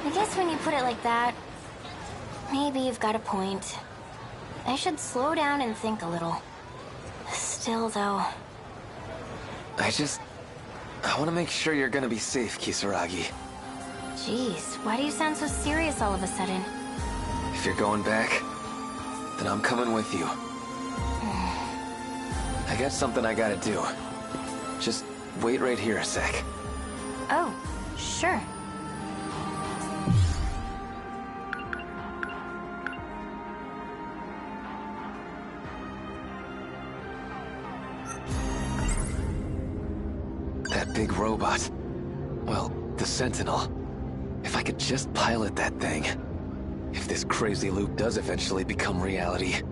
I guess when you put it like that, maybe you've got a point. I should slow down and think a little. Still, though... I want to make sure you're gonna be safe, Kisaragi. Jeez, why do you sound so serious all of a sudden? If you're going back, then I'm coming with you. I got something I gotta do. Just wait right here a sec. Oh, sure. That big robot. Well, the Sentinel. If I could just pilot that thing. If this crazy loop does eventually become reality,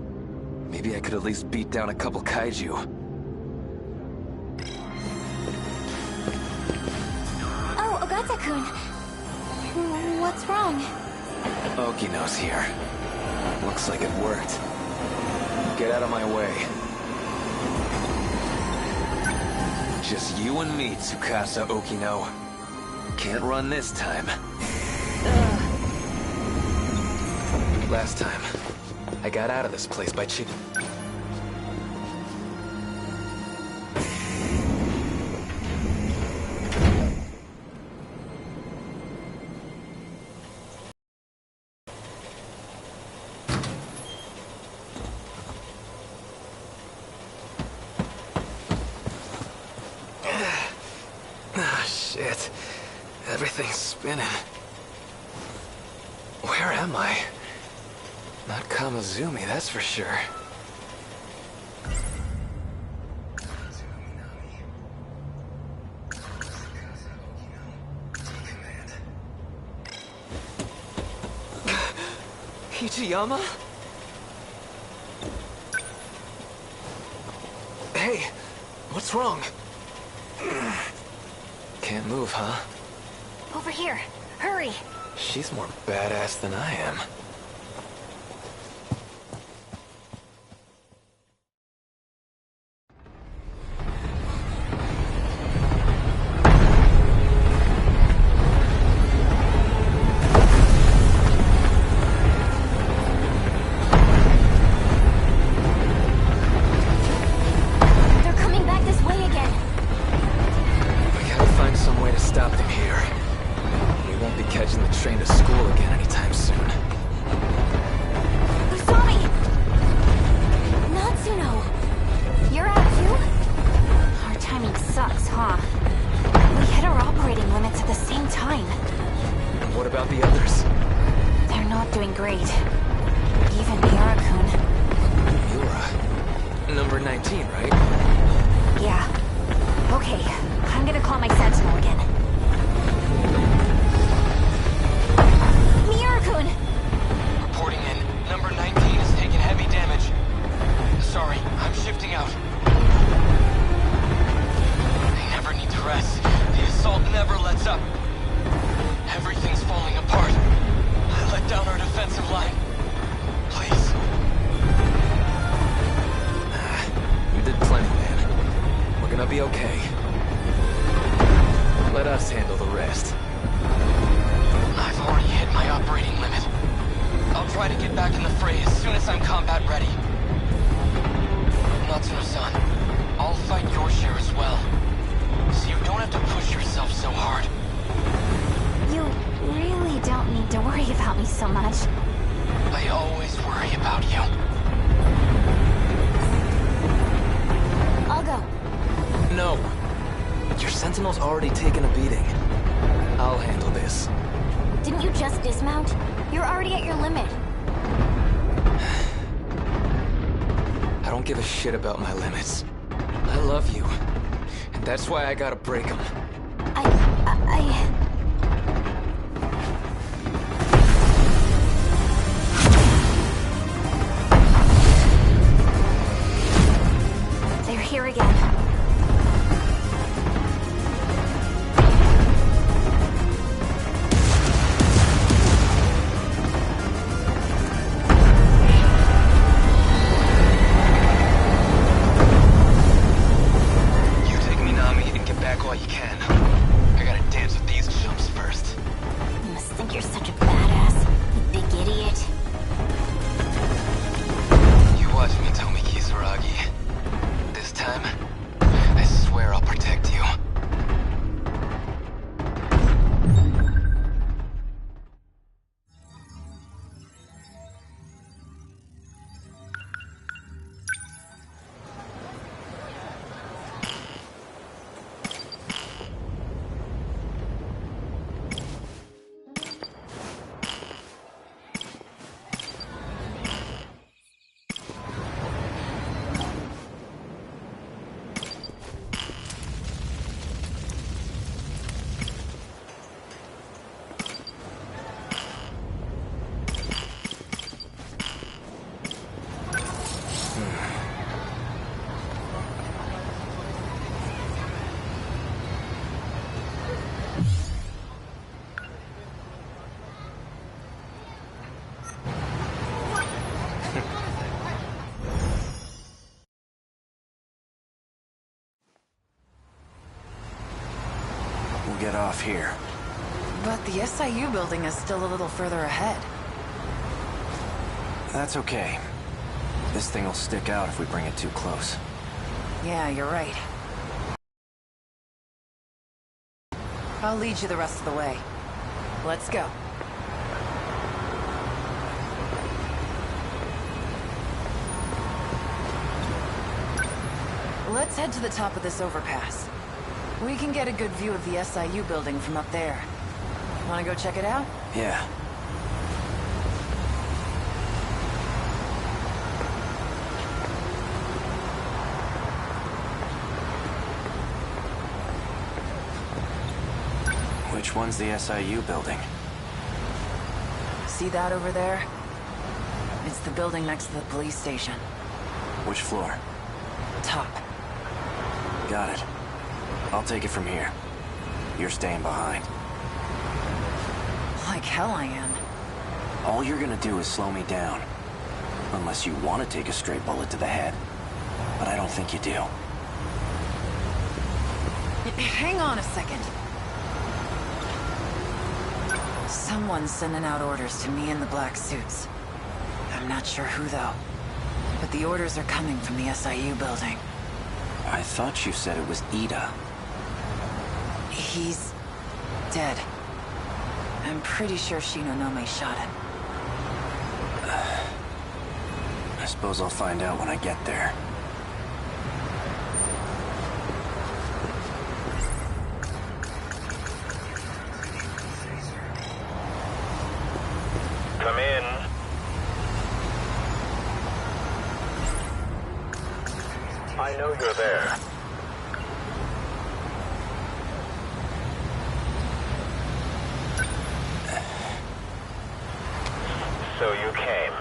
maybe I could at least beat down a couple kaiju. Oh, Ogata-kun. What's wrong? Okino's here. Looks like it worked. Get out of my way. Just you and me, Tsukasa Okino. Can't run this time. Last time, I got out of this place by cheating. Shit. Everything's spinning. Where am I? Not Kamazumi, that's for sure. Ichiyama? Hey, what's wrong? Can't move, huh? Over here. Hurry. She's more badass than I am. Number 19, right? Yeah. Okay, I'm gonna call my Sentinel again. Miura-kun! Reporting in. Number 19 is taking heavy damage. Sorry, I'm shifting out. They never need to rest. The assault never lets up. Everything's falling apart. I let down our defensive line. Please. You did plenty, man. We're gonna be okay. Let us handle the rest. I've already hit my operating limit. I'll try to get back in the fray as soon as I'm combat ready. Natsuno-san, I'll fight your share as well. So you don't have to push yourself so hard. You really don't need to worry about me so much. I always worry about you. I'll go. No. Your Sentinel's already taken a beating. I'll handle this. Didn't you just dismount? You're already at your limit. I don't give a shit about my limits. I love you. And that's why I gotta break them. They're here again. off here. But the SIU building is still a little further ahead. That's okay. This thing will stick out if we bring it too close. Yeah, you're right. I'll lead you the rest of the way. Let's go. Let's head to the top of this overpass. We can get a good view of the SIU building from up there. Wanna go check it out? Yeah. Which one's the SIU building? See that over there? It's the building next to the police station. Which floor? Top. Got it. I'll take it from here. You're staying behind. Like hell I am. All you're gonna do is slow me down. Unless you want to take a straight bullet to the head. But I don't think you do. Hang on a second. Someone's sending out orders to me in the black suits. I'm not sure who, though. But the orders are coming from the SIU building. I thought you said it was Ida. He's... dead. I'm pretty sure Shinonome shot him. I suppose I'll find out when I get there. Come in. I know you're there. So you came.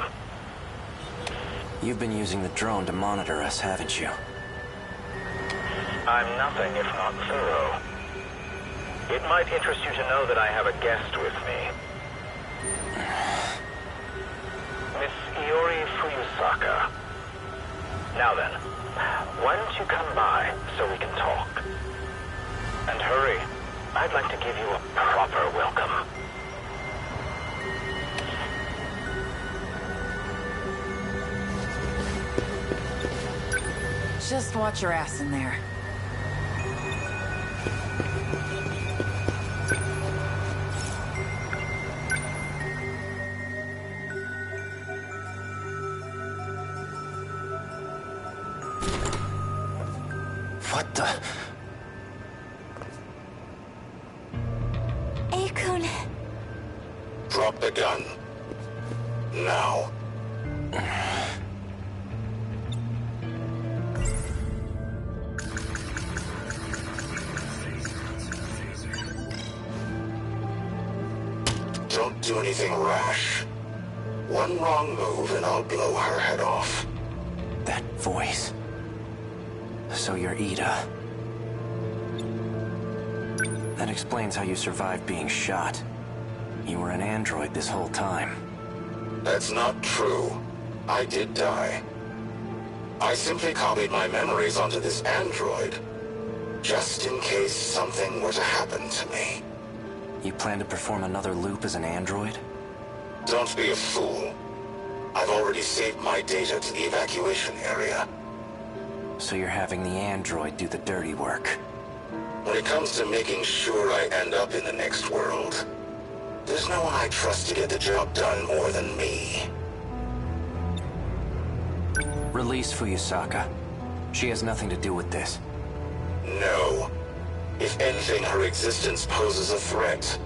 You've been using the drone to monitor us, haven't you? I'm nothing if not thorough. It might interest you to know that I have a guest with me. Miss Iori Fuyusaka. Now then, why don't you come by so we can talk? And hurry. I'd like to give you a proper welcome. Just watch your ass in there. What the... Akun. Drop the gun. Now. Don't do anything rash. One wrong move and I'll blow her head off. That voice. So you're Ida. That explains how you survived being shot. You were an android this whole time. That's not true. I did die. I simply copied my memories onto this android, just in case something were to happen to me. You plan to perform another loop as an android? Don't be a fool. I've already saved my data to the evacuation area. So you're having the android do the dirty work. When it comes to making sure I end up in the next world, there's no one I trust to get the job done more than me. Release Fuyusaka. She has nothing to do with this. No. If anything, her existence poses a threat.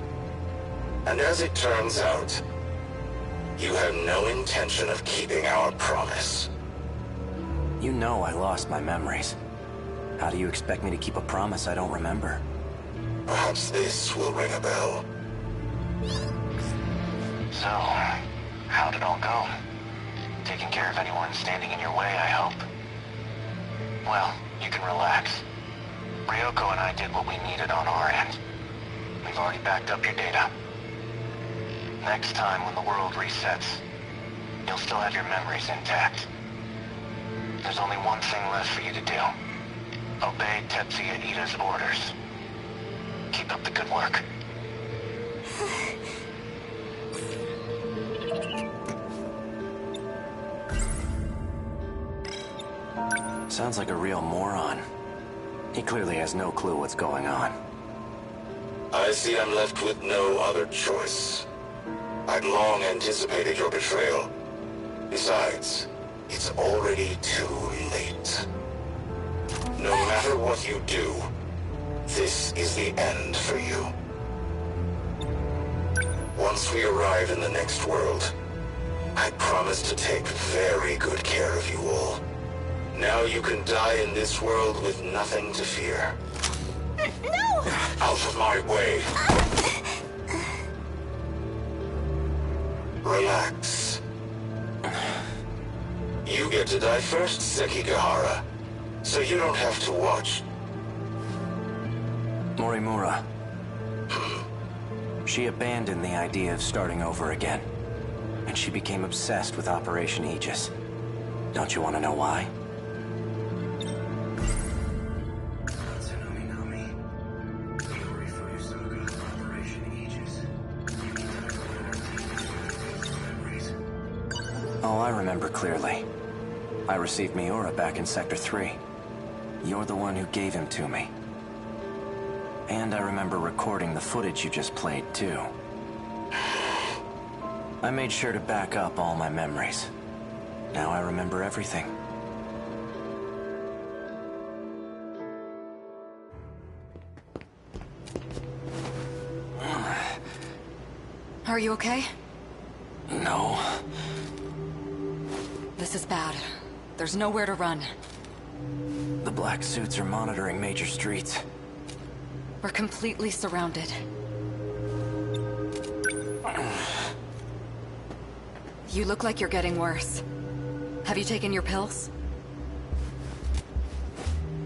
And as it turns out, you have no intention of keeping our promise. You know I lost my memories. How do you expect me to keep a promise I don't remember? Perhaps this will ring a bell. So, how'd it all go? Taking care of anyone standing in your way, I hope. Well, you can relax. Ryoko and I did what we needed on our end. We've already backed up your data. Next time when the world resets, you'll still have your memories intact. There's only one thing left for you to do. Obey Tetsuya Ida's orders. Keep up the good work. Sounds like a real moron. He clearly has no clue what's going on. I see I'm left with no other choice. I'd long anticipated your betrayal. Besides, it's already too late. No matter what you do, this is the end for you. Once we arrive in the next world, I promise to take very good care of you all. Now you can die in this world with nothing to fear. No! Out of my way. Relax. You get to die first, Sekigahara, so you don't have to watch. Morimura. She abandoned the idea of starting over again, and she became obsessed with Operation Aegis. Don't you want to know why? Oh, I remember clearly. I received Miura back in Sector 3. You're the one who gave him to me. And I remember recording the footage you just played, too. I made sure to back up all my memories. Now I remember everything. Are you okay? No. This is bad. There's nowhere to run. The black suits are monitoring major streets. We're completely surrounded. You look like you're getting worse. Have you taken your pills?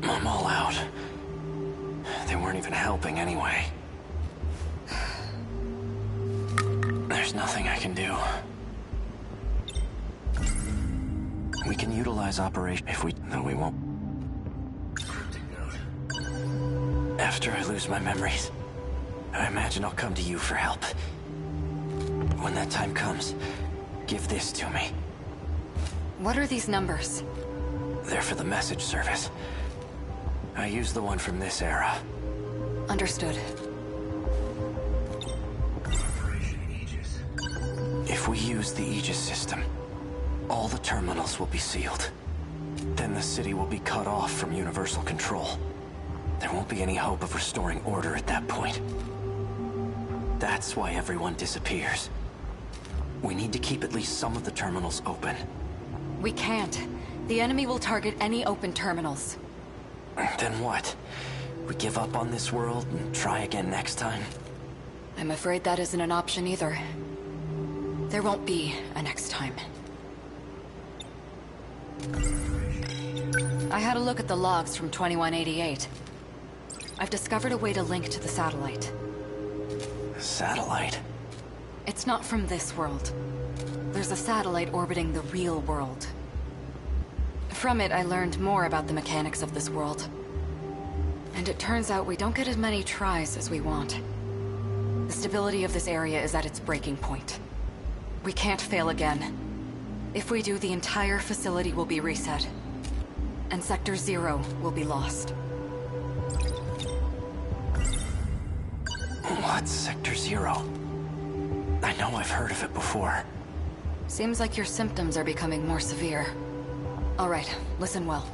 I'm all out. They weren't even helping anyway. There's nothing I can do. We can utilize Operation if we... No, we won't. After I lose my memories, I imagine I'll come to you for help. When that time comes, give this to me. What are these numbers? They're for the message service. I use the one from this era. Understood. If we use the Aegis system, all the terminals will be sealed. Then the city will be cut off from universal control. There won't be any hope of restoring order at that point. That's why everyone disappears. We need to keep at least some of the terminals open. We can't. The enemy will target any open terminals. Then what? We give up on this world and try again next time? I'm afraid that isn't an option either. There won't be a next time. I had a look at the logs from 2188. I've discovered a way to link to the satellite. Satellite? It's not from this world. There's a satellite orbiting the real world. From it, I learned more about the mechanics of this world. And it turns out we don't get as many tries as we want. The stability of this area is at its breaking point. We can't fail again. If we do, the entire facility will be reset. And Sector 0 will be lost. What's Sector 0? I know I've heard of it before. Seems like your symptoms are becoming more severe. All right, listen well.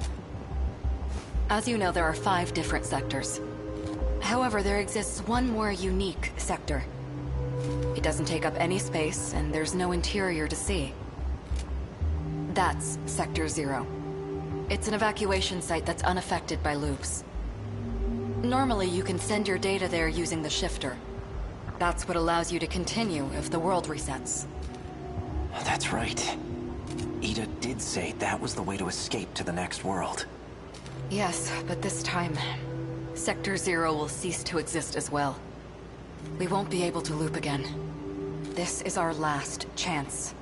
As you know, there are 5 different sectors. However, there exists one more unique sector. It doesn't take up any space, and there's no interior to see. That's Sector 0. It's an evacuation site that's unaffected by loops. Normally, you can send your data there using the shifter. That's what allows you to continue if the world resets. That's right. Ida did say that was the way to escape to the next world. Yes, but this time, Sector 0 will cease to exist as well. We won't be able to loop again. This is our last chance.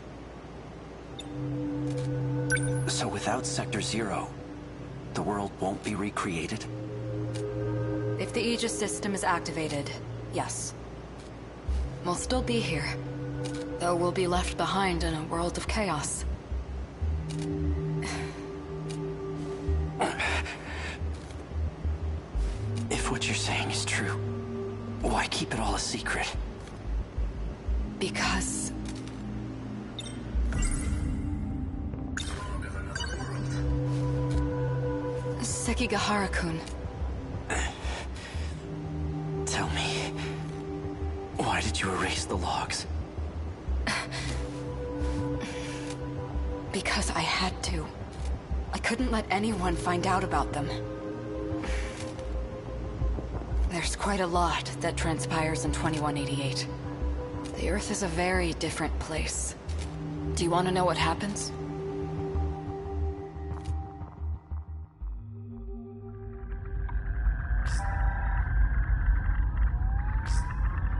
So without Sector 0, the world won't be recreated? If the Aegis system is activated, yes. We'll still be here, though we'll be left behind in a world of chaos. If what you're saying is true, why keep it all a secret? Because... Sekigahara-kun. Tell me, why did you erase the logs? Because I had to. I couldn't let anyone find out about them. There's quite a lot that transpires in 2188. The Earth is a very different place. Do you want to know what happens?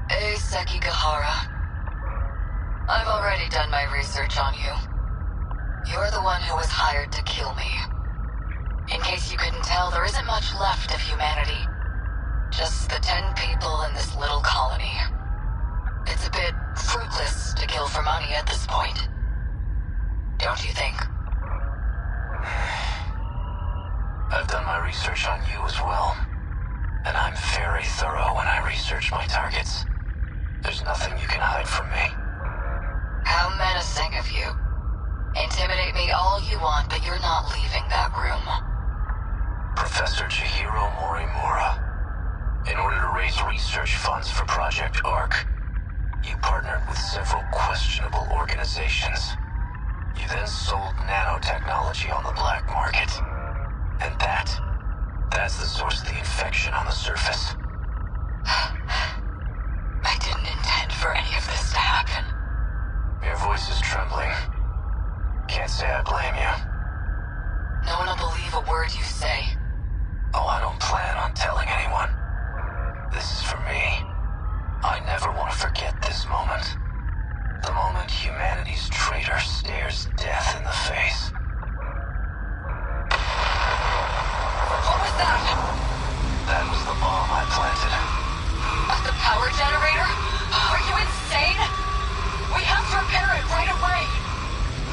Hey, Sekigahara. I've already done my research on you. You're the one who was hired to kill me. In case you couldn't tell, there isn't much left of humanity. Just the 10 people in this little colony. It's a bit fruitless to kill for money at this point. Don't you think? I've done my research on you as well. And I'm very thorough when I research my targets. There's nothing you can hide from me. How menacing of you. Intimidate me all you want, but you're not leaving that room. Professor Chihiro Morimura. In order to raise research funds for Project ARC, you partnered with several questionable organizations. You then sold nanotechnology on the black market. And that's the source of the infection on the surface. I didn't intend for any of this to happen. Your voice is trembling. Can't say I blame you. No one will believe a word you say. Oh, I don't plan on telling anyone. This is for me. I never want to forget this moment. The moment humanity's traitor stares death in the face. What was that? That was the bomb I planted. The power generator? Are you insane? We have to repair it right away.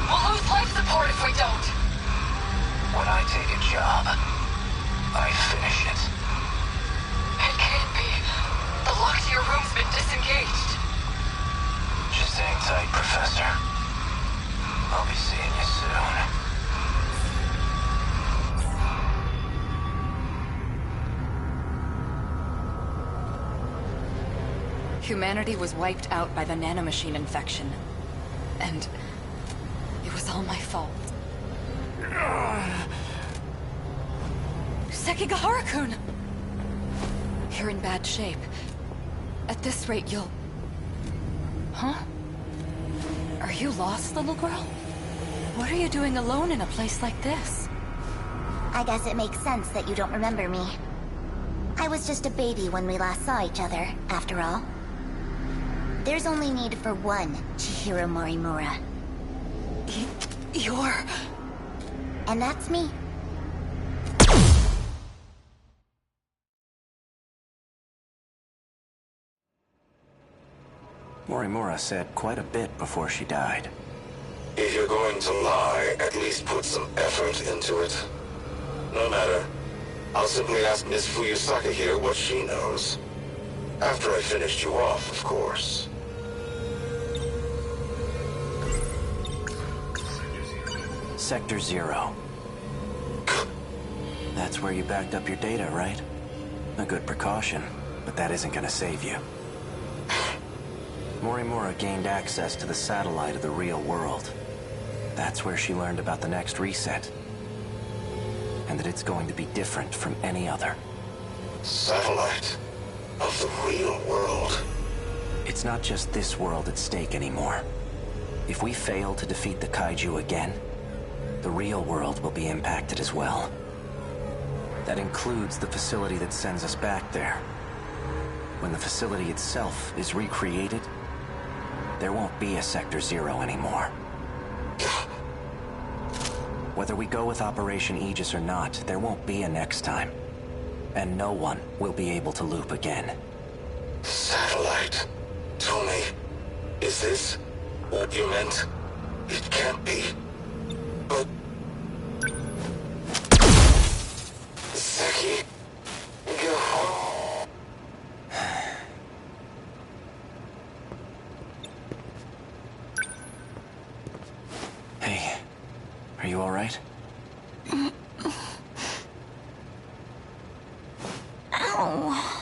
We'll lose life support if we don't. When I take a job, I finish it. It can't be. The lock to your room's been disengaged. Just hang tight, Professor. I'll be seeing you soon. Humanity was wiped out by the nanomachine infection. And it was all my fault. Sekigahara-kun! You're in bad shape. At this rate, you'll... Huh? Are you lost, little girl? What are you doing alone in a place like this? I guess it makes sense that you don't remember me. I was just a baby when we last saw each other, after all. There's only need for one Chihiro Morimura. You're... And that's me. Morimura said quite a bit before she died. If you're going to lie, at least put some effort into it. No matter. I'll simply ask Miss Fuyusaka here what she knows. After I finished you off, of course. Sector 0. That's where you backed up your data, right? A good precaution, but that isn't gonna save you. Morimura gained access to the satellite of the real world. That's where she learned about the next reset. And that it's going to be different from any other. Satellite of the real world. It's not just this world at stake anymore. If we fail to defeat the kaiju again, the real world will be impacted as well. That includes the facility that sends us back there. When the facility itself is recreated, there won't be a Sector 0 anymore. Whether we go with Operation Aegis or not, there won't be a next time. and no one will be able to loop again. Satellite. Tommy, is this what you meant? It can't be. But... Seki... Go... Hey, are you alright? Ow.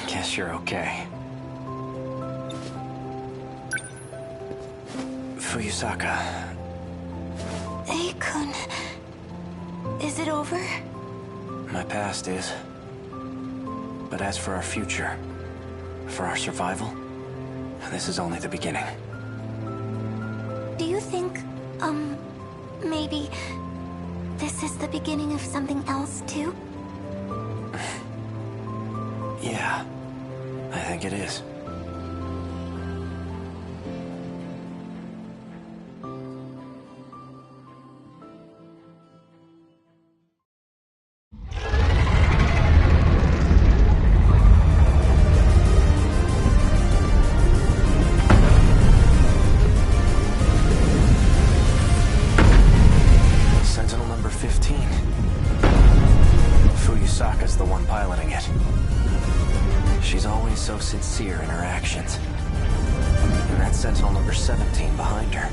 Guess you're okay. Fuyusaka. Ei-kun... Is it over? My past is. But as for our future, for our survival, this is only the beginning. Do you think, maybe... this is the beginning of something else, too? Yeah, I think it is. Sentinel number 15. Fuyusaka's the one piloting it. She's always so sincere in her actions. And that's Sentinel number 17 behind her.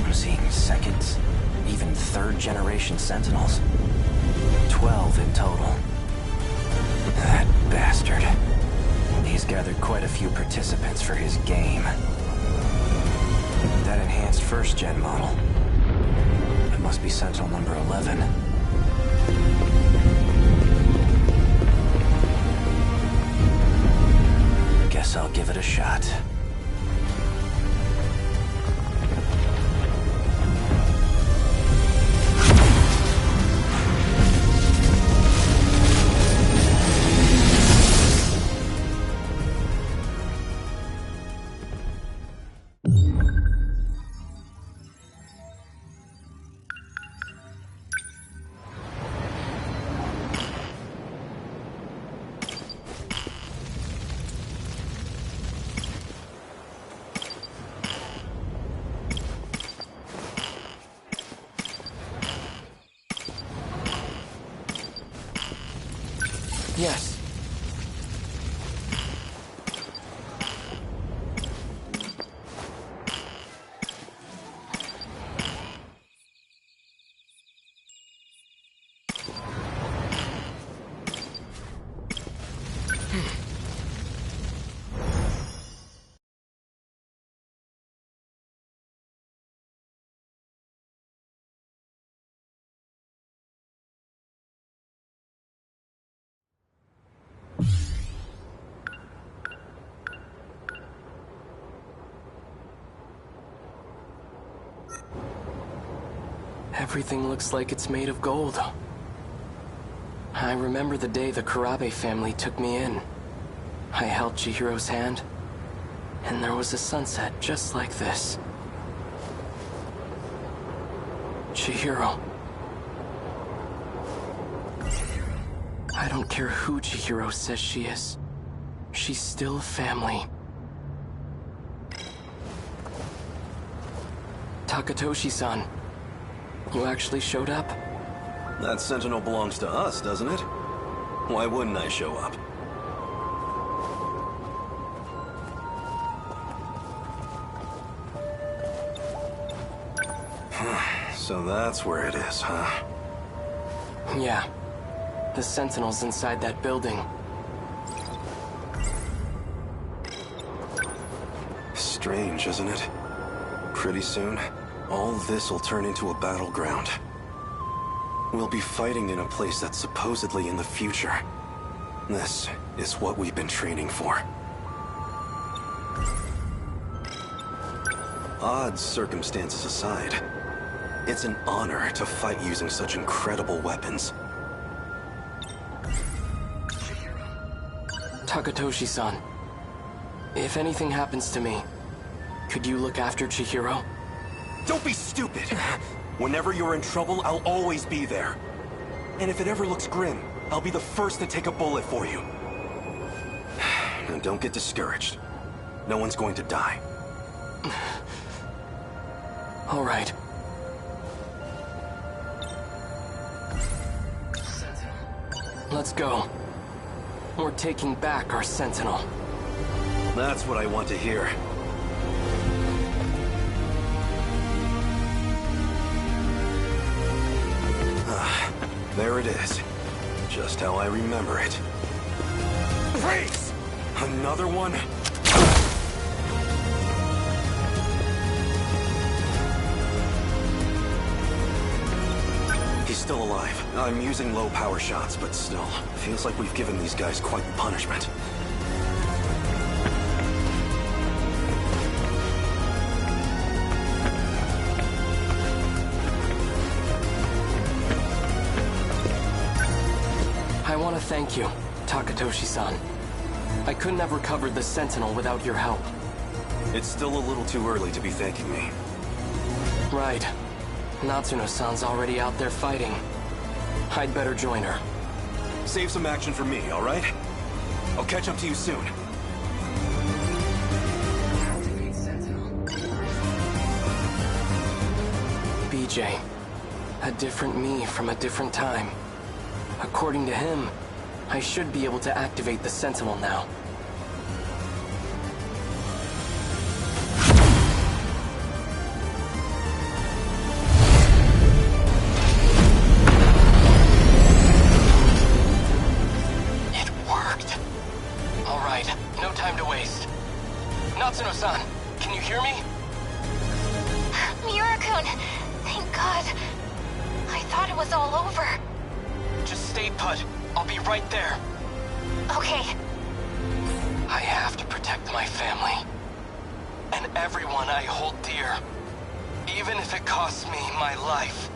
I'm seeing second, even third generation Sentinels. 12 in total. That bastard. He's gathered quite a few participants for his game. That enhanced first gen model. It must be Sentinel number 11. Guess I'll give it a shot. Yes. Everything looks like it's made of gold. I remember the day the Kurabe family took me in. I held Chihiro's hand, and there was a sunset just like this. Chihiro. I don't care who Chihiro says she is. She's still family. Takatoshi-san. You actually showed up? That Sentinel belongs to us, doesn't it? Why wouldn't I show up? So that's where it is, huh? Yeah. The Sentinels inside that building. Strange, isn't it? Pretty soon, all this will turn into a battleground. We'll be fighting in a place that's supposedly in the future. This is what we've been training for. Odd circumstances aside, it's an honor to fight using such incredible weapons. Takatoshi-san, if anything happens to me, could you look after Chihiro? Don't be stupid! Whenever you're in trouble, I'll always be there. And if it ever looks grim, I'll be the first to take a bullet for you. And don't get discouraged. No one's going to die. All right. Let's go. We're taking back our Sentinel. That's what I want to hear. There it is. Just how I remember it. Freeze! Another one? He's still alive. I'm using low power shots, but still. Feels like we've given these guys quite the punishment. I want to thank you, Takatoshi-san. I couldn't have recovered the Sentinel without your help. It's still a little too early to be thanking me. Right. Natsuno-san's already out there fighting. I'd better join her. Save some action for me, all right? I'll catch up to you soon. BJ. A different me from a different time. According to him, I should be able to activate the Sentinel now. It worked. All right, no time to waste. Natsuno-san, can you hear me? Miura-kun, thank God. I thought it was all over. Just stay put. I'll be right there. Okay. I have to protect my family. And everyone I hold dear. Even if it costs me my life.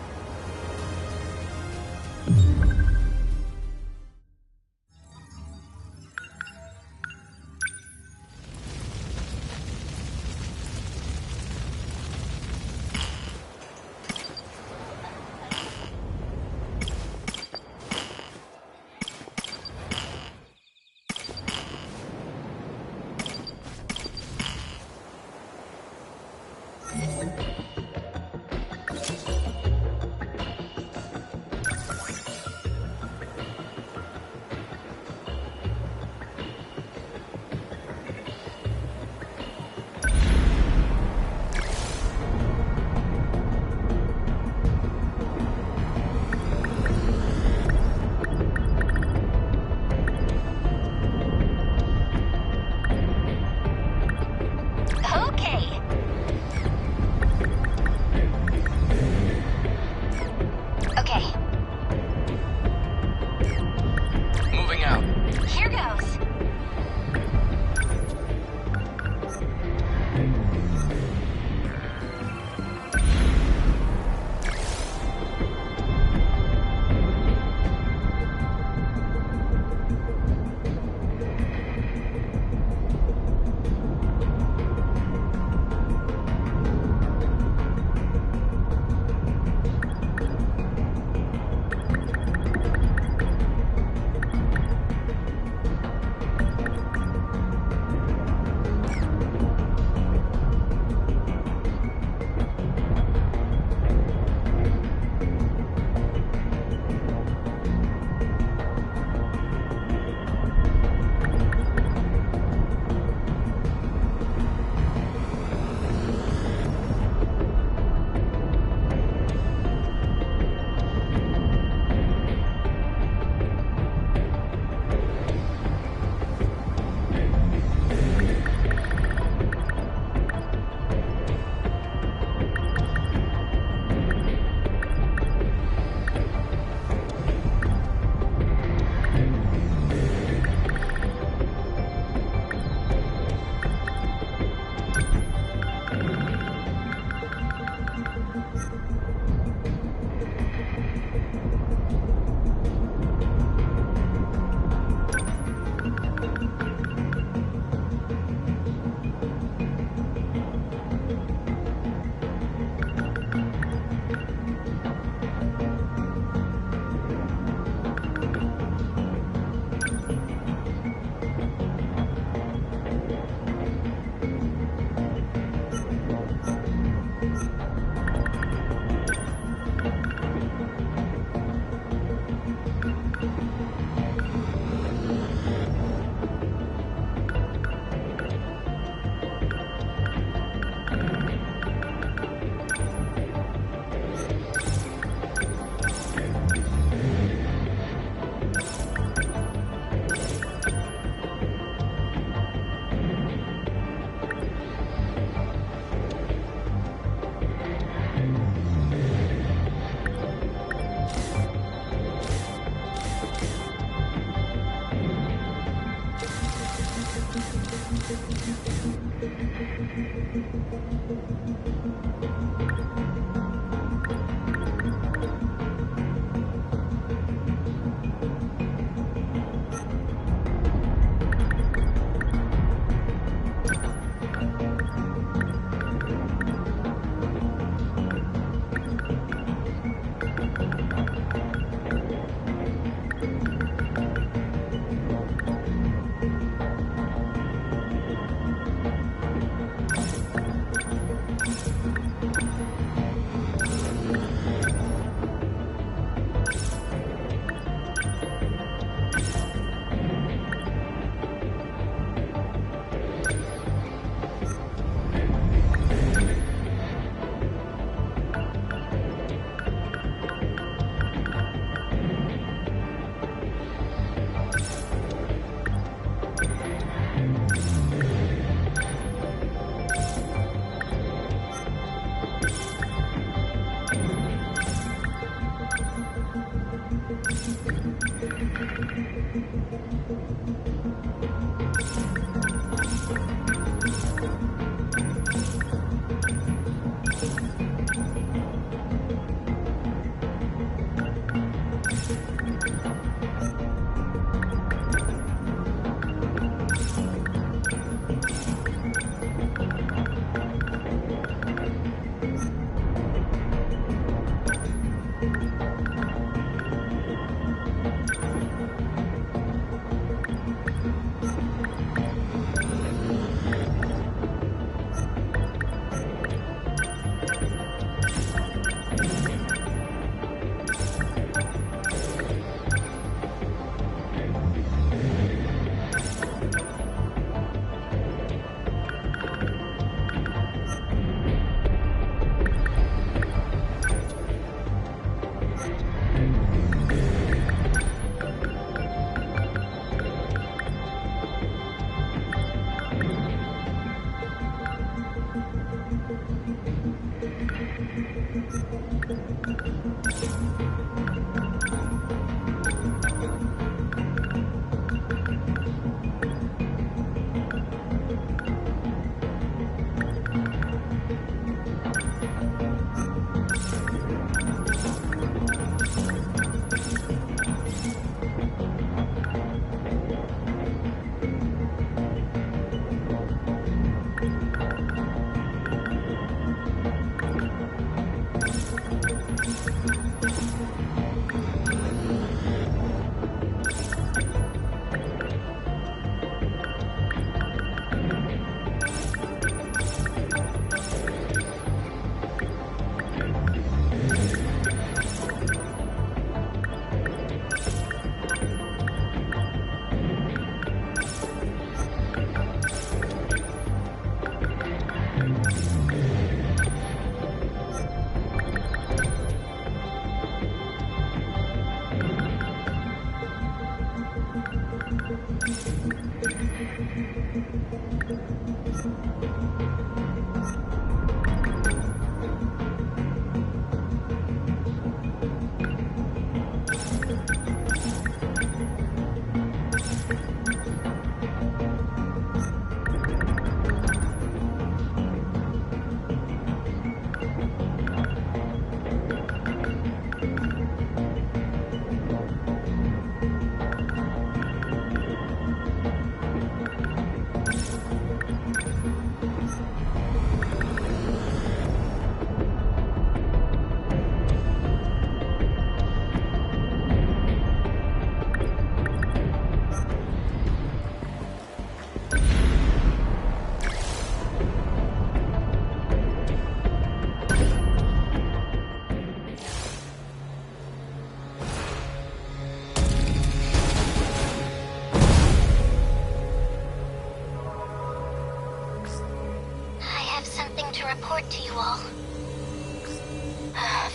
report to you all.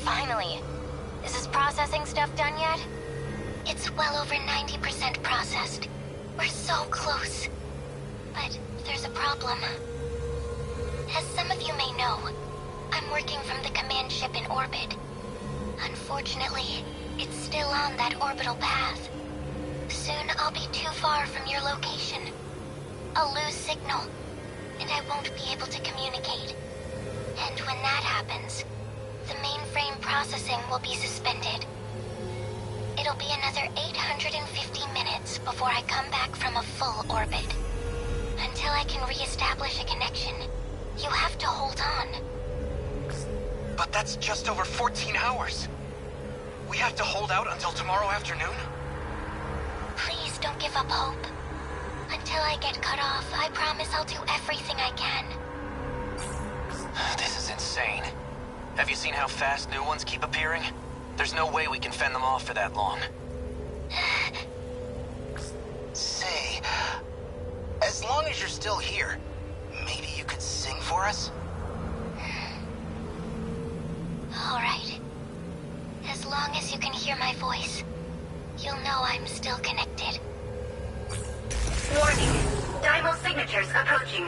Finally. Is this processing stuff done yet? It's well over 90% processed. We're so close. But there's a problem. As some of you may know, I'm working from the command ship in orbit. Unfortunately, it's still on that orbital path. Soon I'll be too far from your location. I'll lose signal. and I won't be able to communicate. And when that happens, the mainframe processing will be suspended. It'll be another 850 minutes before I come back from a full orbit. Until I can re-establish a connection, you have to hold on. But that's just over 14 hours. We have to hold out until tomorrow afternoon? Please don't give up hope. Until I get cut off, I promise I'll do everything I can. This is insane. Have you seen how fast new ones keep appearing? There's no way we can fend them off for that long. Say, as long as you're still here, maybe you could sing for us? All right. As long as you can hear my voice, you'll know I'm still connected. Warning. Dymal signatures approaching.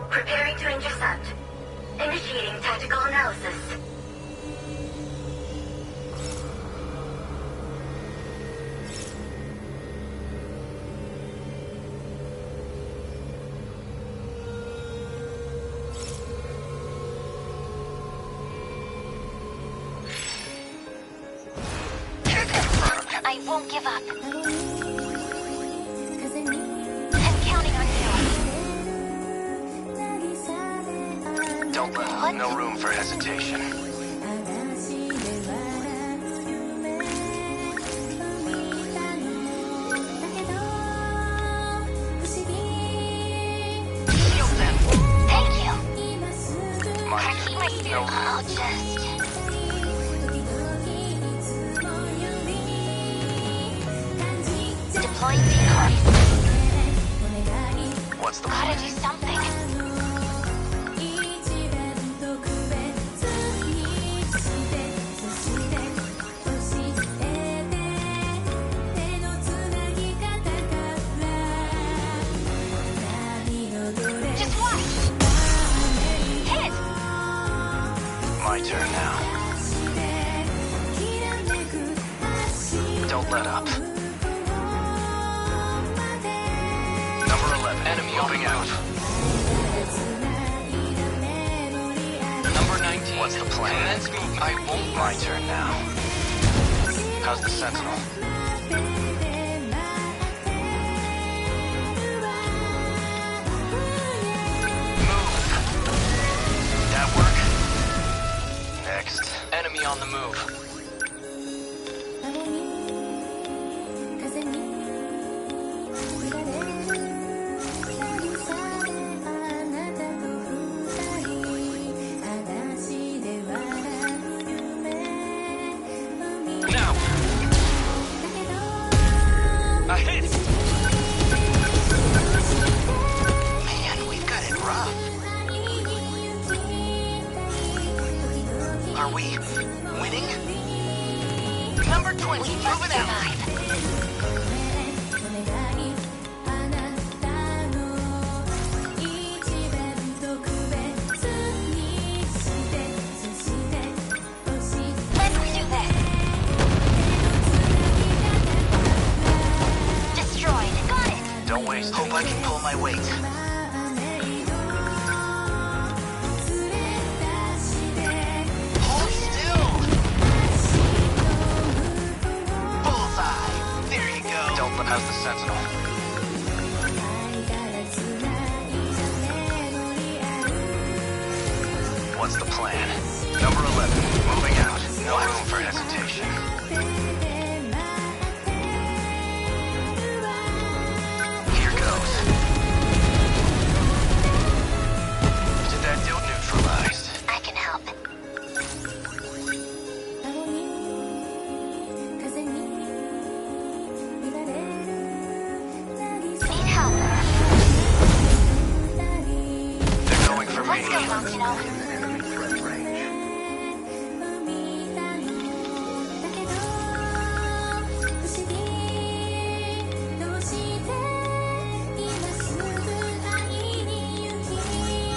Preparing to intercept. Initiating tactical analysis. I won't give up. I'm counting on you. Don't let up. No room for hesitation. Shield them. Thank you. Mind I keep my you, no spirit. I'll just... Deploying decoy. What's the Gotta plan? do something. Just watch. Hit. My turn now. Don't let up. Number 11. Enemy moving out. Number 19. What's the plan? I won't. My turn now. How's the Sentinel? Move. That work? Next. Enemy on the move. Now. A hit. Man, we've got it rough. Are we winning? Number 20, moving out. Let's do this. Destroyed. Got it. Don't waste. Hope I can pull my weight. Hold still. Bullseye. There you go. Don't let. How's the Sentinel? What's the plan? Number 11. Moving out. No room for hesitation. Here goes. Did that deal neutralized? I can help. Need help. They're going for What's me. going on, you know?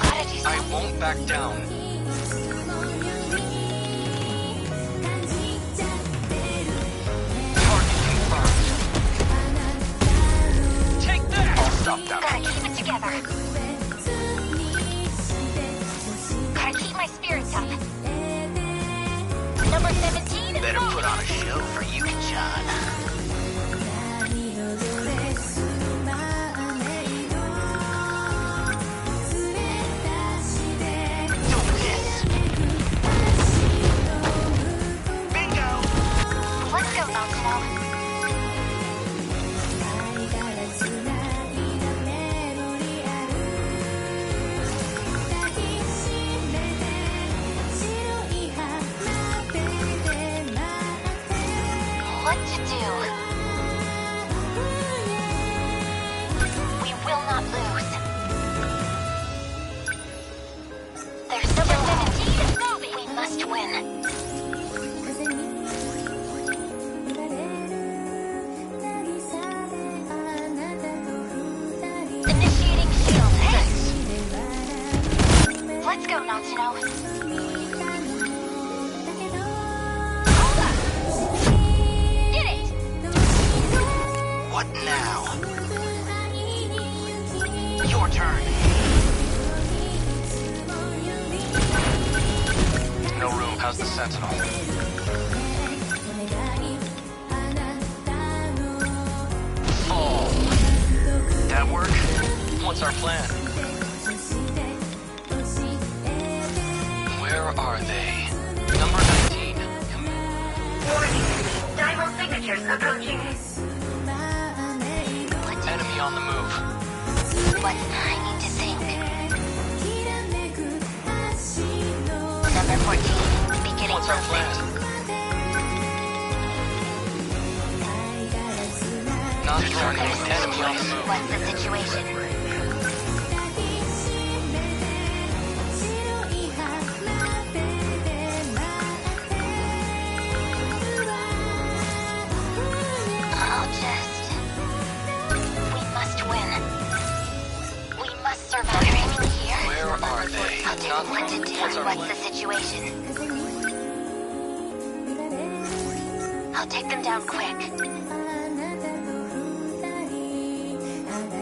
Gotta do I something. won't back down. Target confirmed. Natsuno. Did it! What now? Your turn. No room. How's the Sentinel? Fall. That work? What's our plan? Where are they? Number 19. Warning. Dimal signatures approaching. Enemy on the move. What? I need to think. Number 14. Beginning What's our movement. plan? Not turning. Enemy on the move. What's the situation? I'll just... We must win. We must survive. Are there any here? Where are they? I'll take Not what to do. What's our What's plan? the situation? I'll take them down quick.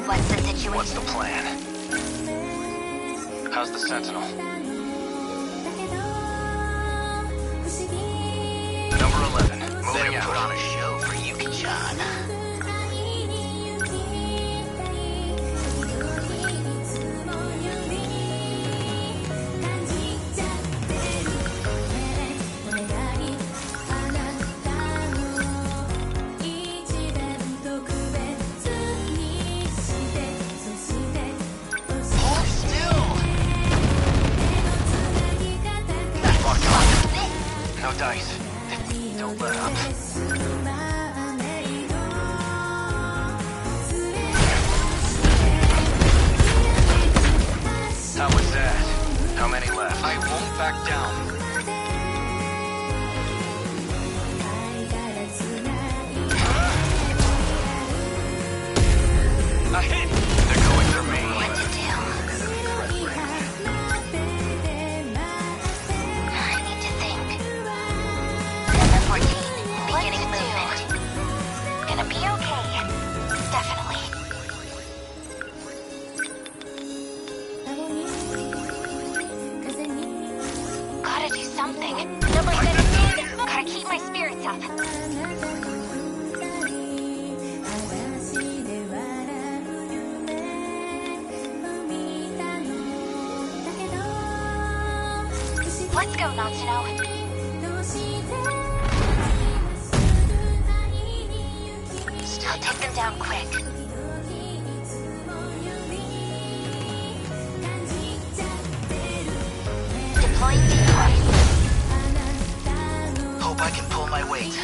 What's the situation? What's the plan? How's the Sentinel? Number 11. Moving out. Put on a show for Yuki-chan. Hold still! No dice. Don't let up. How was that? How many left? I won't back down. A hit! They're going for me. What to do? I need to think. Number 14. Beginning movement. Gonna be okay. Definitely. Gotta do something. Number 17. Gotta keep my spirits up. Let's go, Natsuno. I'll take them down quick. Deploying decoy. Hope I can pull my weight.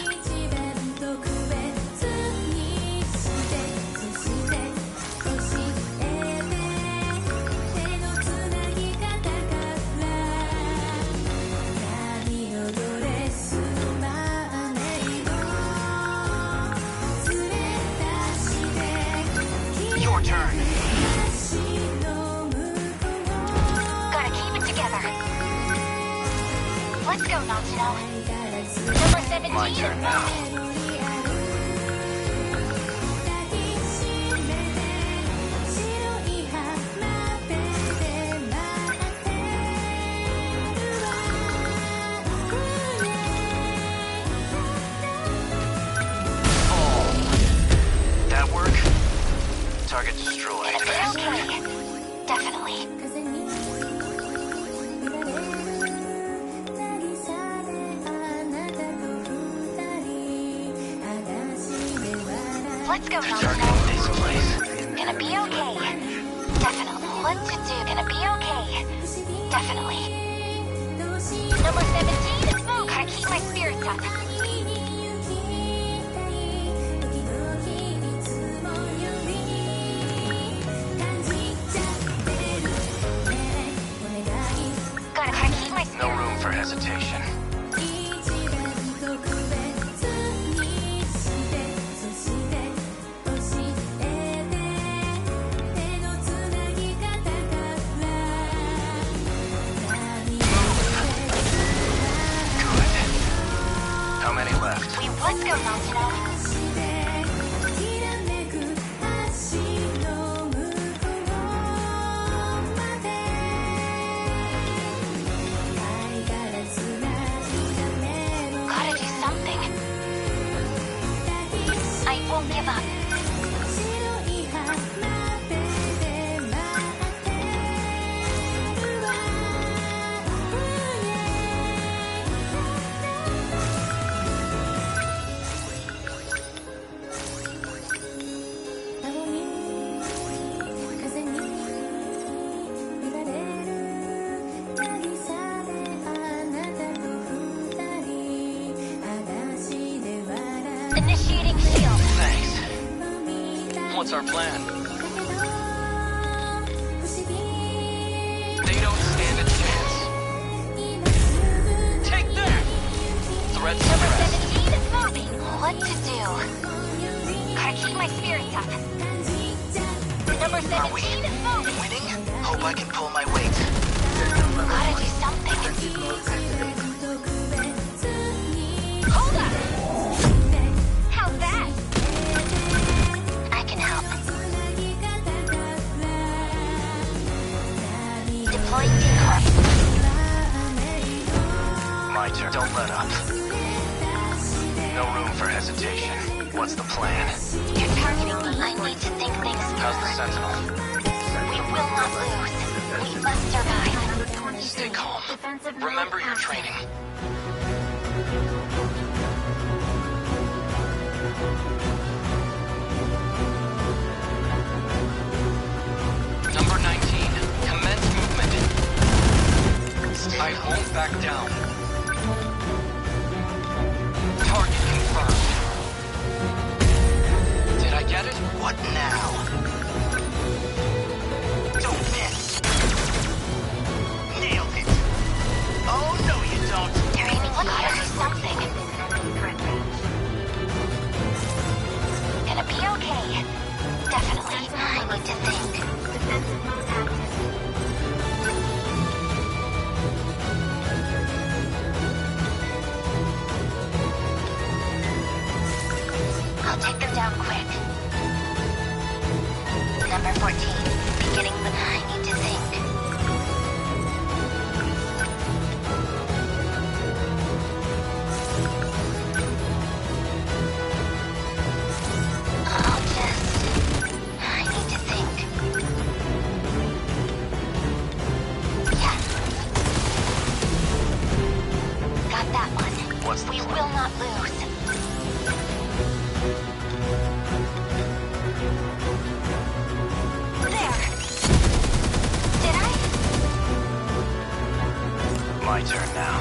Your turn. Gotta keep it together. Let's go, Natsuno. Number 17. My turn now. Fall. That work? Target destroyed. Gonna be okay. Definitely. Let's go, They're Natsuno. targeting this place. Gonna be okay. Definitely. What to do? Gonna be okay. Definitely. Number 17. Gotta keep my spirits up. Gotta keep my spirits No room for hesitation. Sentinel. Gotta do something. I won't give up. Initiating shield. Thanks. What's our plan? They don't stand a chance. Take that! Threat Number suppressed. 17 is moving. What to do? Gotta keep my spirits up. Number 17 is moving. Winning? Hope I can pull my weight. Gotta do something. Hold up! How's that? I can help. Deploying decoy. My turn. Don't let up. No room for hesitation. What's the plan? You're targeting me. I need to think things How's the through. Sentinel? We will not lose. We must survive. Stay calm. Remember your training. Number 19, commence movement. I won't back down. Target confirmed. Did I get it? What now? Don't miss. Nailed it. Oh, no you don't. You're aiming for gotta do something. Gonna be okay. Definitely. I need to think. I'll take them down quick. Number 14. Beginning with I need to think. I need to think. Yeah. Got that one. We will not lose. There. Did I? My turn now.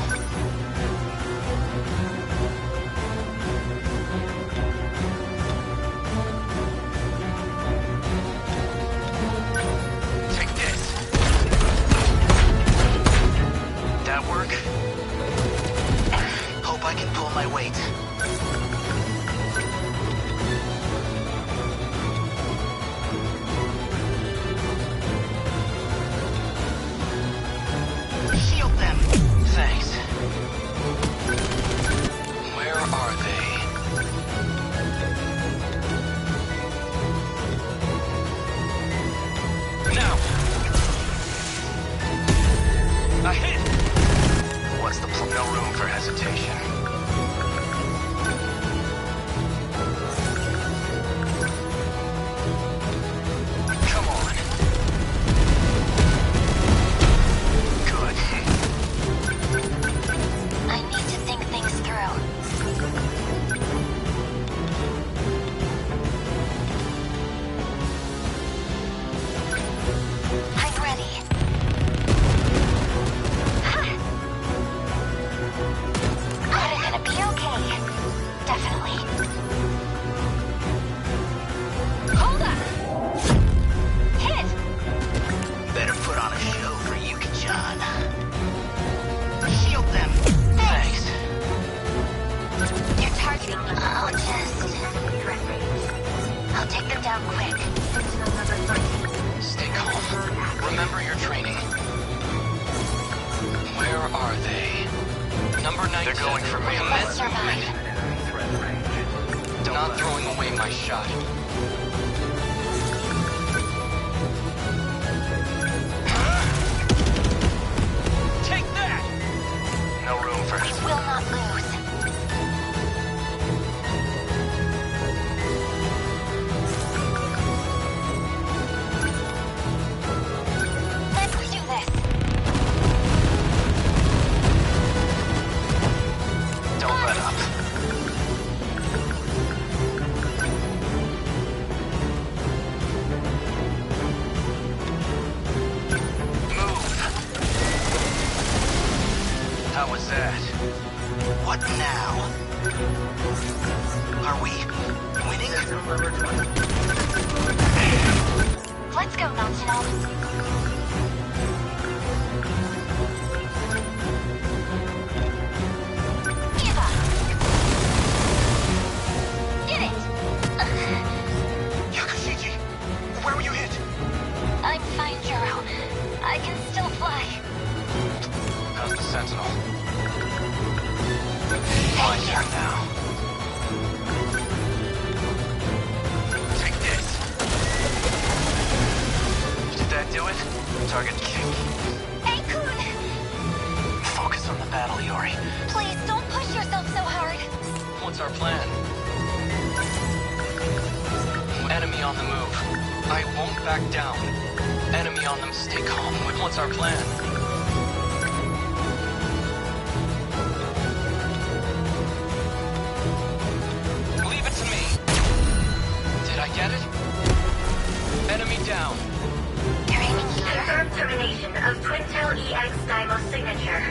Take this. That work? Hope I can pull my weight. Shield them. Thanks. Where are they? Now! A hit! What's the plan? No room for hesitation. Come on. Good. I need to think things through. I'm ready. I'm gonna be okay. Definitely. Hold up! Hit! Better put on a show for Yuki-chan. Shield them. Thanks. You're targeting me. I'll take them down quick. Stay calm. Remember your training. Where are they? Number 19. They're going for me. Commence Survive. movement. not throwing away my shot. Take that! No room for... We will not lose. Let's do this. Don't let up. How was that? What now? Are we winning? Let's go, Sentinel. Eva! Get it! Yakushiji, where were you hit? I'm fine, Juro. I can still fly. How's the Sentinel? Thank you. Now. Take this. Did that do it? Target kick. Hey, Kun! Focus on the battle, Iori. Please, don't push yourself so hard. What's our plan? Enemy on the move. I won't back down. Enemy on them. Stay calm. What's our plan? Leave it to me. Did I get it? Enemy down. You're aiming here. Confirm termination of Twintel EX Dymo signature.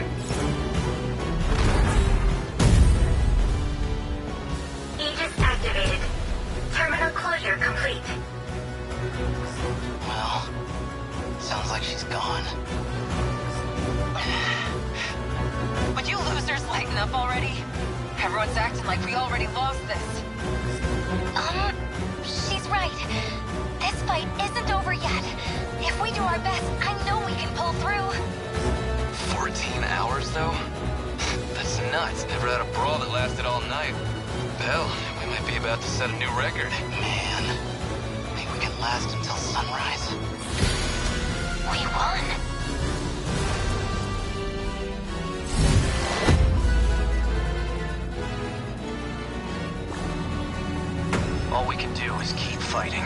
Aegis activated. Terminal closure complete. Well, sounds like she's gone. Would you losers lighten up already? Everyone's acting like we already lost this. She's right. This fight isn't over yet. If we do our best, I know we can pull through. 14 hours, though? That's nuts. Never had a brawl that lasted all night. Hell, we might be about to set a new record. Man, maybe we can last until sunrise. We won. All we can do is keep fighting.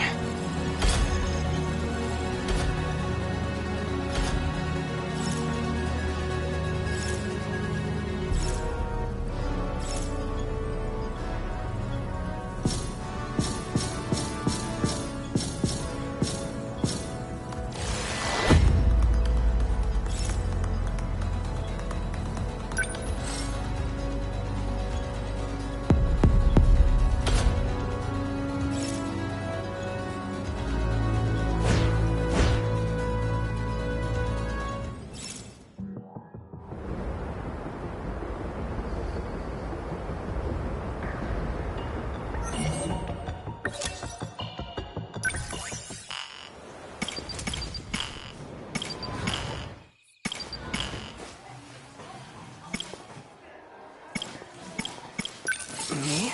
Me?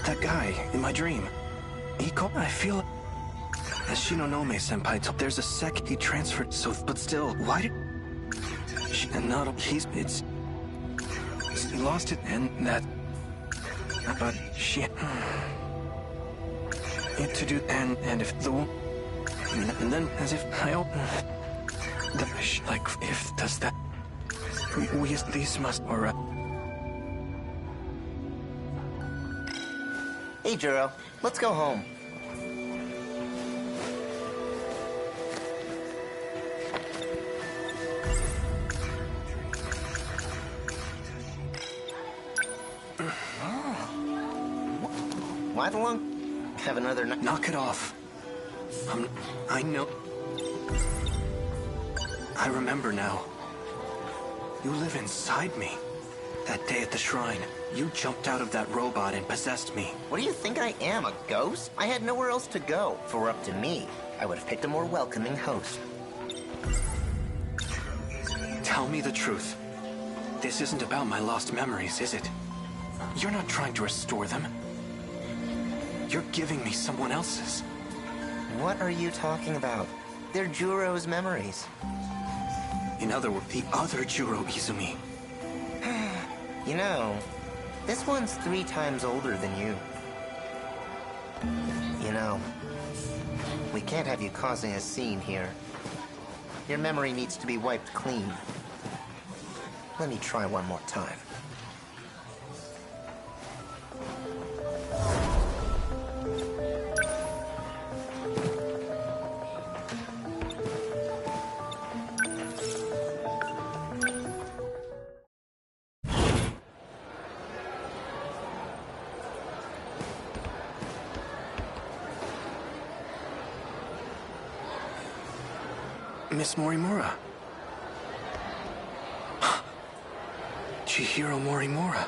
That guy in my dream. He called. I feel. As Shinonome-senpai told, there's a sec he transferred. So, but still, why did she and not he's it's he lost it and that. But she to do and if the and then as if I open the like if does that we these must or. Hey, Juro. Let's go home. Why the long... have another night. Knock it off. I know. I remember now. You live inside me. That day at the shrine, you jumped out of that robot and possessed me. What do you think I am, a ghost? I had nowhere else to go. If it were up to me, I would have picked a more welcoming host. Tell me the truth. This isn't about my lost memories, is it? You're not trying to restore them. You're giving me someone else's. What are you talking about? They're Juro's memories. In other words, the other Juro Izumi. You know, this one's 3 times older than you. You know, we can't have you causing a scene here. Your memory needs to be wiped clean. Let me try one more time. Miss Morimura. Chihiro Morimura.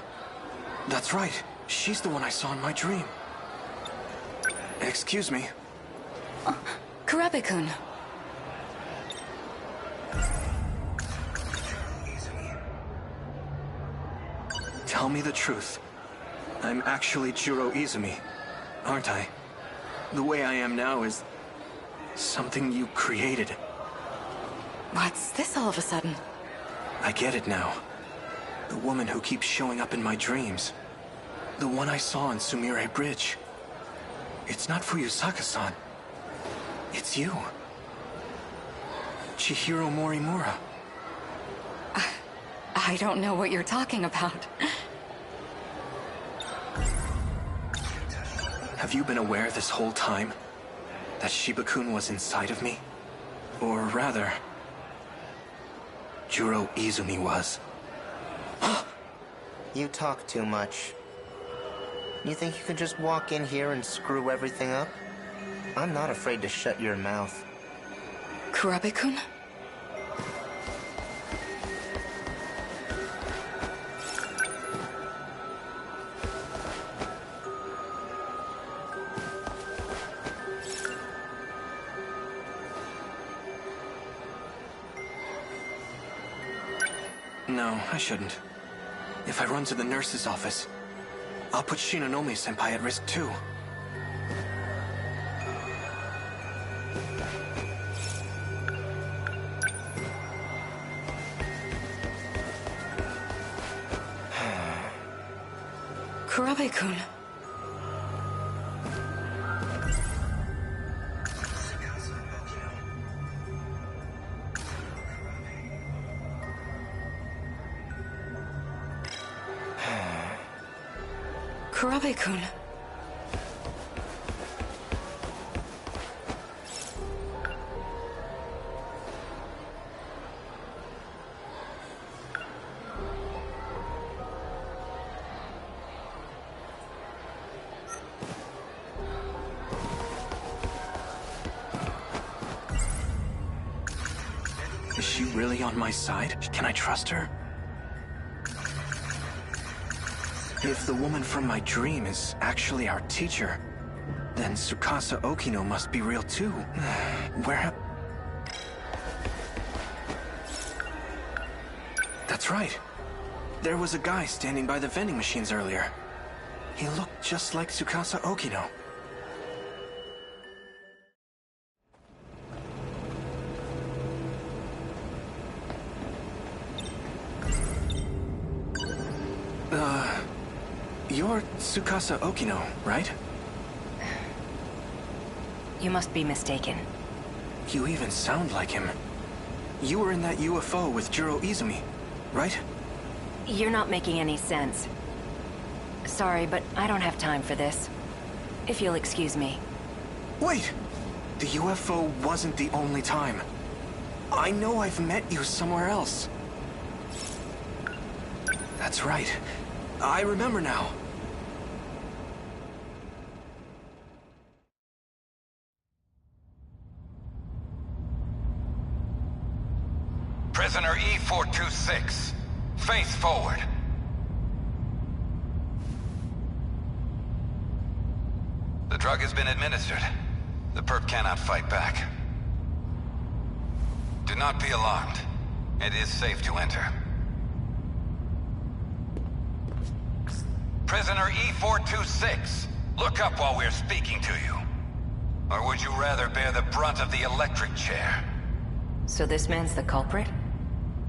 That's right. She's the one I saw in my dream. Excuse me. Kurabe-kun. Tell me the truth. I'm actually Juro Izumi, aren't I? The way I am now is something you created. What's this all of a sudden? I get it now. The woman who keeps showing up in my dreams. The one I saw on Sumire Bridge. It's not Fuyusaka-san. It's you. Chihiro Morimura. I don't know what you're talking about. Have you been aware this whole time that Shiba-kun was inside of me? Or rather, Juro Izumi was. You talk too much. You think you can just walk in here and screw everything up? I'm not afraid to shut your mouth. Kurabe-kun? No, I shouldn't. If I run to the nurse's office, I'll put Shinonome-senpai at risk too. Kurabe-kun. Kurabe-kun. Is she really on my side? Can I trust her? If the woman from my dream is actually our teacher, then Tsukasa Okino must be real too. Where... That's right. There was a guy standing by the vending machines earlier. He looked just like Tsukasa Okino. You're Tsukasa Okino, right? You must be mistaken. You even sound like him. You were in that UFO with Juro Izumi, right? You're not making any sense. Sorry, but I don't have time for this. If you'll excuse me. Wait! The UFO wasn't the only time. I know I've met you somewhere else. That's right. I remember now. Prisoner E426, face forward. The drug has been administered. The perp cannot fight back. Do not be alarmed. It is safe to enter. Prisoner E426, look up while we're speaking to you. Or would you rather bear the brunt of the electric chair? So this man's the culprit?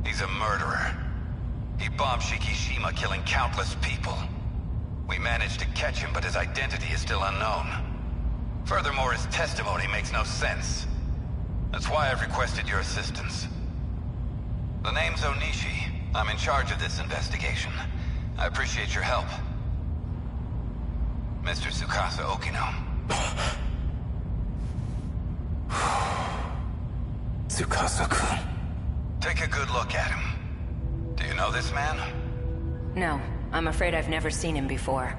He's a murderer. He bombed Shikishima, killing countless people. We managed to catch him, but his identity is still unknown. Furthermore, his testimony makes no sense. That's why I've requested your assistance. The name's Onishi. I'm in charge of this investigation. I appreciate your help. Mr. Tsukasa Okino. Tsukasa-kun. Take a good look at him. Do you know this man? No, I'm afraid I've never seen him before.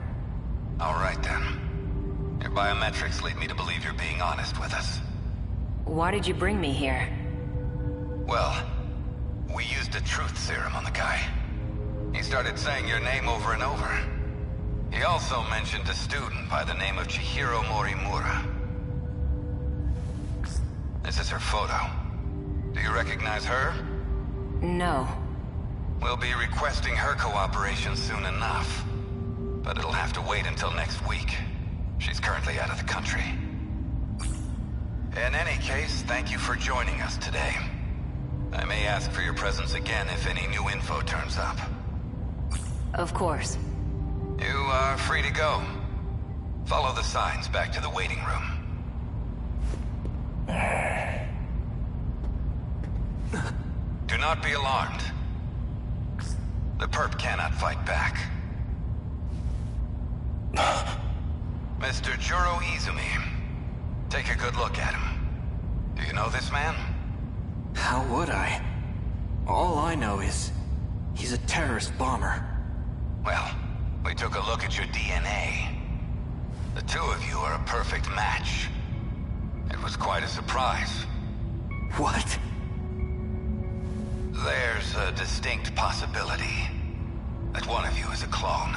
All right then. Your biometrics lead me to believe you're being honest with us. Why did you bring me here? Well, we used a truth serum on the guy. He started saying your name over and over. He also mentioned a student by the name of Chihiro Morimura. This is her photo. Do you recognize her? No. We'll be requesting her cooperation soon enough. But it'll have to wait until next week. She's currently out of the country. In any case, thank you for joining us today. I may ask for your presence again if any new info turns up. Of course. You are free to go. Follow the signs back to the waiting room. Do not be alarmed. The perp cannot fight back. Mr. Juro Izumi, take a good look at him. Do you know this man? How would I? All I know is he's a terrorist bomber. Well, we took a look at your DNA. The two of you are a perfect match. It was quite a surprise. What? There's a distinct possibility that one of you is a clone.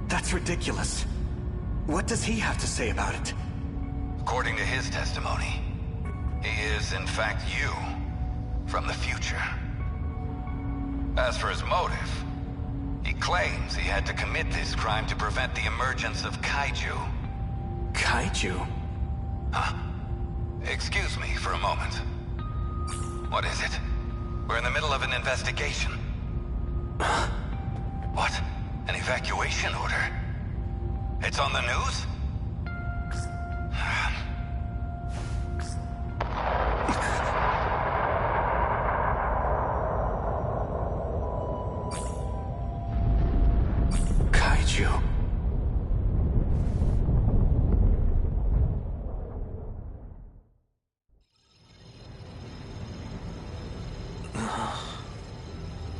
That's ridiculous. What does he have to say about it? According to his testimony, he is in fact you from the future. As for his motive, he claims he had to commit this crime to prevent the emergence of kaiju. Kaiju? Huh? Excuse me for a moment. What is it? We're in the middle of an investigation. What? An evacuation order? It's on the news? Kaiju.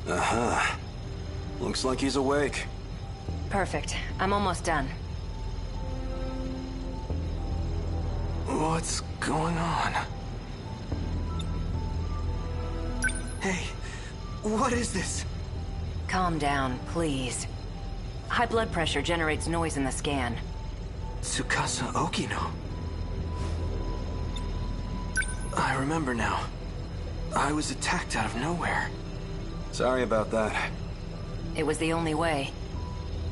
Uh-huh. Looks like he's awake. Perfect. I'm almost done. What's going on? Hey, what is this? Calm down, please. High blood pressure generates noise in the scan. Tsukasa Okino. I remember now. I was attacked out of nowhere. Sorry about that. It was the only way.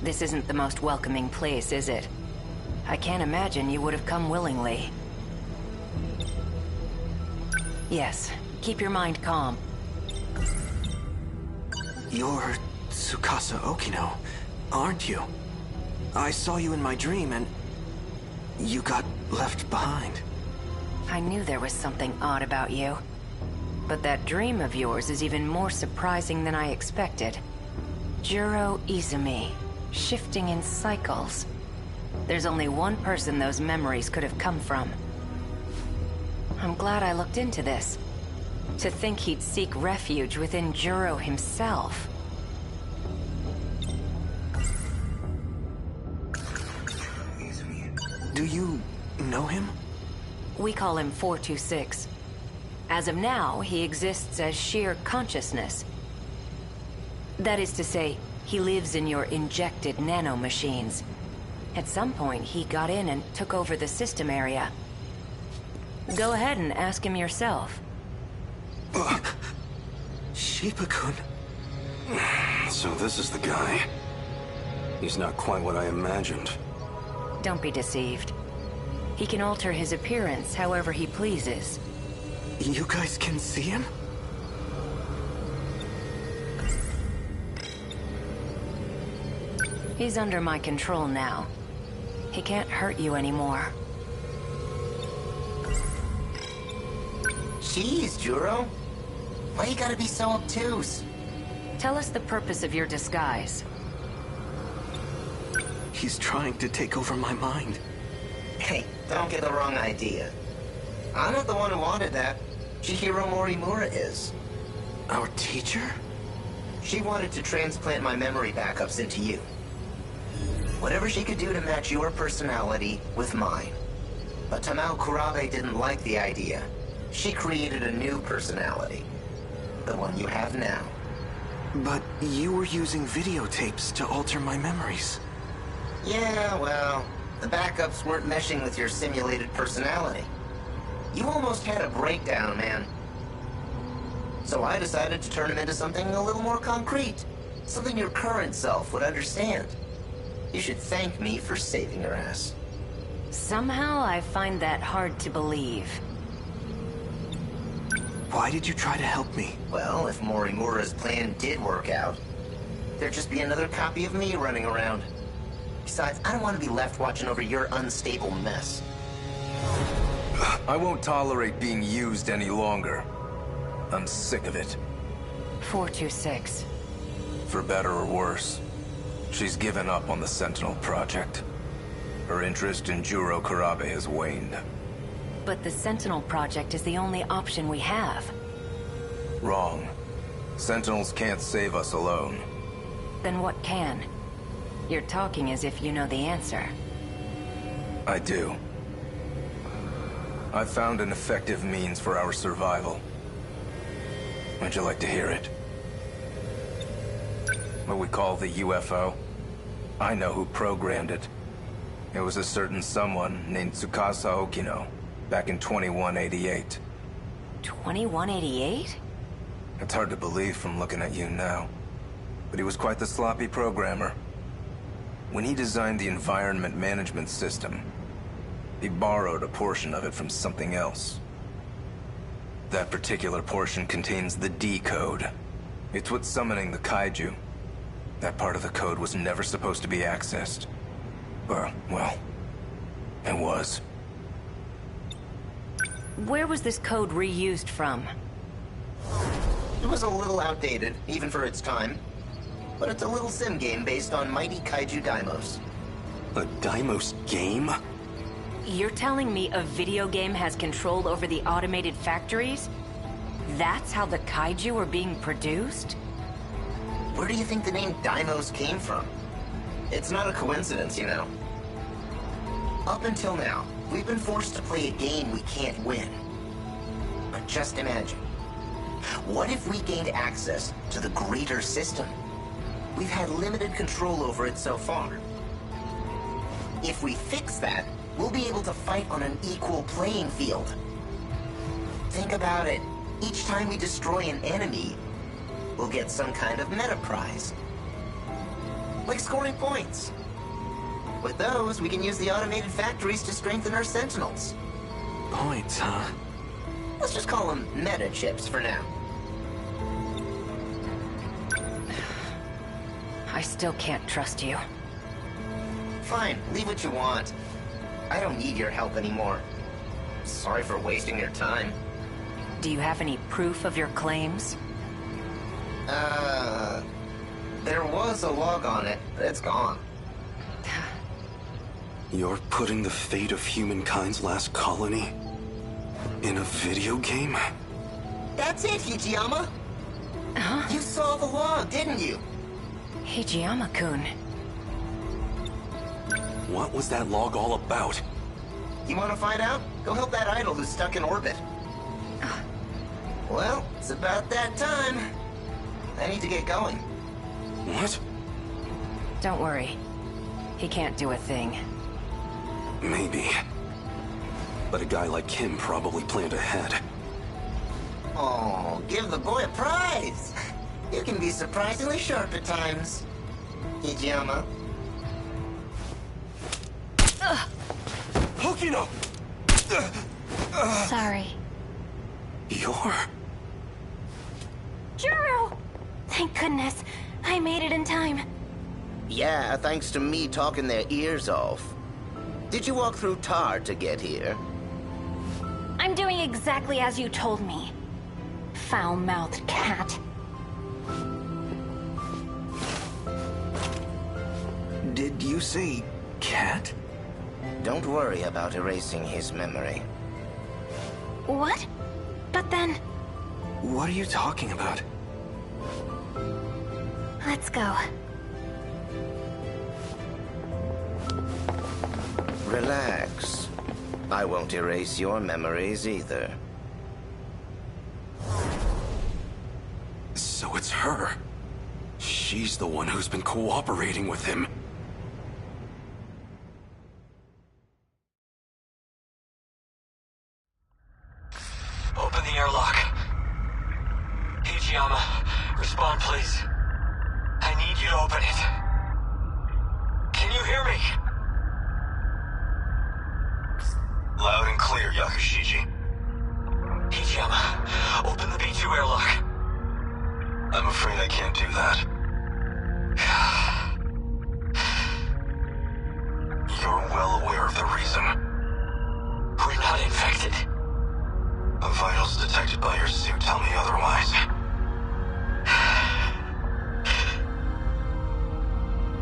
This isn't the most welcoming place, is it? I can't imagine you would have come willingly. Yes, keep your mind calm. You're Tsukasa Okino, aren't you? I saw you in my dream and you got left behind. I knew there was something odd about you. But that dream of yours is even more surprising than I expected. Juro Izumi, shifting in cycles. There's only one person those memories could have come from. I'm glad I looked into this. To think he'd seek refuge within Juro himself. Do you know him? We call him 426. As of now, he exists as sheer consciousness. That is to say, he lives in your injected nanomachines. At some point, he got in and took over the system area. Go ahead and ask him yourself. Shiba-kun. So this is the guy. He's not quite what I imagined. Don't be deceived. He can alter his appearance however he pleases. You guys can see him? He's under my control now. He can't hurt you anymore. Jeez, Juro. Why you gotta be so obtuse? Tell us the purpose of your disguise. He's trying to take over my mind. Hey, don't get the wrong idea. I'm not the one who wanted that. Chihiro Morimura is. Our teacher? She wanted to transplant my memory backups into you. Whatever she could do to match your personality with mine. But Tamao Kurabe didn't like the idea. She created a new personality. The one you have now. But you were using videotapes to alter my memories. Yeah, well, the backups weren't meshing with your simulated personality. You almost had a breakdown, man. So I decided to turn him into something a little more concrete. Something your current self would understand. You should thank me for saving your ass. Somehow I find that hard to believe. Why did you try to help me? Well, if Morimura's plan did work out, there'd just be another copy of me running around. Besides, I don't want to be left watching over your unstable mess. I won't tolerate being used any longer. I'm sick of it. 426. For better or worse, she's given up on the Sentinel project. Her interest in Juro Kurabe has waned. But the Sentinel project is the only option we have. Wrong. Sentinels can't save us alone. Then what can? You're talking as if you know the answer. I do. I've found an effective means for our survival. Would you like to hear it? What we call the UFO? I know who programmed it. It was a certain someone named Tsukasa Okino, back in 2188. 2188? It's hard to believe from looking at you now. But he was quite the sloppy programmer. When he designed the environment management system, he borrowed a portion of it from something else. That particular portion contains the D code. It's what's summoning the kaiju. That part of the code was never supposed to be accessed. Well, it was. Where was this code reused from? It was a little outdated, even for its time. But it's a little sim game based on mighty kaiju daimos. A daimos game? You're telling me a video game has control over the automated factories? That's how the kaiju are being produced? Where do you think the name Daimos came from? It's not a coincidence, you know. Up until now, we've been forced to play a game we can't win. But just imagine. What if we gained access to the greater system? We've had limited control over it so far. If we fix that, we'll be able to fight on an equal playing field. Think about it. Each time we destroy an enemy, we'll get some kind of meta prize. Like scoring points. With those, we can use the automated factories to strengthen our Sentinels. Points, huh? Let's just call them meta chips for now. I still can't trust you. Fine, leave what you want. I don't need your help anymore. Sorry for wasting your time. Do you have any proof of your claims? There was a log on it, but it's gone. You're putting the fate of humankind's last colony in a video game? That's it, Hijiyama! Huh? You saw the log, didn't you? Hijiyama-kun. What was that log all about? You want to find out? Go help that idol who's stuck in orbit. Well, it's about that time. I need to get going. What? Don't worry. He can't do a thing. Maybe. But a guy like him probably planned ahead. Oh, give the boy a prize! You can be surprisingly sharp at times. Hijiyama. Hokino! Sorry. You're... Juro! Thank goodness. I made it in time. Yeah, thanks to me talking their ears off. Did you walk through tar to get here? I'm doing exactly as you told me. Foul-mouthed cat. Did you say cat? Don't worry about erasing his memory. What? But then... What are you talking about? Let's go. Relax. I won't erase your memories either. So it's her. She's the one who's been cooperating with him. Open the airlock. Hijiyama, respond please. I need you to open it. Can you hear me? Loud and clear, Yakushiji. Hijiyama, open the B2 airlock. I'm afraid I can't do that. You're well aware of the reason. We're not infected. The vitals detected by your suit tell me otherwise.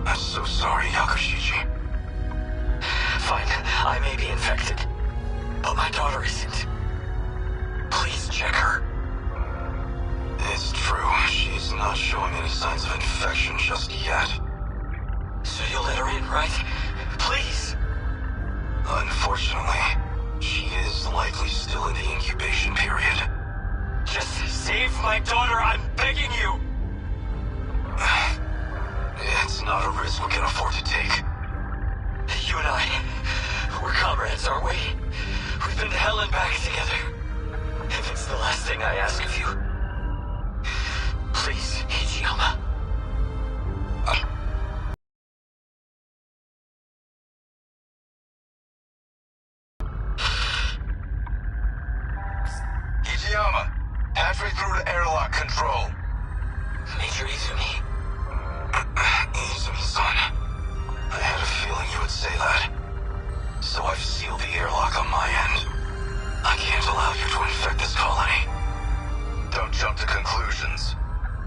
I'm so sorry, Yakushiji. Fine, I may be infected, but my daughter isn't. Please check her. It's true, she's not showing any signs of infection just yet. So you'll let her in, right? Please! Unfortunately, she is likely still in the incubation period. Just save my daughter, I'm begging you! It's not a risk we can afford to take. You and I, we're comrades, aren't we? We've been to hell and back together. If it's the last thing I ask of you, please, Hijiyama. Hijiyama, patch me through to airlock control. Major Izumi. Izumi-san, I had a feeling you would say that. So I've sealed the airlock on my end. I can't allow you to infect this colony. Don't jump to conclusions.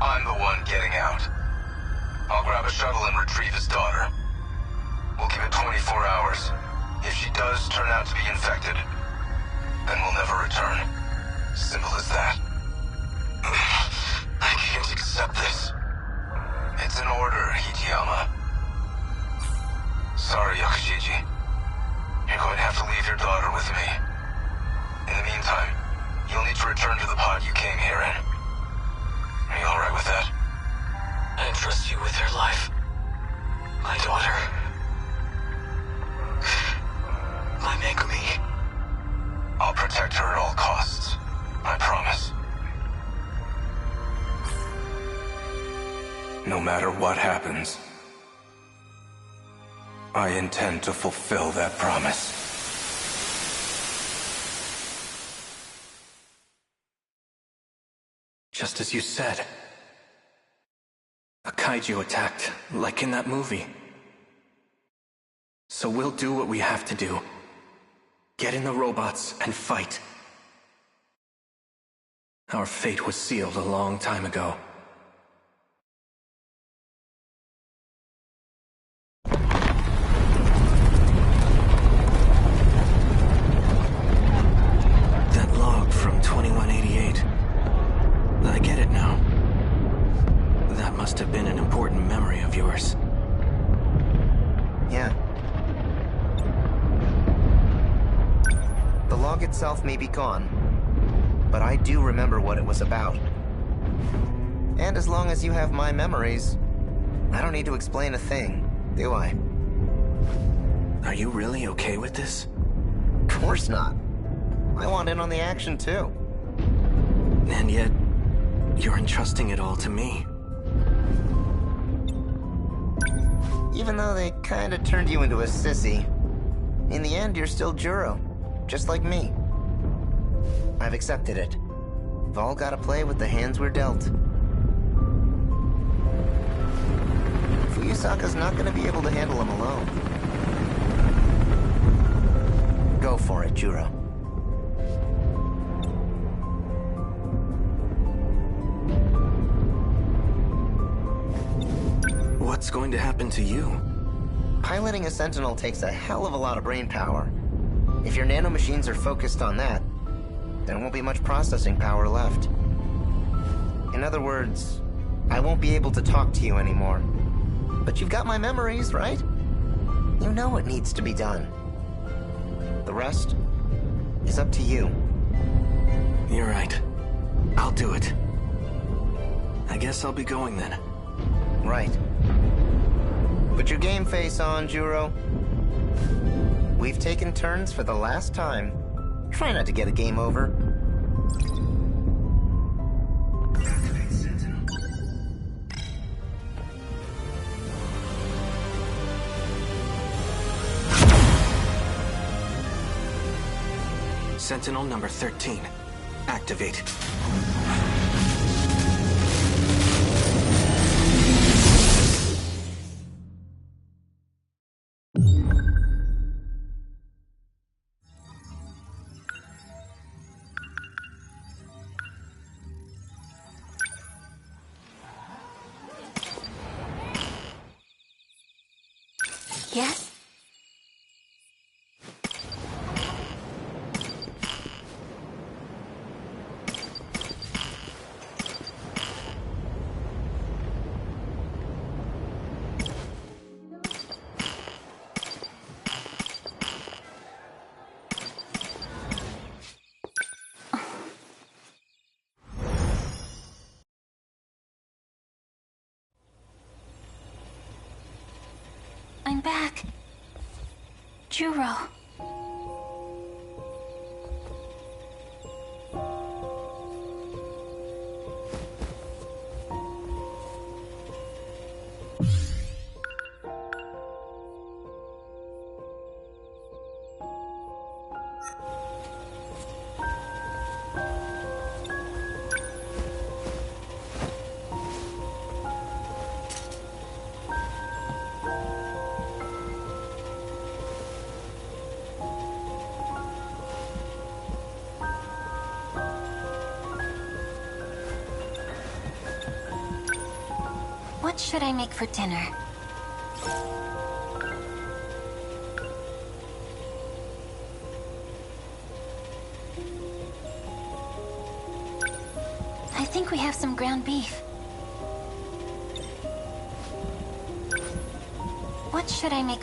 I'm the one getting out. I'll grab a shuttle and retrieve his daughter. We'll give it 24 hours. If she does turn out to be infected, then we'll never return. Simple as that. I can't accept this. It's an order, Hijiyama. Sorry, Yakushiji. You're going to have to leave your daughter with me. In the meantime, you'll need to return to the pod you came here in. Are you alright with that? I entrust you with her life. My daughter. My Megumi. I'll protect her at all costs. I promise. No matter what happens, I intend to fulfill that promise. Just as you said. A kaiju attacked, like in that movie. So we'll do what we have to do. Get in the robots and fight. Our fate was sealed a long time ago. That log from 2188. I get it now. That must have been an important memory of yours. Yeah. The log itself may be gone, but I do remember what it was about. And as long as you have my memories, I don't need to explain a thing, do I? Are you really okay with this? Of course not. I want in on the action too. And yet, you're entrusting it all to me. Even though they kinda turned you into a sissy, in the end you're still Juro, just like me. I've accepted it. We've all gotta play with the hands we're dealt. Fuyusaka's not gonna be able to handle him alone. Go for it, Juro. What's going to happen to you? Piloting a Sentinel takes a hell of a lot of brain power. If your nanomachines are focused on that, there won't be much processing power left. In other words, I won't be able to talk to you anymore. But you've got my memories, right? You know what needs to be done. The rest is up to you. You're right. I'll do it. I guess I'll be going then. Right. Put your game face on, Juro. We've taken turns for the last time. Try not to get a game over. Activate Sentinel. Sentinel number 13. Activate. Yes? I'm back. Juro. What should I make for dinner? I think we have some ground beef. What should I make?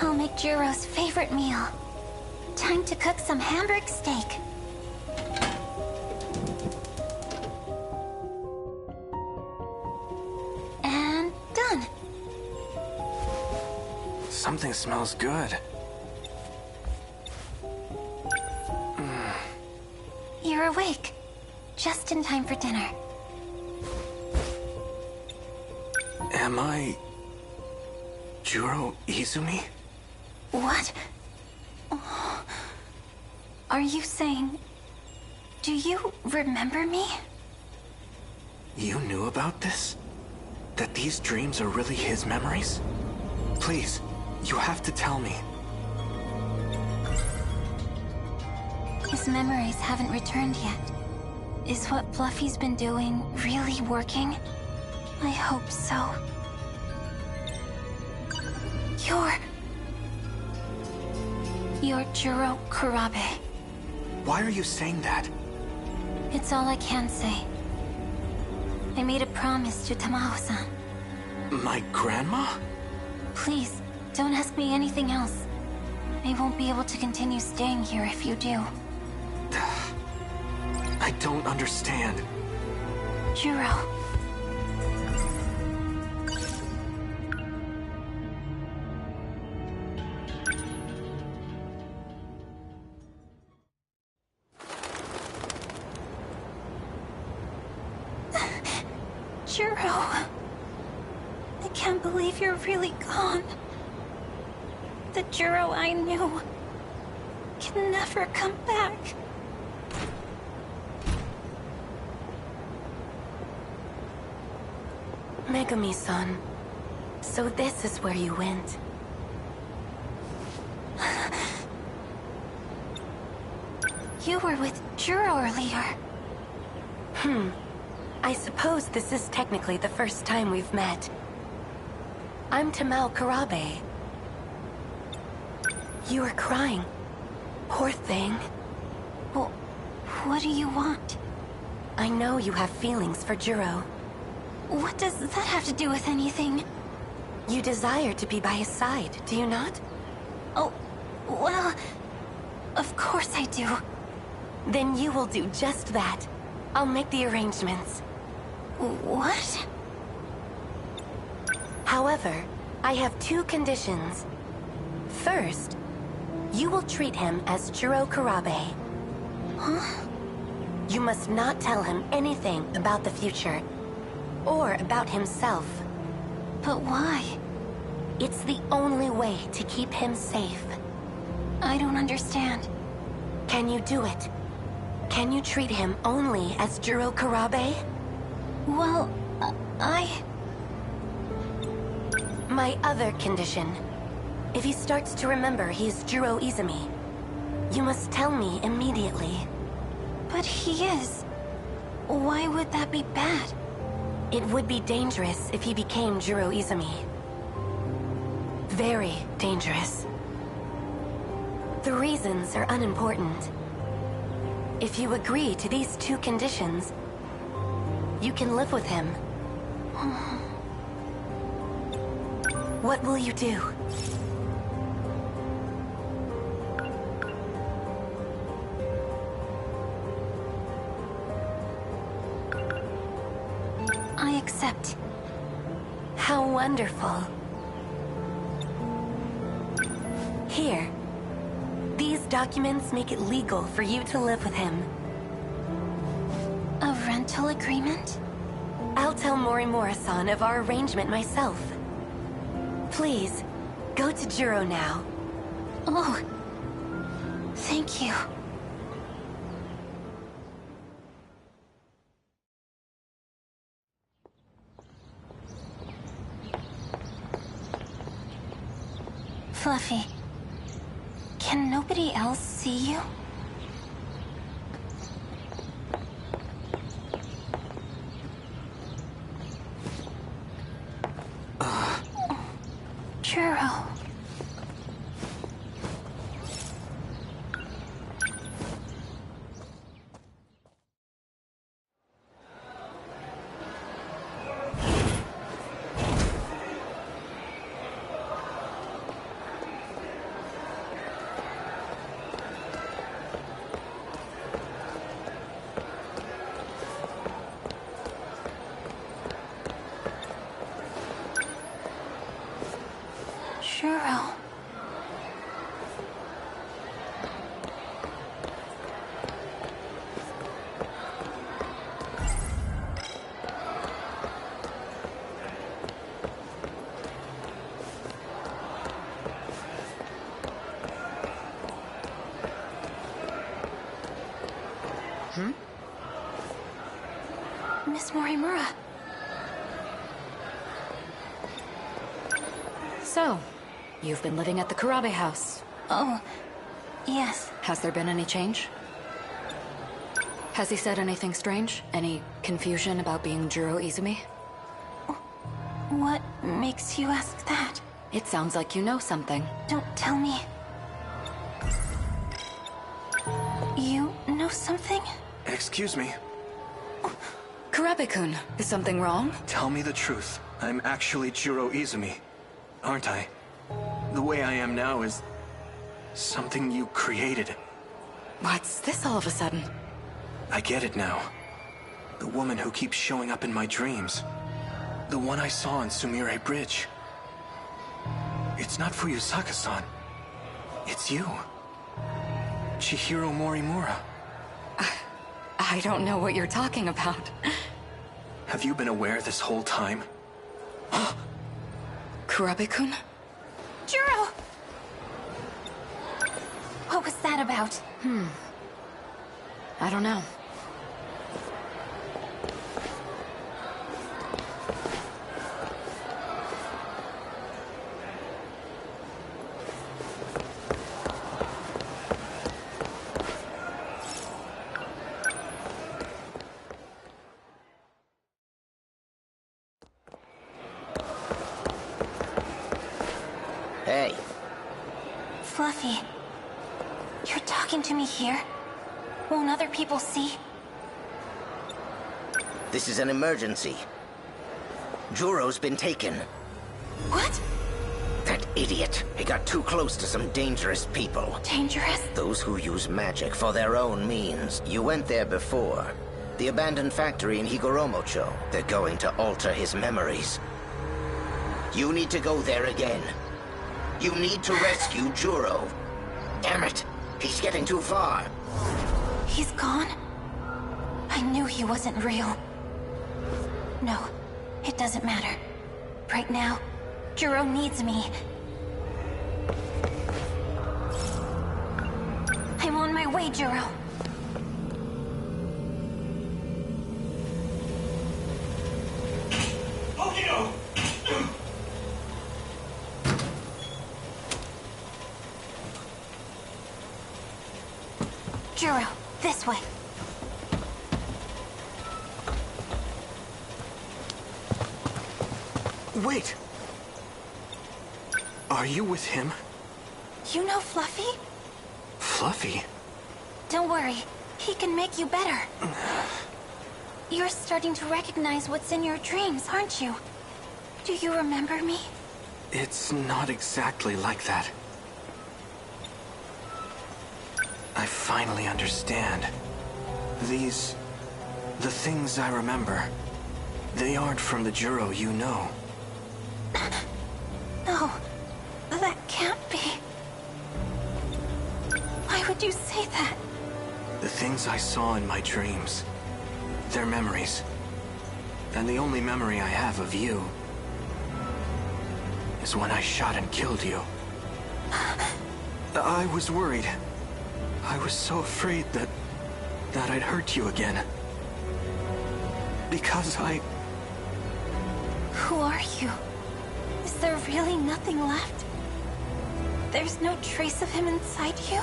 I'll make Juro's favorite meal. Time to cook some hamburg steak. And done. Something smells good. You're awake. Just in time for dinner. Am I... Juro Izumi? What? Oh. Are you saying... Do you remember me? You knew about this? That these dreams are really his memories? Please, you have to tell me. His memories haven't returned yet. Is what Fluffy's been doing really working? I hope so. You're Juro Kurabe. Why are you saying that? It's all I can say. I made a promise to Tamao-san. My grandma? Please, don't ask me anything else. I won't be able to continue staying here if you do. I don't understand. Juro. Juro. I can't believe you're really gone. The Juro I knew can never come back. Megami-san, so this is where you went. You were with Juro earlier. I suppose this is technically the first time we've met. I'm Tamao Karabe. You were crying. Poor thing. Well, what do you want? I know you have feelings for Juro. What does that have to do with anything? You desire to be by his side, do you not? Oh, well, of course I do. Then you will do just that. I'll make the arrangements. What? However, I have two conditions. First, you will treat him as Juro Karabe. Huh? You must not tell him anything about the future, or about himself. But why? It's the only way to keep him safe. I don't understand. Can you do it? Can you treat him only as Juro Karabe? Well, My other condition. If he starts to remember he's Juro Izumi, you must tell me immediately. But he is. Why would that be bad? It would be dangerous if he became Juro Izumi. Very dangerous. The reasons are unimportant. If you agree to these two conditions, you can live with him. What will you do? I accept. How wonderful. Here. These documents make it legal for you to live with him. A rental agreement? I'll tell Morimura-san of our arrangement myself. Please, go to Juro now. Oh, thank you. Fluffy, can nobody else see you? Juro. Juro. Miss Morimura. So, you've been living at the Karabe house. Oh, yes. Has there been any change? Has he said anything strange? Any confusion about being Juro Izumi? What makes you ask that? It sounds like you know something. Don't tell me. You know something? Excuse me. Karabe-kun, is something wrong? Tell me the truth. I'm actually Juro Izumi, aren't I? The way I am now is Something you created. What's this all of a sudden? I get it now. The woman who keeps showing up in my dreams. The one I saw on Sumire Bridge. It's not Fuyusaka-san. It's you. Chihiro Morimura. I don't know what you're talking about. Have you been aware this whole time? Kurabe-kun? Juro! What was that about? I don't know. Hey. Fluffy, you're talking to me here? Won't other people see? This is an emergency. Juro's been taken. What? That idiot. He got too close to some dangerous people. Dangerous? Those who use magic for their own means. You went there before. The abandoned factory in Higoromocho. They're going to alter his memories. You need to go there again. You need to rescue Juro. Damn it. He's getting too far. He's gone? I knew he wasn't real. No, it doesn't matter. Right now, Juro needs me. I'm on my way, Juro. Juro, this way. Wait! Are you with him? You know Fluffy? Fluffy? Don't worry, he can make you better. You're starting to recognize what's in your dreams, aren't you? Do you remember me? It's not exactly like that. I finally understand. The things I remember, they aren't from the Juro you know. No, that can't be. Why would you say that? The things I saw in my dreams, they're memories. And the only memory I have of you is when I shot and killed you. I was worried. I was so afraid that I'd hurt you again. Because Who are you? Is there really nothing left? There's no trace of him inside you?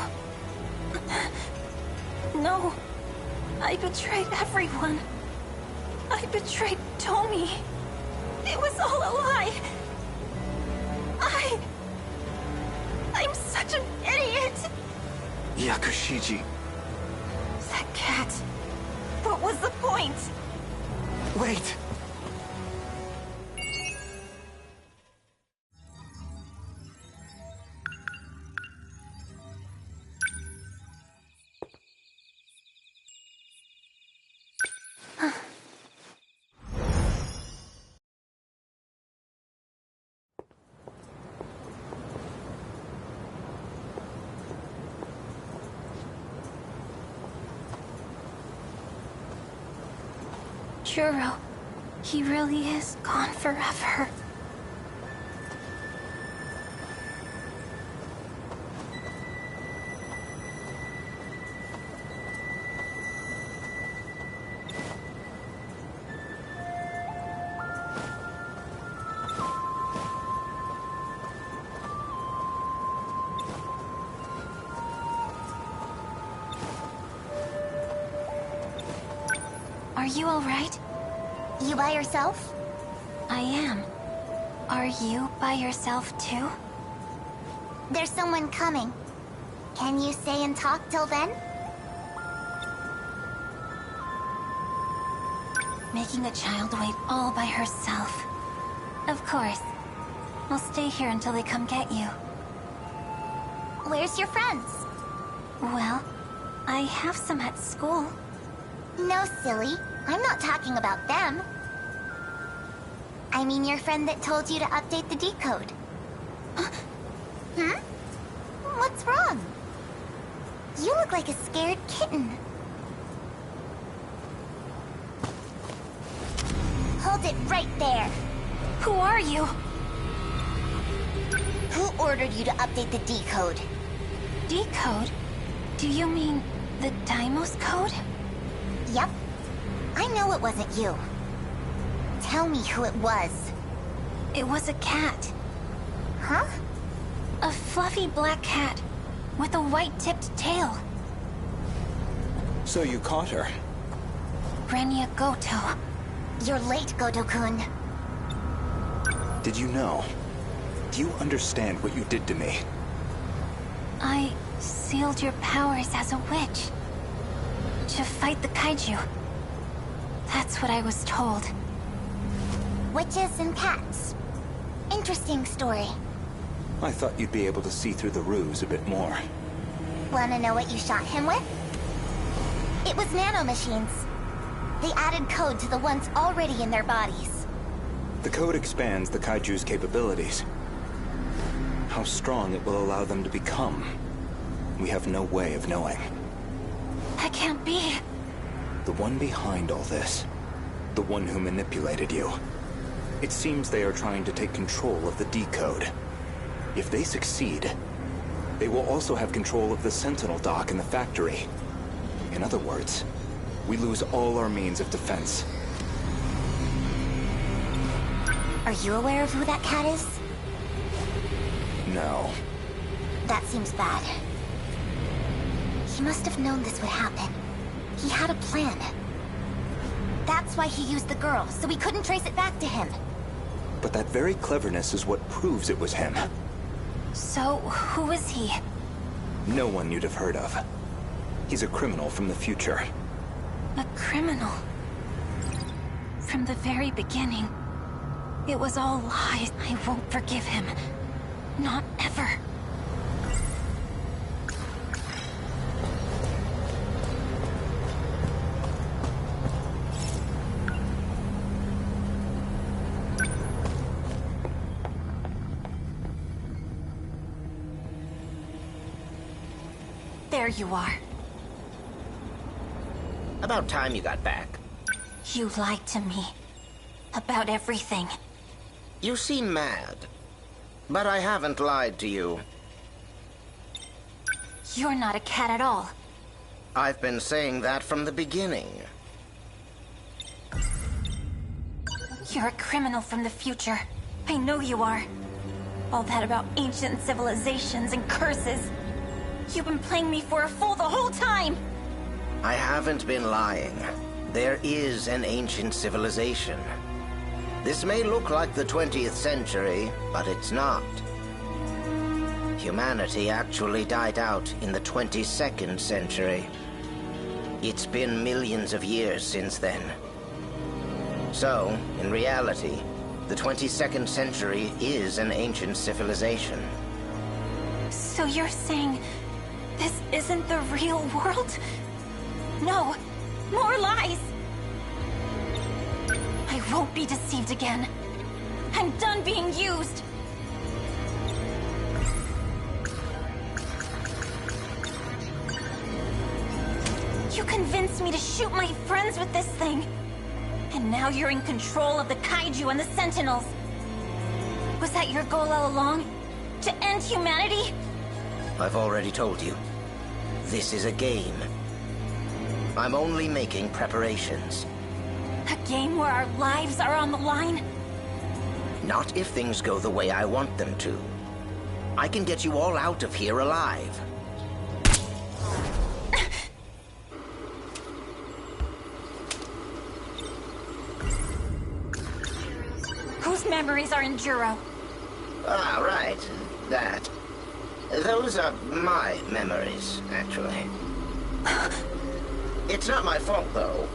No. I betrayed everyone. I betrayed Tomi. It was all a lie. I'm such an idiot. Yakushiji. That cat. What was the point? Wait! Juro, he really is gone forever. Are you all right? You by yourself? I am. Are you by yourself too? There's someone coming. Can you stay and talk till then? Making a child wait all by herself. Of course. I'll stay here until they come get you. Where's your friends? Well, I have some at school. No, silly. I'm not talking about them. I mean your friend that told you to update the decode. Hmm? What's wrong? You look like a scared kitten. Hold it right there. Who are you? Who ordered you to update the decode? Decode? Do you mean the Deimos code? Yep. I know it wasn't you. Tell me who it was. It was a cat. Huh? A fluffy black cat with a white-tipped tail. So you caught her? Renya Goto. You're late, Goto-kun. Did you know? Do you understand what you did to me? I sealed your powers as a witch. To fight the kaiju. That's what I was told. Witches and cats. Interesting story. I thought you'd be able to see through the ruse a bit more. Wanna know what you shot him with? It was nanomachines. They added code to the ones already in their bodies. The code expands the kaiju's capabilities. How strong it will allow them to become, we have no way of knowing. That can't be. The one behind all this, the one who manipulated you. It seems they are trying to take control of the decode. If they succeed, they will also have control of the Sentinel dock in the factory. In other words, we lose all our means of defense. Are you aware of who that cat is? No. That seems bad. He must have known this would happen. He had a plan. That's why he used the girl, so we couldn't trace it back to him. But that very cleverness is what proves it was him. So, who is he? No one you'd have heard of. He's a criminal from the future. A criminal? From the very beginning. It was all lies. I won't forgive him. Not ever. There you are. About time you got back. You lied to me. About everything. You seem mad. But I haven't lied to you. You're not a cat at all. I've been saying that from the beginning. You're a criminal from the future. I know you are. All that about ancient civilizations and curses. You've been playing me for a fool the whole time! I haven't been lying. There is an ancient civilization. This may look like the 20th century, but it's not. Humanity actually died out in the 22nd century. It's been millions of years since then. So, in reality, the 22nd century is an ancient civilization. So you're saying this isn't the real world? No, more lies! I won't be deceived again. I'm done being used! You convinced me to shoot my friends with this thing. And now you're in control of the kaiju and the Sentinels. Was that your goal all along? To end humanity? I've already told you. This is a game. I'm only making preparations. A game where our lives are on the line? Not if things go the way I want them to. I can get you all out of here alive. Whose memories are in Juro? Ah, right. That. Those are my memories, actually. It's not my fault, though.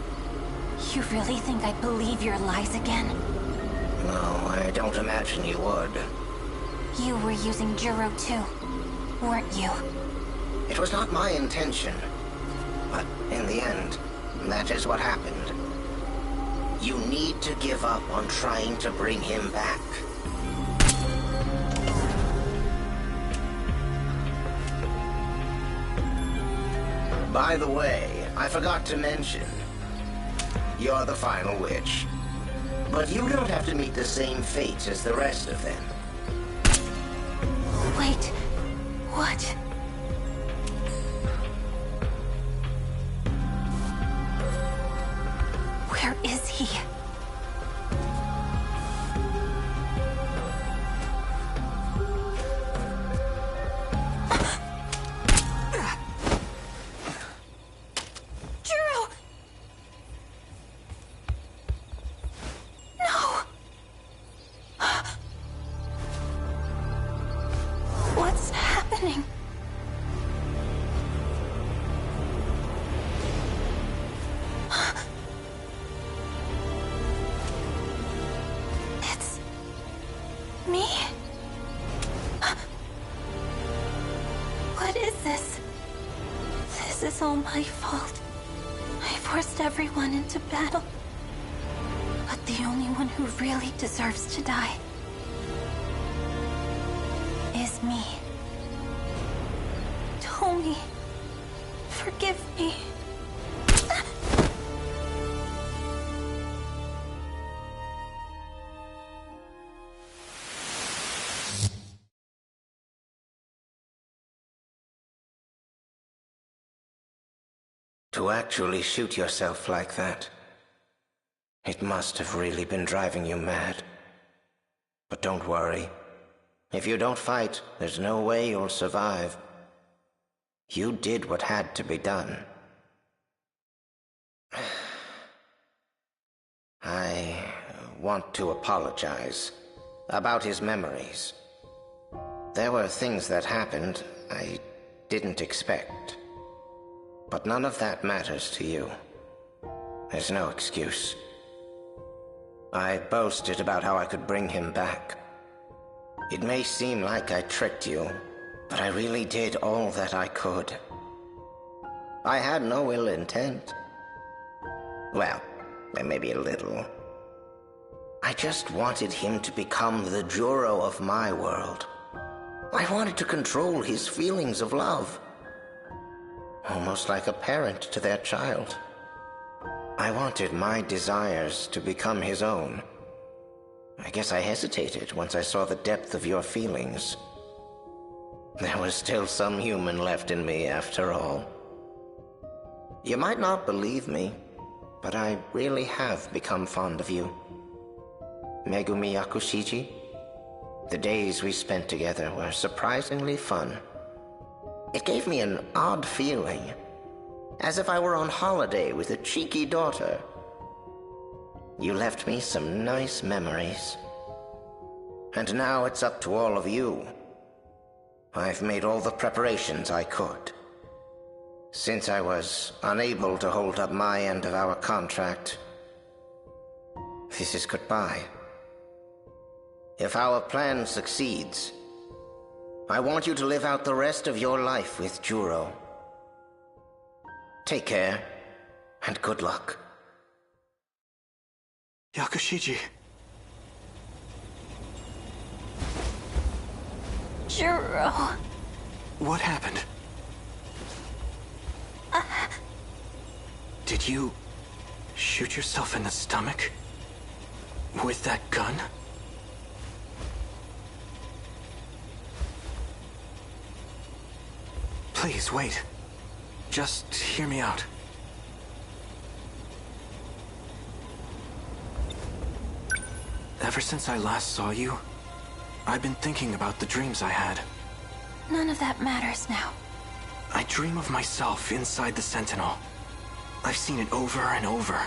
You really think I believe your lies again? No, I don't imagine you would. You were using Juro too. weren't you? It was not my intention. But in the end, that is what happened. You need to give up on trying to bring him back. By the way, I forgot to mention, you're the final witch. But you don't have to meet the same fate as the rest of them. Wait, what? Where is he? My fault. I forced everyone into battle. But the only one who really deserves to die is me. Tomi, forgive me. To actually shoot yourself like that, it must have really been driving you mad. But don't worry. If you don't fight, there's no way you'll survive. You did what had to be done. I want to apologize about his memories. There were things that happened I didn't expect. But none of that matters to you. There's no excuse. I boasted about how I could bring him back. It may seem like I tricked you, but I really did all that I could. I had no ill intent. Well, maybe a little. I just wanted him to become the Juro of my world. I wanted to control his feelings of love. Almost like a parent to their child. I wanted my desires to become his own. I guess I hesitated once I saw the depth of your feelings. There was still some human left in me after all. You might not believe me, but I really have become fond of you. Megumi Yakushiji, the days we spent together were surprisingly fun. It gave me an odd feeling, as if I were on holiday with a cheeky daughter. You left me some nice memories. And now it's up to all of you. I've made all the preparations I could. Since I was unable to hold up my end of our contract, this is goodbye. If our plan succeeds, I want you to live out the rest of your life with Juro. Take care, and good luck. Yakushiji. Juro. What happened? Did you shoot yourself in the stomach? With that gun? Please, wait. Just hear me out. Ever since I last saw you, I've been thinking about the dreams I had. None of that matters now. I dream of myself inside the Sentinel. I've seen it over and over.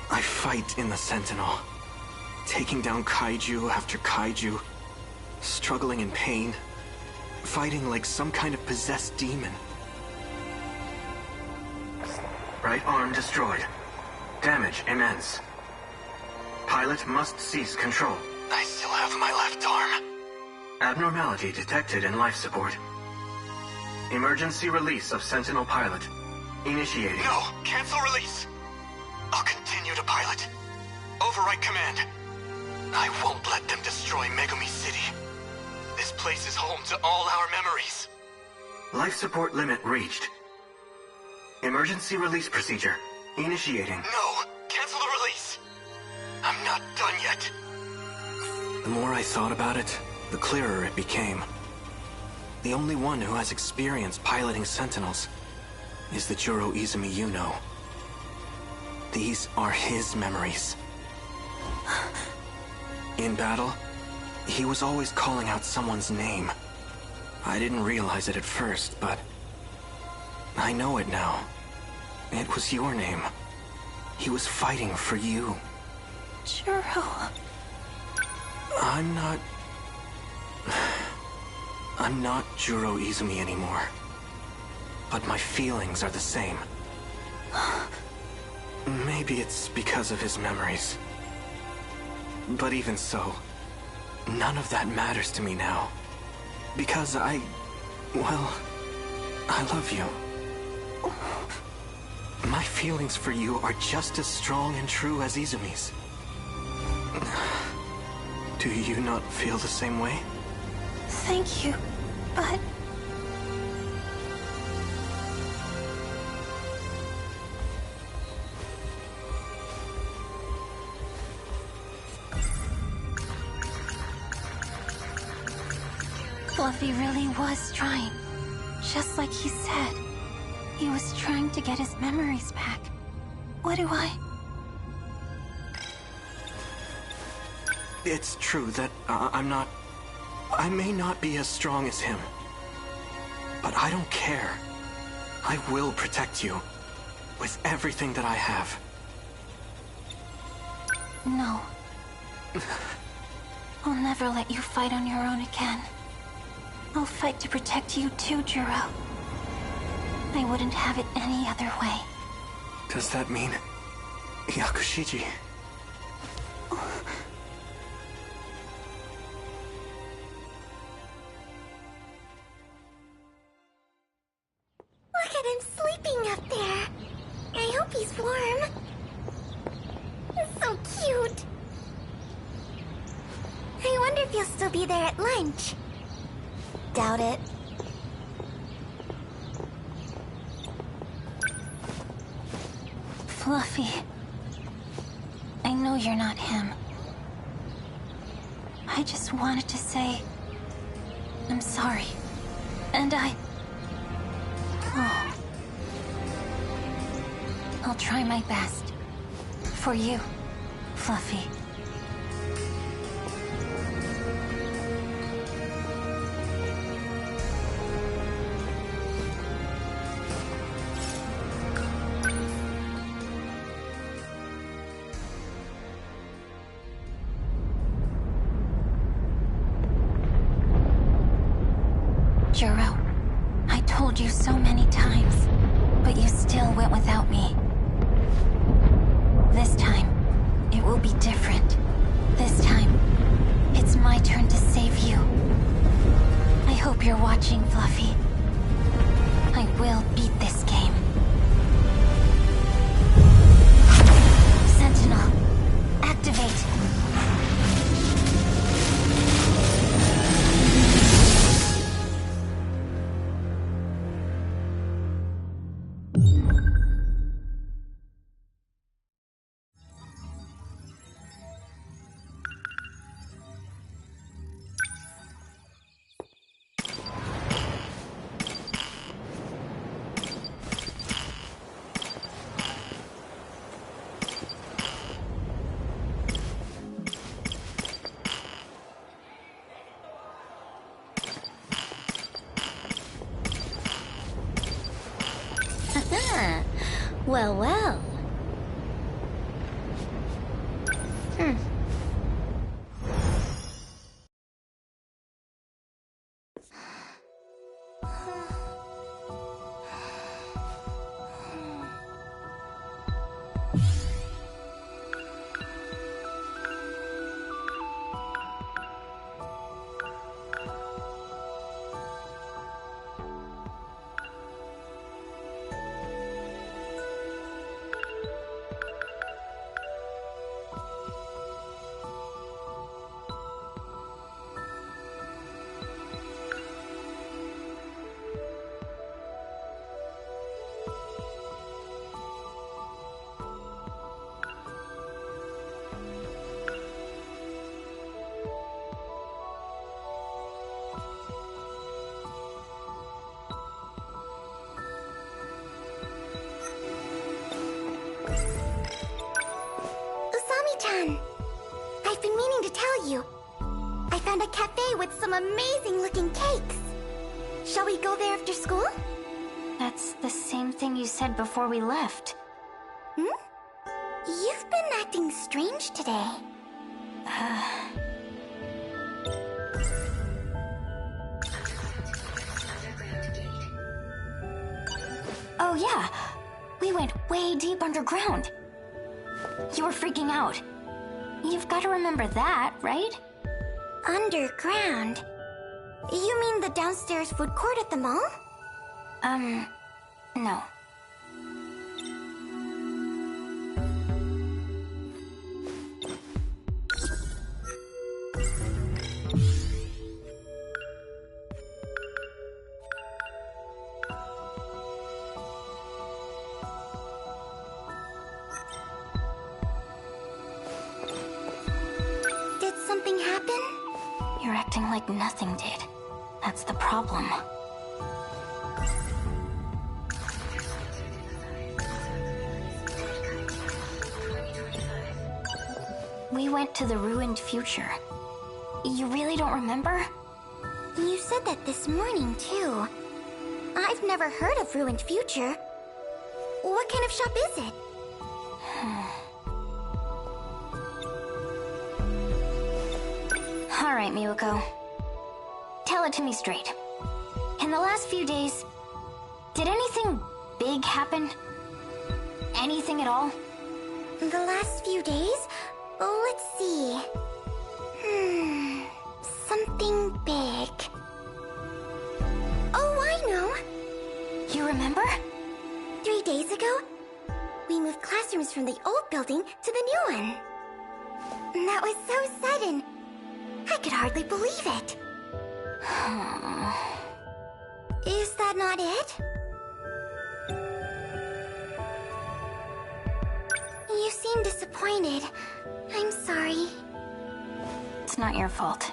I fight in the Sentinel, taking down kaiju after kaiju, struggling in pain, fighting like some kind of possessed demon. Right arm destroyed. Damage immense. Pilot must cease control. I still have my left arm. Abnormality detected in life support. Emergency release of Sentinel pilot. Initiating. No! Cancel release! I'll continue to pilot. Overwrite command. I won't let them destroy Megumi City. This place is home to all our memories. Life support limit reached. Emergency release procedure. Initiating. No! Cancel the release! I'm not done yet. The more I thought about it, the clearer it became. The only one who has experience piloting Sentinels is the Juro Izumi you know. These are his memories. In battle, he was always calling out someone's name. I didn't realize it at first, but I know it now. It was your name. He was fighting for you. Juro. I'm not Juro Izumi anymore. But my feelings are the same. Maybe it's because of his memories. But even so, none of that matters to me now. Because I love you. My feelings for you are just as strong and true as Izumi's. Do you not feel the same way? Thank you, but... Fluffy really was trying. Just like he said. He was trying to get his memories back. What do I... It's true that I may not be as strong as him. But I don't care. I will protect you. With everything that I have. No. I'll never let you fight on your own again. I'll fight to protect you too, Juro. I wouldn't have it any other way. Does that mean... Yakushiji? Look at him sleeping up there. I hope he's warm. So cute. I wonder if he'll still be there at lunch. Doubt it. Fluffy. I know you're not him. I just wanted to say... I'm sorry. And Oh. I'll try my best. For you, Fluffy. Juro, I told you so many times, but you still went without me. This time, it will be different. This time, it's my turn to save you. I hope you're watching, Fluffy. I will beat this game. Sentinel, activate. Well, well. been meaning to tell you. I found a cafe with some amazing-looking cakes. Shall we go there after school? That's the same thing you said before we left. Hmm? You've been acting strange today. Oh yeah, we went way deep underground. You were freaking out. You've got to remember that, right? Underground? You mean the downstairs food court at the mall? No. Did something happen? You're acting like nothing did. That's the problem. We went to the ruined future. You really don't remember? You said that this morning, too. I've never heard of Ruined Future. What kind of shop is it? Alright, Miwako. Tell it to me straight. In the last few days, did anything big happen? Anything at all? The last few days? Let's see. Something big. Oh, I know! You remember? 3 days ago, we moved classrooms from the old building to the new one. That was so sudden. I could hardly believe it. Is that not it? You seem disappointed. I'm sorry. It's not your fault.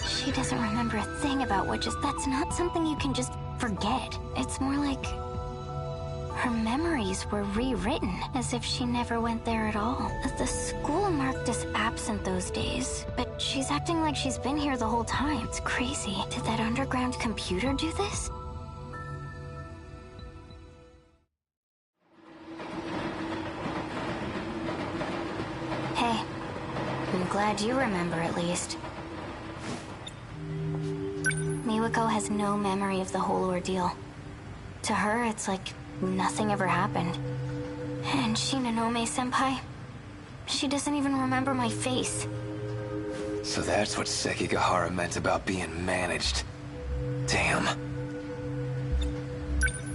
She doesn't remember a thing about witches. That's not something you can just forget. It's more like her memories were rewritten, as if she never went there at all. The school marked us absent those days, but she's acting like she's been here the whole time. It's crazy. Did that underground computer do this? Hey, I'm glad you remember at least. Miwako has no memory of the whole ordeal. To her, it's like nothing ever happened. And Shinonome-senpai? She doesn't even remember my face. So that's what Sekigahara meant about being managed. Damn.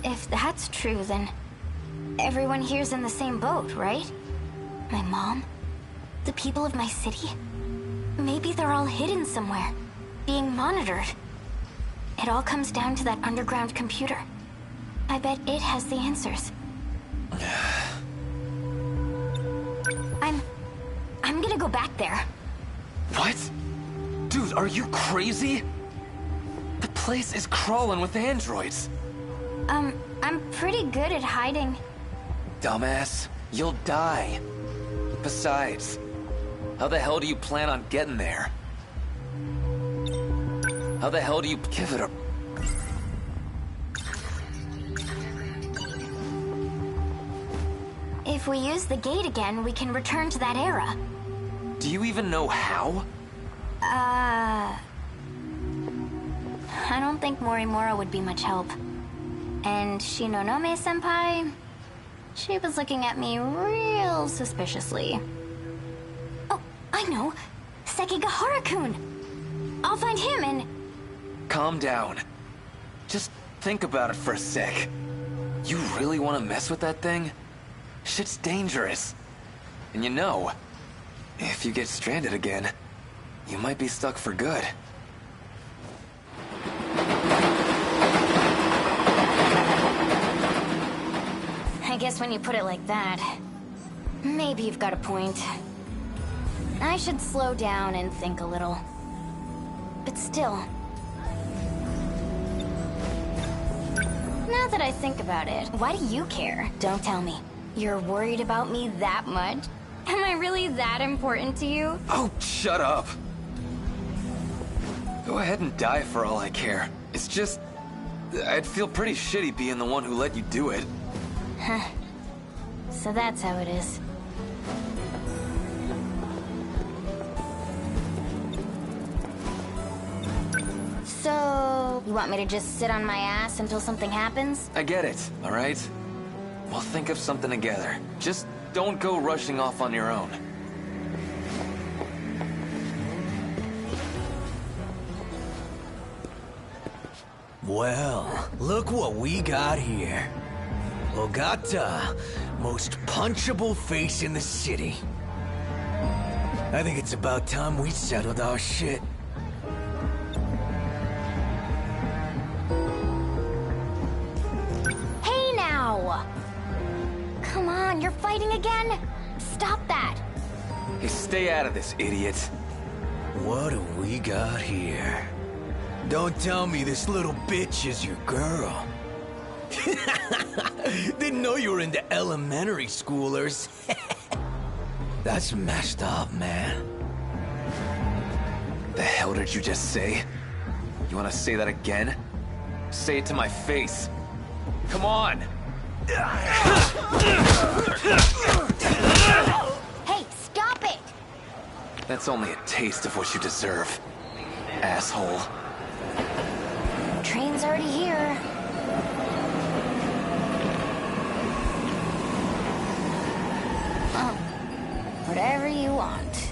If that's true, then everyone here's in the same boat, right? My mom? The people of my city? Maybe they're all hidden somewhere, being monitored. It all comes down to that underground computer. I bet it has the answers. I'm gonna go back there. What? Dude, are you crazy? The place is crawling with androids. I'm pretty good at hiding. Dumbass, you'll die. Besides, how the hell do you plan on getting there? How the hell do you give it a... If we use the gate again, we can return to that era. Do you even know how? I don't think Morimura would be much help. And Shinonome-senpai? She was looking at me real suspiciously. Oh, I know! Sekigahara-kun! I'll find him and... Calm down. Just think about it for a sec. You really want to mess with that thing? Shit's dangerous. And you know, if you get stranded again, you might be stuck for good. I guess when you put it like that, maybe you've got a point. I should slow down and think a little. But still. Now that I think about it, why do you care? Don't tell me. You're worried about me that much? Am I really that important to you? Oh, shut up. Go ahead and die for all I care. It's just... I'd feel pretty shitty being the one who let you do it. Huh. So that's how it is. So, you want me to just sit on my ass until something happens? I get it, all right? We'll think of something together. Just don't go rushing off on your own. Well, look what we got here. Ogata, most punchable face in the city. I think it's about time we settled our shit. Hey now! Come on, you're fighting again? Stop that! Hey, stay out of this, idiot. What do we got here? Don't tell me this little bitch is your girl. Didn't know you were into elementary schoolers. That's messed up, man. The hell did you just say? You want to say that again? Say it to my face. Come on! Hey, stop it! That's only a taste of what you deserve, asshole. Train's already here. Oh, whatever you want.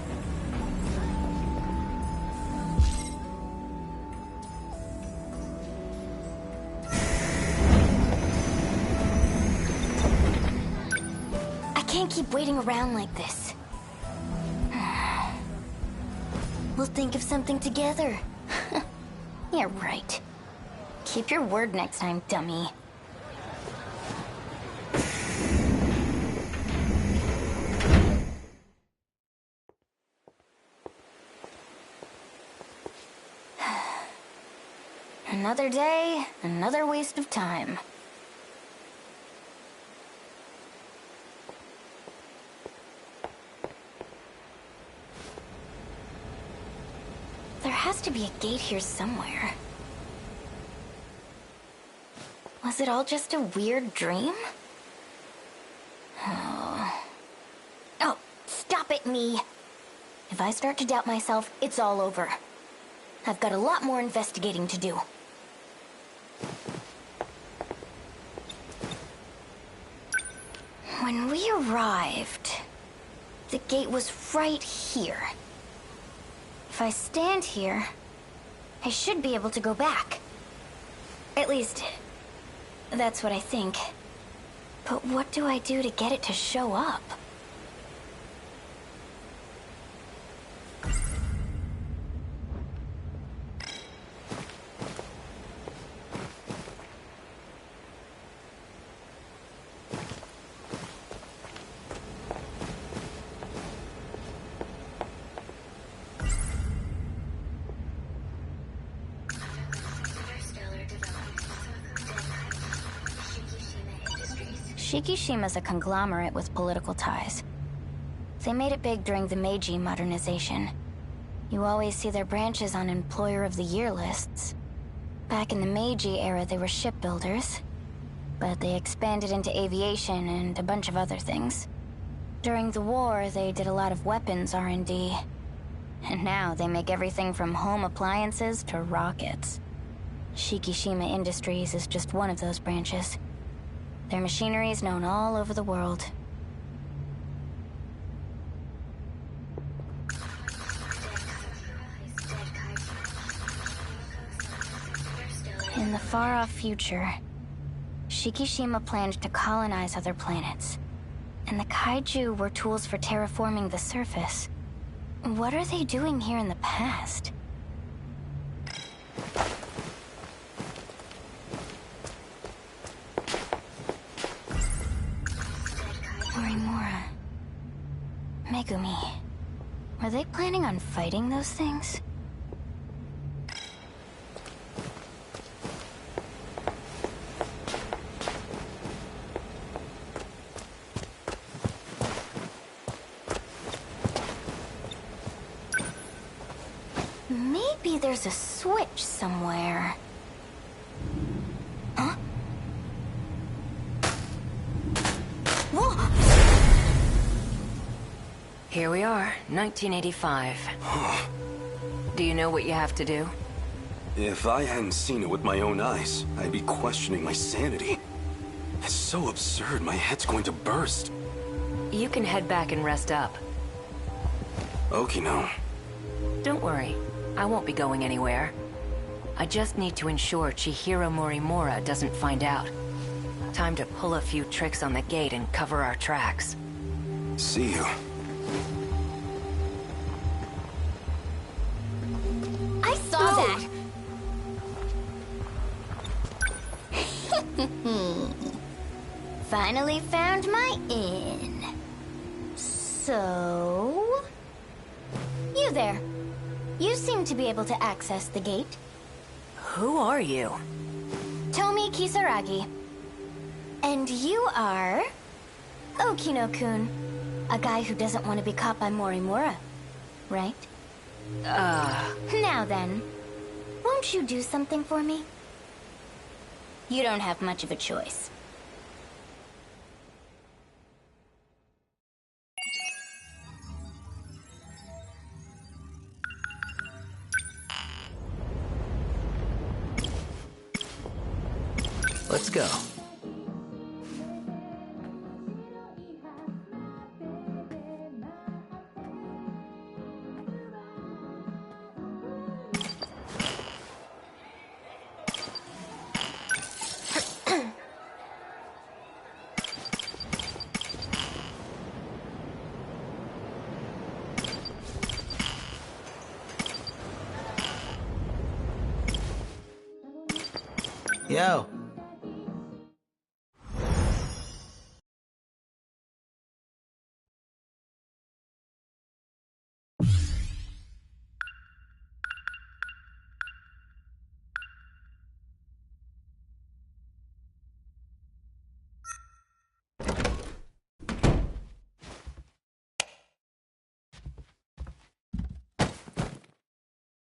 I can't keep waiting around like this. We'll think of something together. Yeah, right. Keep your word next time, dummy. Another day, another waste of time. There has to be a gate here somewhere. Was it all just a weird dream? Oh, stop it, me. If I start to doubt myself, it's all over. I've got a lot more investigating to do. When we arrived, the gate was right here. If I stand here, I should be able to go back. At least, that's what I think. But what do I do to get it to show up? Shikishima's a conglomerate with political ties. They made it big during the Meiji modernization. You always see their branches on Employer of the Year lists. Back in the Meiji era, they were shipbuilders, but they expanded into aviation and a bunch of other things. During the war, they did a lot of weapons R&D. And now they make everything from home appliances to rockets. Shikishima Industries is just one of those branches. Their machinery is known all over the world. In the far-off future, Shikishima planned to colonize other planets, and the kaiju were tools for terraforming the surface. What are they doing here in the past? Morimura. Megumi. Were they planning on fighting those things? Maybe there's a switch somewhere. Huh? Whoa! Here we are, 1985. Do you know what you have to do? If I hadn't seen it with my own eyes, I'd be questioning my sanity. It's so absurd, my head's going to burst. You can head back and rest up. Okay, no. Don't worry, I won't be going anywhere. I just need to ensure Chihiro Morimura doesn't find out. Time to pull a few tricks on the gate and cover our tracks. See you. I saw that! Finally found my inn. So... You there. You seem to be able to access the gate. Who are you? Tomi Kisaragi. And you are... Okino-kun. A guy who doesn't want to be caught by Morimura. Right? Now then, won't you do something for me? You don't have much of a choice. Let's go. Yo.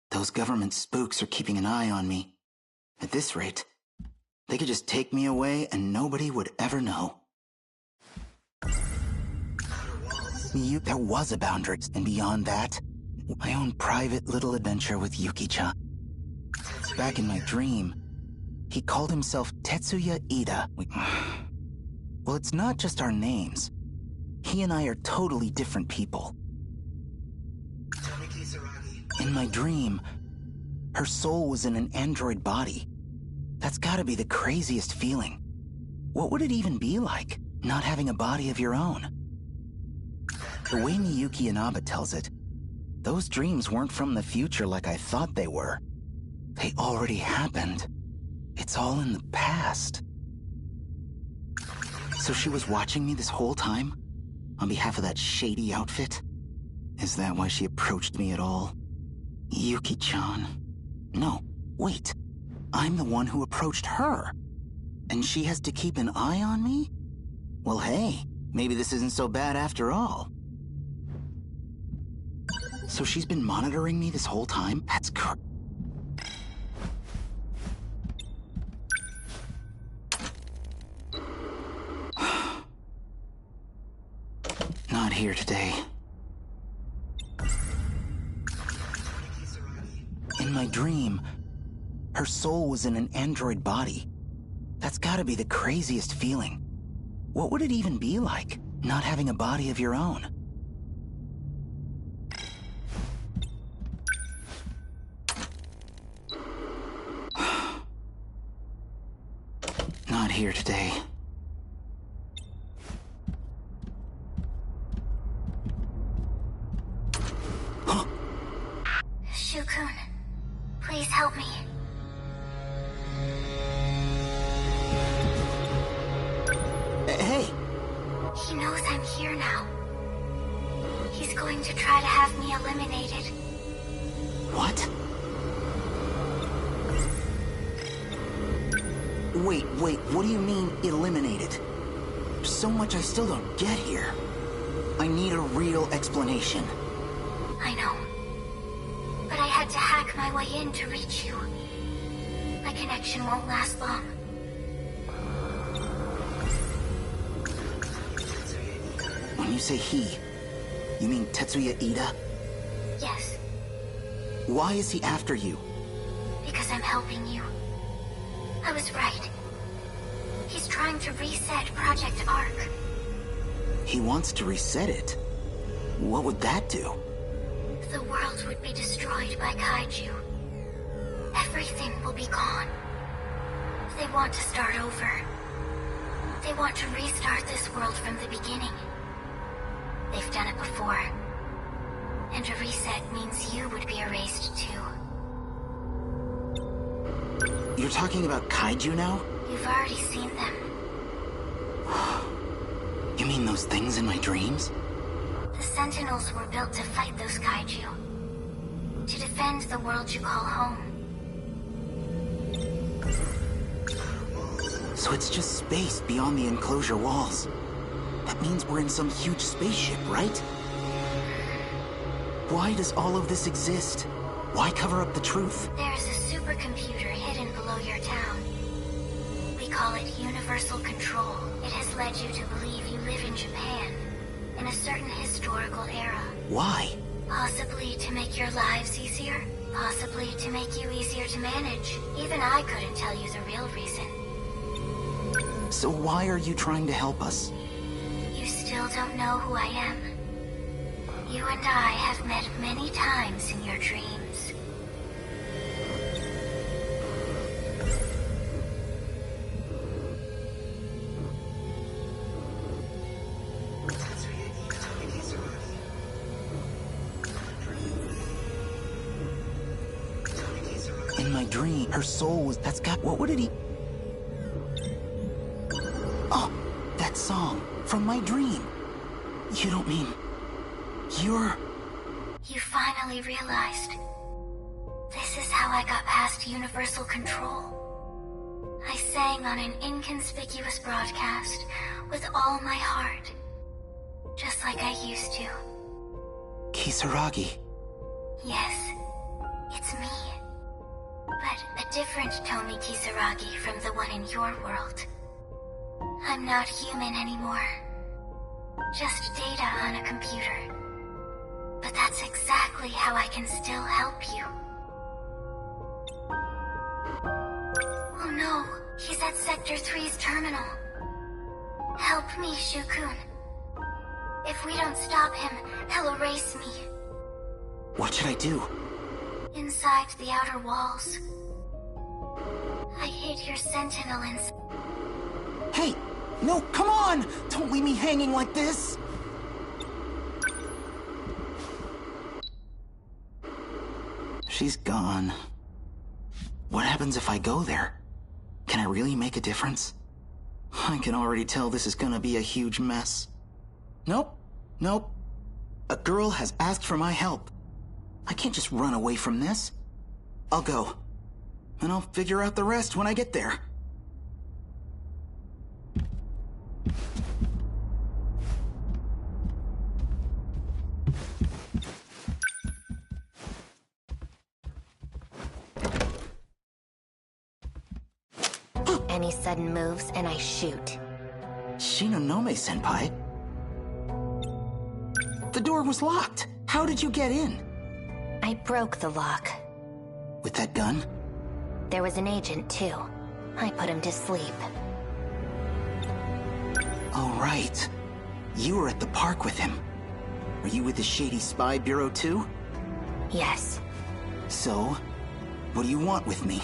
Those government spooks are keeping an eye on me. At this rate, they could just take me away and nobody would ever know. There was a boundary, and beyond that, my own private little adventure with Yuki-chan. Back in my dream, he called himself Tetsuya Ida. Well, it's not just our names. He and I are totally different people. In my dream, her soul was in an android body. That's gotta be the craziest feeling. What would it even be like, not having a body of your own? The way Miyuki Inaba tells it, those dreams weren't from the future like I thought they were. They already happened. It's all in the past. So she was watching me this whole time? On behalf of that shady outfit? Is that why she approached me at all? Yuki-chan. No, wait. I'm the one who approached her. And she has to keep an eye on me? Well, hey, maybe this isn't so bad after all. So she's been monitoring me this whole time? That's Not here today. In my dream, her soul was in an android body. That's gotta be the craziest feeling. What would it even be like, not having a body of your own? Not here today. help me. Hey! He knows I'm here now. He's going to try to have me eliminated. What? Wait, what do you mean, eliminated? There's so much I still don't get here. I need a real explanation. I know. But I had to hack my way in to reach you. My connection won't last long. When you say he, you mean Tetsuya Ida? Yes, Why is he after you? because I'm helping you. I was right. He's trying to reset Project Ark. He wants to reset it. What would that do? The world would be destroyed by kaiju. Everything will be gone. They want to start over. They want to restart this world from the beginning. They've done it before. And a reset means you would be erased too. You're talking about kaiju now? You've already seen them. You mean those things in my dreams? The Sentinels were built to fight those kaiju. To defend the world you call home. So it's just space beyond the enclosure walls. That means we're in some huge spaceship, right? Why does all of this exist? Why cover up the truth? There's a supercomputer hidden below your town. We call it Universal Control. It has led you to believe you live in Japan, in a certain historical era. Why? Possibly to make your lives easier. Possibly to make you easier to manage. Even I couldn't tell you the real reason. So why are you trying to help us? You still don't know who I am. You and I have met many times in your dreams. In my dream, her soul was... That's got... What did he... Oh, that song. From my dream. You don't mean... You're... You finally realized. This is how I got past Universal Control. I sang on an inconspicuous broadcast with all my heart. Just like I used to. Kisaragi. Yes, it's me. But a different Tomi Kisaragi from the one in your world. I'm not human anymore. Just data on a computer. But that's exactly how I can still help you. Oh no, he's at Sector 3's terminal. Help me, Shukun. If we don't stop him, he'll erase me. What should I do? Inside the outer walls. I hid your sentinel in... Hey! No, come on! Don't leave me hanging like this! She's gone. What happens if I go there? Can I really make a difference? I can already tell this is gonna be a huge mess. Nope. A girl has asked for my help. I can't just run away from this. I'll go. And I'll figure out the rest when I get there. Any sudden moves and I shoot. Shinonome-senpai? The door was locked. How did you get in? I broke the lock. With that gun? There was an agent, too. I put him to sleep. Oh, right. You were at the park with him. Were you with the shady spy bureau, too? Yes. So, what do you want with me?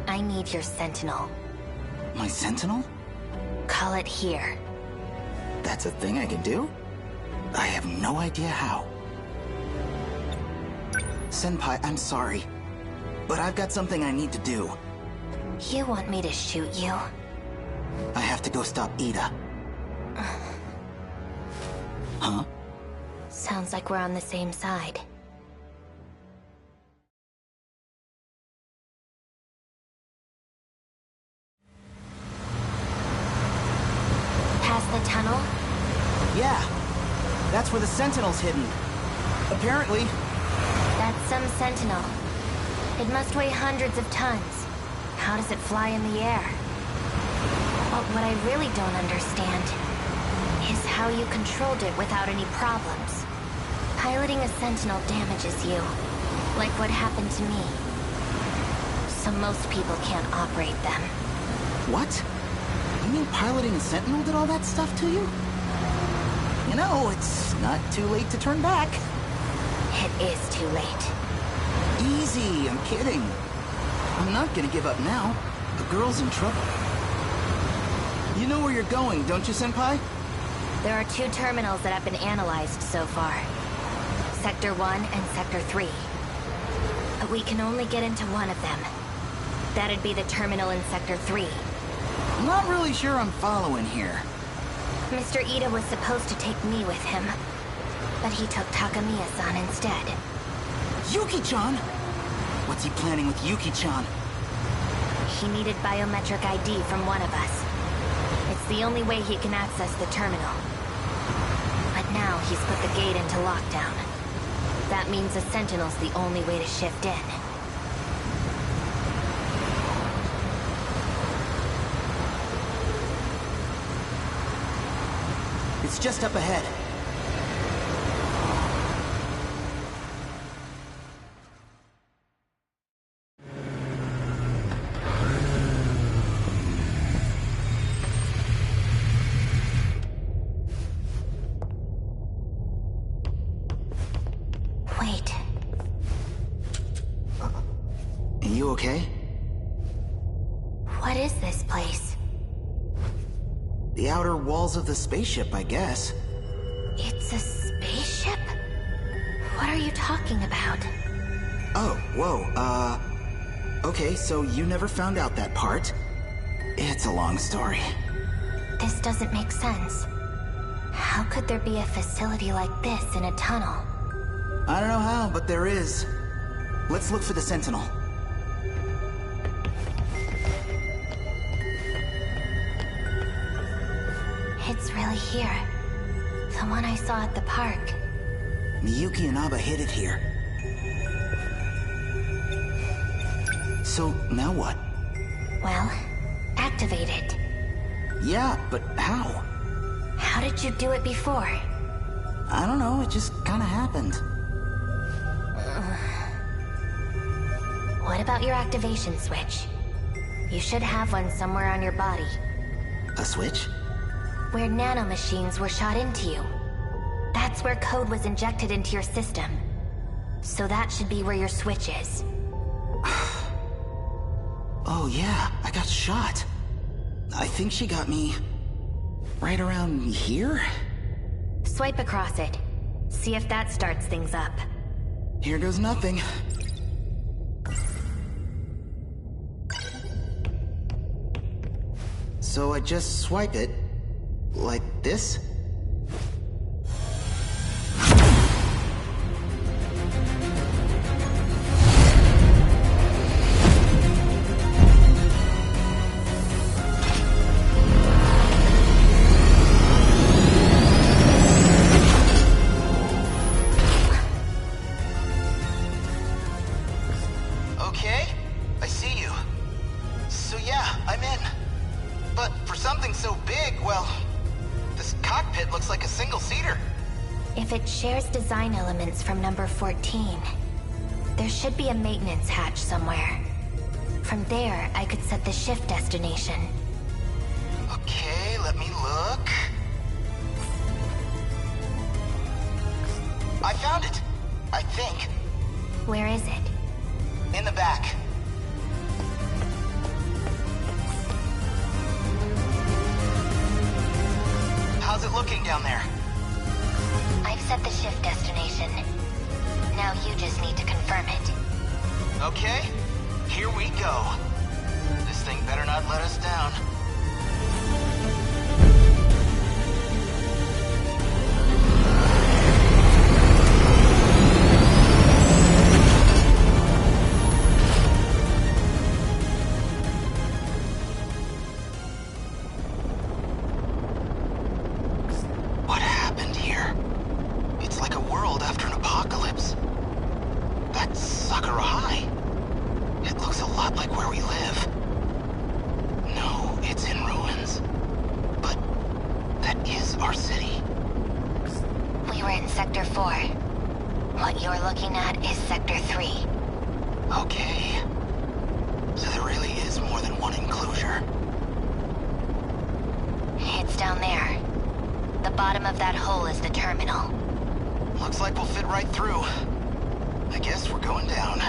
I need your sentinel. My sentinel? Call it here. That's a thing I can do? I have no idea how. Senpai, I'm sorry. but I've got something I need to do. You want me to shoot you? I have to go stop Ida. Huh? Sounds like we're on the same side. Past the tunnel? Yeah. That's where the Sentinel's hidden. Apparently. That's some Sentinel. It must weigh hundreds of tons. How does it fly in the air? But what I really don't understand is how you controlled it without any problems. Piloting a Sentinel damages you, like what happened to me. So most people can't operate them. What? You mean piloting a Sentinel did all that stuff to you? You know, it's not too late to turn back. It is too late. Easy, I'm kidding. I'm not gonna give up now. The girl's in trouble. You know where you're going, don't you, Senpai? There are 2 terminals that have been analyzed so far. Sector 1 and Sector 3. But we can only get into one of them. That'd be the terminal in Sector 3. I'm not really sure I'm following here. Mr. Ida was supposed to take me with him, but he took Takamiya-san instead. Yuki-chan? What's he planning with Yuki-chan? He needed biometric ID from one of us. It's the only way he can access the terminal. But now he's put the gate into lockdown. That means a Sentinel's the only way to shift in. It's just up ahead. Wait. Are you okay? What is this place? The outer walls of the spaceship, I guess. It's a spaceship? What are you talking about? Oh, whoa, okay, so you never found out that part. It's a long story. This doesn't make sense. How could there be a facility like this in a tunnel? I don't know how, but there is. Let's look for the Sentinel. It's really here. The one I saw at the park. Miyuki and Aba hid it here. So, now what? Well, activate it. Yeah, but how? How did you do it before? I don't know, it just kinda happened. What about your activation switch? You should have one somewhere on your body. A switch? Where nanomachines were shot into you. That's where code was injected into your system. So that should be where your switch is. Oh yeah, I got shot. I think she got me... right around here? Swipe across it. See if that starts things up. Here goes nothing. So I just swipe it... like this? Okay, I see you. So yeah, I'm in. But for something so big, well, this cockpit looks like a single-seater. If it shares design elements from number 14, there should be a maintenance hatch somewhere. From there, I could set the shift destination. Okay, let me look. I found it, I think. Where is it? In the back. How's it looking down there? I've set the shift destination. Now you just need to confirm it. Okay, Here we go. This thing better not let us down. What happened here? It's like a world after an apocalypse. That's Sakura High. It looks a lot like where we live. No, it's in ruins. But that is our city. We were in Sector 4. What you're looking at is Sector 3. Okay. So there really is more than one enclosure. It's down there. The bottom of that hole is the terminal. Looks like we'll fit right through. I guess we're going down.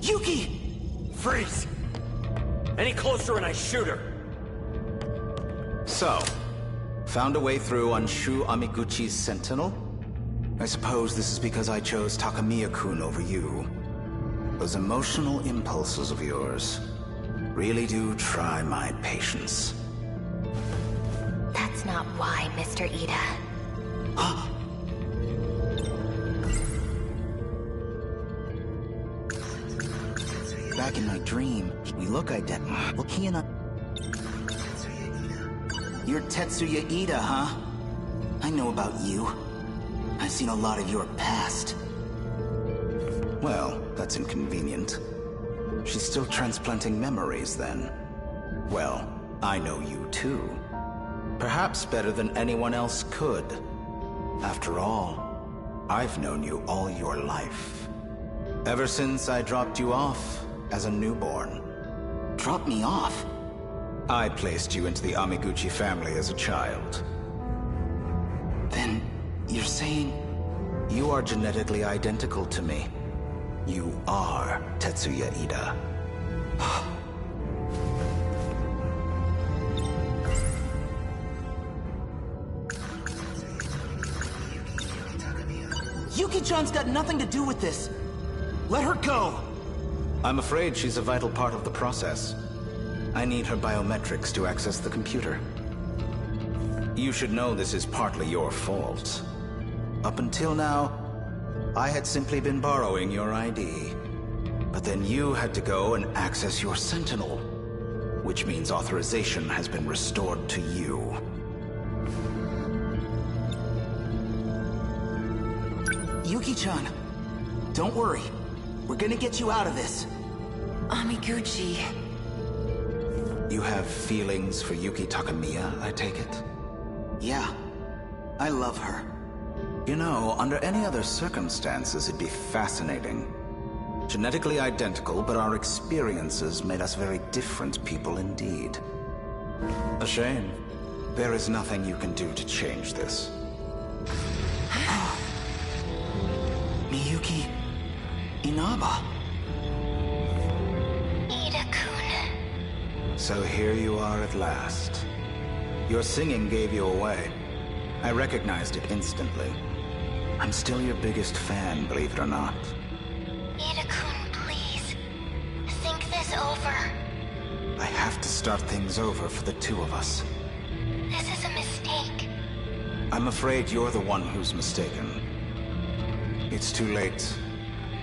Yuki! Freeze! Any closer and I shoot her. So, found a way through on Shu Amiguchi's Sentinel? I suppose this is because I chose Takamiya-kun over you. Those emotional impulses of yours really do try my patience. That's not why, Mr. Ida. Back in my dream, we look identical. Well, Ki and I... You're Tetsuya Ida, huh? I know about you. I've seen a lot of your past. Well, that's inconvenient. She's still transplanting memories, then. Well, I know you too. Perhaps better than anyone else could. After all, I've known you all your life. Ever since I dropped you off as a newborn. Dropped me off? I placed you into the Amiguchi family as a child. Then, you're saying... You are genetically identical to me. You are Tetsuya Ida. Yuki-chan's got nothing to do with this. Let her go! I'm afraid she's a vital part of the process. I need her biometrics to access the computer. You should know this is partly your fault. Up until now, I had simply been borrowing your ID. But then you had to go and access your Sentinel, which means authorization has been restored to you. Yuki-chan, don't worry. We're gonna get you out of this. Amiguchi. You have feelings for Yuki Takamiya, I take it? Yeah. I love her. You know, under any other circumstances, it'd be fascinating. Genetically identical, but our experiences made us very different people indeed. A shame. There is nothing you can do to change this. Miyuki... Inaba. Ida-kun. So here you are at last. Your singing gave you away. I recognized it instantly. I'm still your biggest fan, believe it or not. Ida-kun, please. Think this over. I have to start things over for the two of us. This is a mistake. I'm afraid you're the one who's mistaken. It's too late.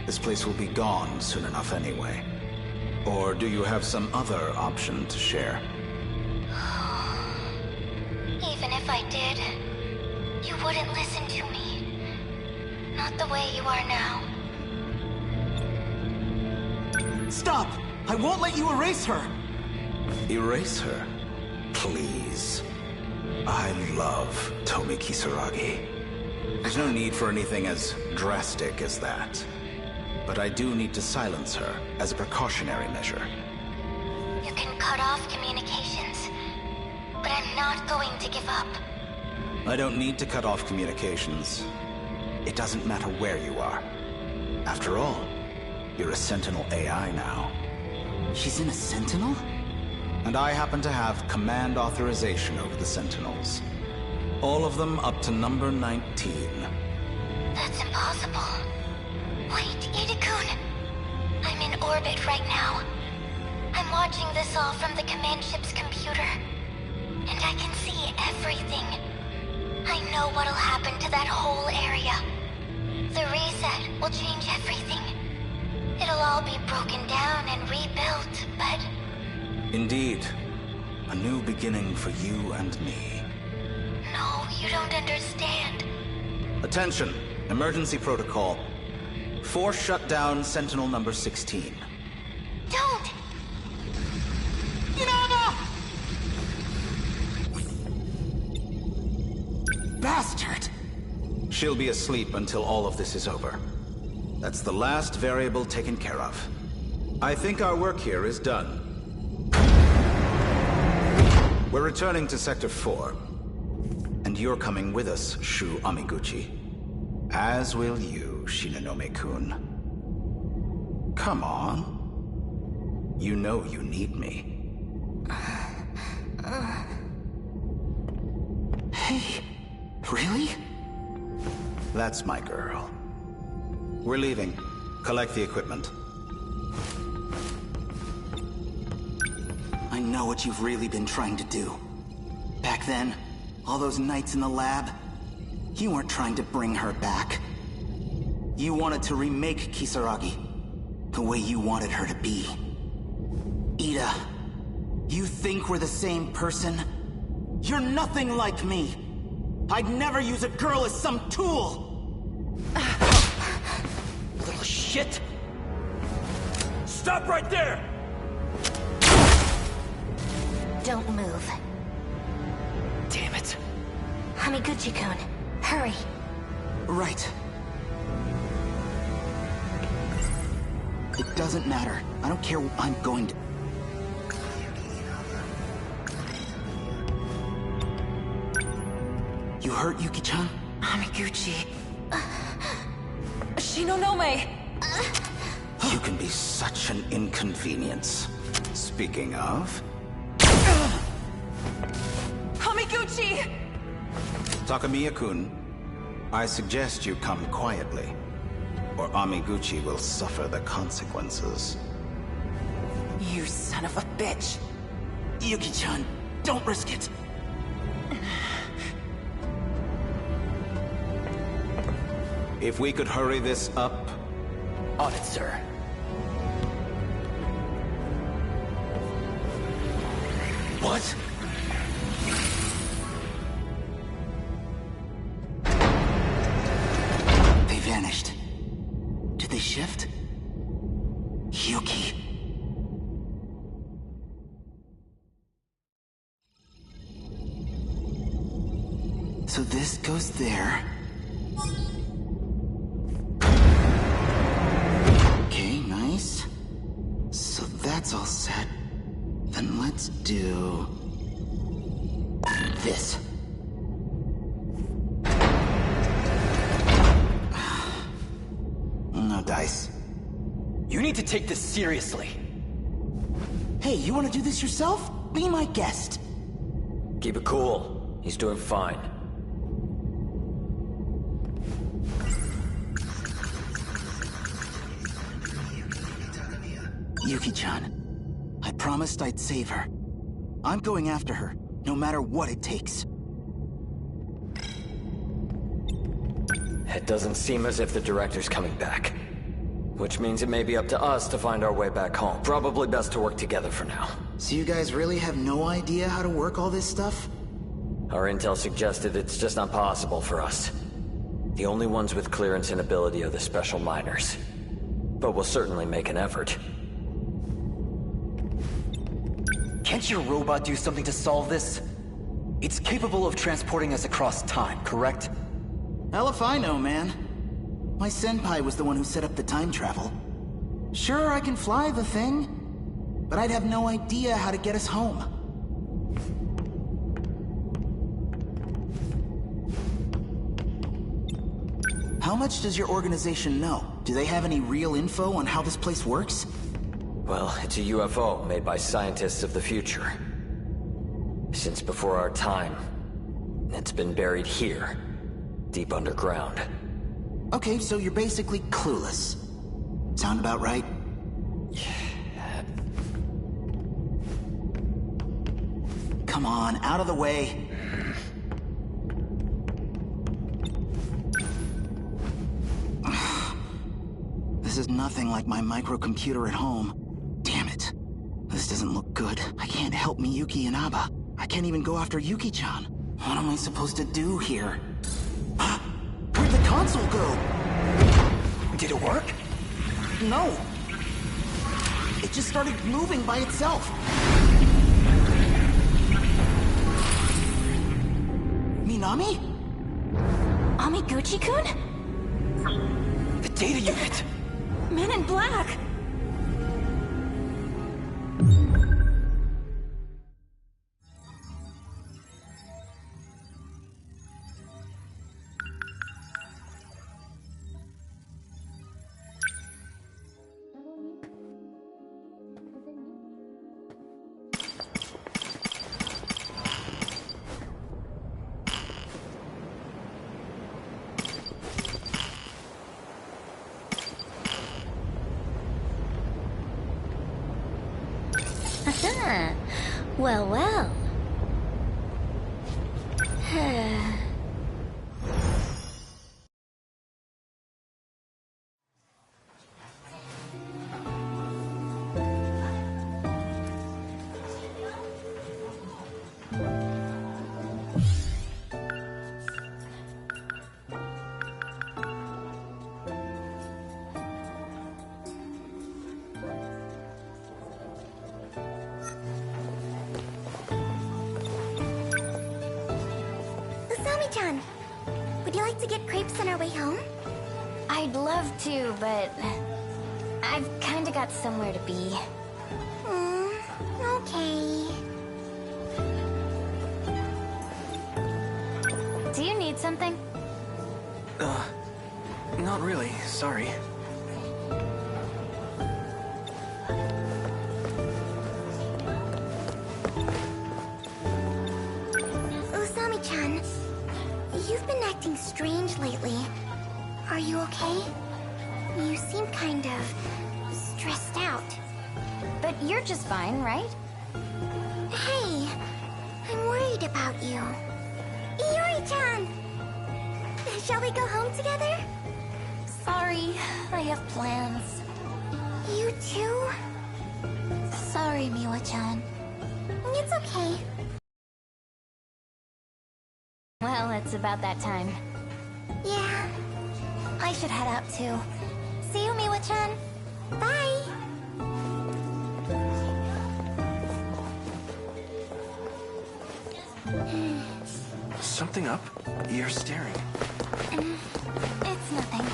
This place will be gone soon enough anyway. Or do you have some other option to share? Even if I did, you wouldn't listen to me. Not the way you are now. Stop! I won't let you erase her! Erase her? Please. I love Tomi Kisaragi. There's no need for anything as drastic as that. But I do need to silence her as a precautionary measure. You can cut off communications, but I'm not going to give up. I don't need to cut off communications. It doesn't matter where you are. After all, You're a Sentinel AI now. She's in a Sentinel? And I happen to have command authorization over the Sentinels. All of them up to number 19. That's impossible. Wait, Ida-kun. I'm in orbit right now. I'm watching this all from the command ship's computer. And I can see everything. I know what'll happen to that whole area. The reset will change everything. It'll all be broken down and rebuilt, but... Indeed. A new beginning for you and me. No, you don't understand. Attention! Emergency protocol. Force shutdown Sentinel number 16. Don't! Bastard! She'll be asleep until all of this is over. That's the last variable taken care of. I think our work here is done. We're returning to Sector 4. And you're coming with us, Shu Amiguchi. As will you, Shinonome-kun. Come on. You know you need me. Hey, really? That's my girl. We're leaving. Collect the equipment. I know what you've really been trying to do. Back then, all those nights in the lab, you weren't trying to bring her back. You wanted to remake Kisaragi the way you wanted her to be. Ida, you think we're the same person? You're nothing like me. I'd never use a girl as some tool. Little shit! Stop right there! Don't move. Damn it. Hamiguchi-kun, hurry. Right. It doesn't matter. I don't care what I'm going to... You hurt, Yuki-chan? Amiguchi. Shinonome! You can be such an inconvenience. Speaking of... Amiguchi! Takamiya-kun, I suggest you come quietly, or Amiguchi will suffer the consequences. You son of a bitch! Yuki-chan, don't risk it! If we could hurry this up... On it, sir. What? They vanished. Did they shift? Yuki. So this goes there. Okay, nice. So that's all set. Then let's do... this. No dice. You need to take this seriously. Hey, you want to do this yourself? Be my guest. Keep it cool. He's doing fine. Yuki-chan, I promised I'd save her. I'm going after her, no matter what it takes. It doesn't seem as if the director's coming back. Which means it may be up to us to find our way back home. Probably best to work together for now. So you guys really have no idea how to work all this stuff? Our intel suggested it's just not possible for us. The only ones with clearance and ability are the special miners. But we'll certainly make an effort. Can't your robot do something to solve this? It's capable of transporting us across time, correct? Hell if I know, man. My senpai was the one who set up the time travel. Sure, I can fly the thing, but I'd have no idea how to get us home. How much does your organization know? Do they have any real info on how this place works? Well, it's a UFO made by scientists of the future. Since before our time, it's been buried here, deep underground. Okay, so you're basically clueless. Sound about right? Come on, out of the way. This is nothing like my microcomputer at home. Damn it. This doesn't look good. I can't help Miyuki and Abba. I can't even go after Yuki-chan. What am I supposed to do here? Where'd the console go? Did it work? No. It just started moving by itself. Minami? Amiguchi-kun? The data unit! Men in Black! Well, well. Usami-chan, would you like to get crepes on our way home? I'd love to, but I've kinda got somewhere to be. Okay. Do you need something? Not really, sorry. Usami-chan, you've been acting strange lately. Are you okay? You seem kind of stressed out. But you're just fine, right? Hey, I'm worried about you. Iori-chan! Shall we go home together? Sorry, I have plans. You too? Sorry, Miwa-chan. It's okay. Well, it's about that time. Yeah. I should head out too. See you, Miwa-chan. Bye! Something up? You're staring. It's nothing.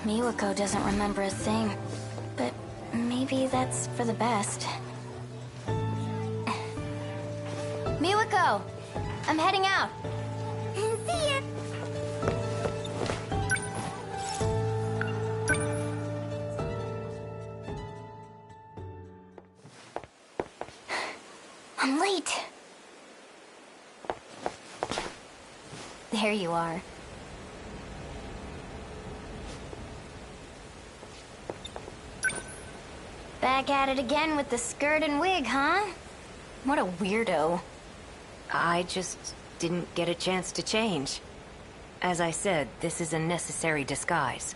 Miwako doesn't remember a thing, but maybe that's for the best. Miwako! I'm heading out! See ya! I'm late! There you are. Back at it again with the skirt and wig, huh? What a weirdo. I just didn't get a chance to change. As I said, this is a necessary disguise.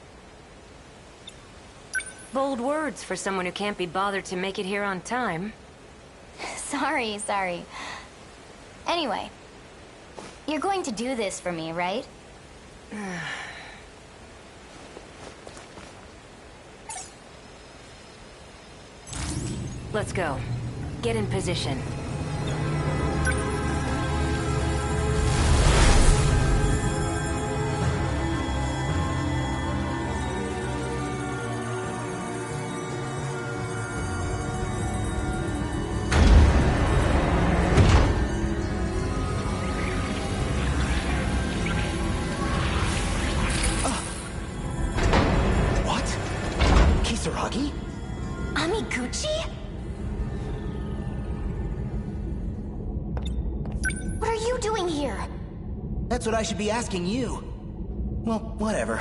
Bold words for someone who can't be bothered to make it here on time. Sorry. Anyway, you're going to do this for me, right? Let's go. Get in position. That's what I should be asking you. Well, whatever.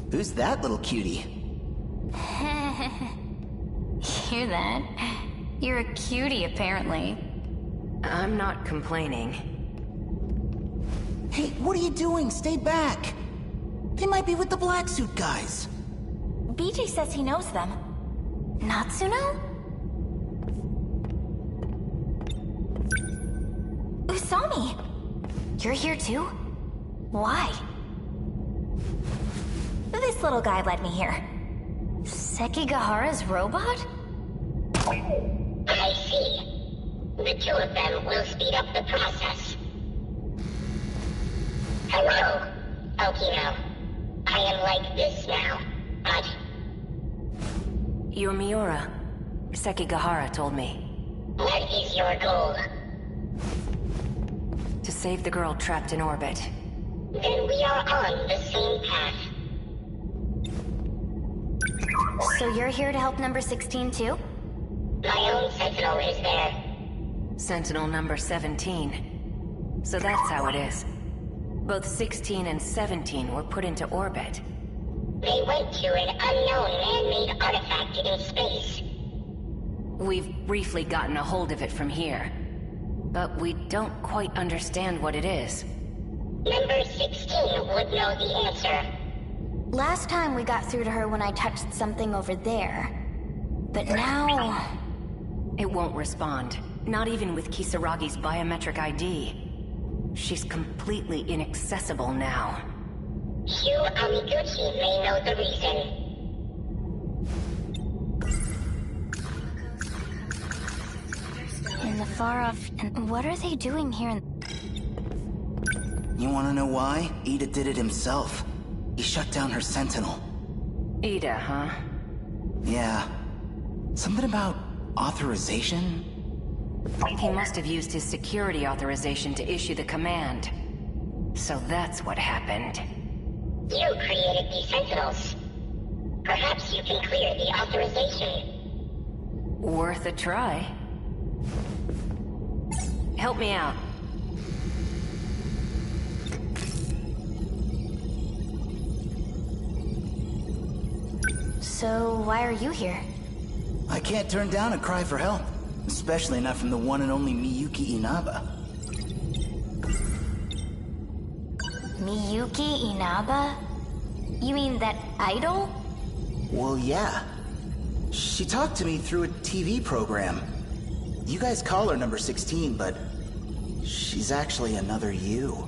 Who's that little cutie? Hear that? You're a cutie, apparently. I'm not complaining. Hey, what are you doing? Stay back! They might be with the black suit guys. BJ says he knows them. Natsuno? Usami! You're here too? Why? This little guy led me here. Sekigahara's robot? I see. The two of them will speed up the process. Hello, Okino. I am like this now, but... You're Miura. Sekigahara told me. What is your goal? To save the girl trapped in orbit. Then we are on the same path. So you're here to help number 16 too? My own Sentinel is there. Sentinel number 17. So that's how it is. Both 16 and 17 were put into orbit. They went to an unknown man-made artifact in space. We've briefly gotten a hold of it from here. But we don't quite understand what it is. Number 16 would know the answer. Last time we got through to her when I touched something over there. But now... It won't respond. Not even with Kisaragi's biometric ID. She's completely inaccessible now. Hugh Amiguchi may know the reason. In the far off... And what are they doing here in... You wanna know why? Ida did it himself. He shut down her Sentinel. Ida, huh? Yeah. Something about authorization? He must have used his security authorization to issue the command. So that's what happened. You created the Sentinels. Perhaps you can clear the authorization. Worth a try. Help me out. So why are you here? I can't turn down a cry for help. Especially not from the one and only Miyuki Inaba. Miyuki Inaba? You mean that idol? Well, yeah. She talked to me through a TV program. You guys call her number 16, but she's actually another you.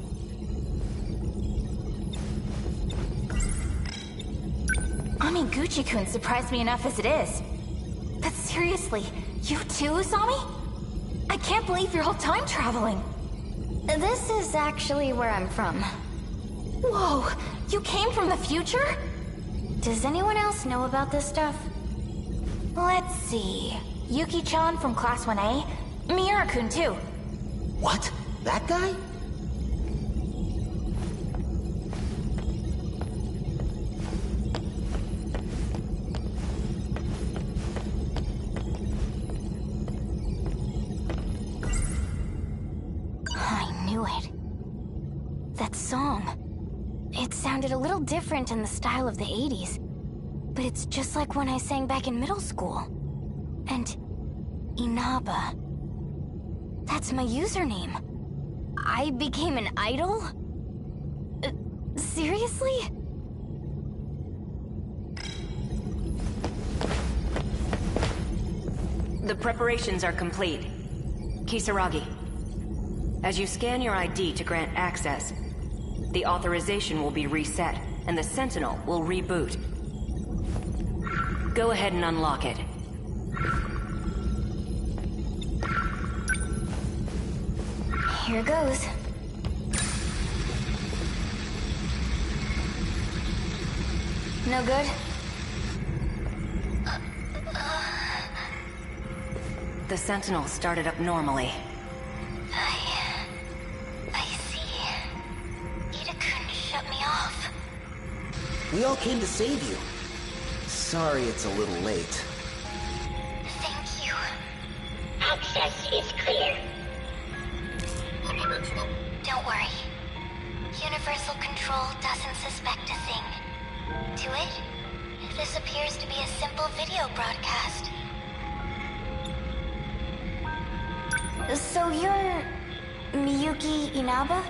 Amiguchi-kun surprised me enough as it is. But seriously, you too, Usami? I can't believe you're all time traveling. This is actually where I'm from. Whoa, you came from the future? Does anyone else know about this stuff? Let's see. Yuki-chan from Class 1A? Miura-kun too. What? That guy? That song. It sounded a little different in the style of the 80s. But it's just like when I sang back in middle school. And... Inaba. That's my username. I became an idol? Seriously? The preparations are complete. Kisaragi. As you scan your ID to grant access, the authorization will be reset, and the Sentinel will reboot. Go ahead and unlock it. Here goes. No good? The Sentinel started up normally. I see. Ida-kun shut me off. We all came to save you. Sorry it's a little late. Thank you. Access is clear. Don't worry. Universal Control doesn't suspect a thing. To it, this appears to be a simple video broadcast. So you're... Miyuki Inaba?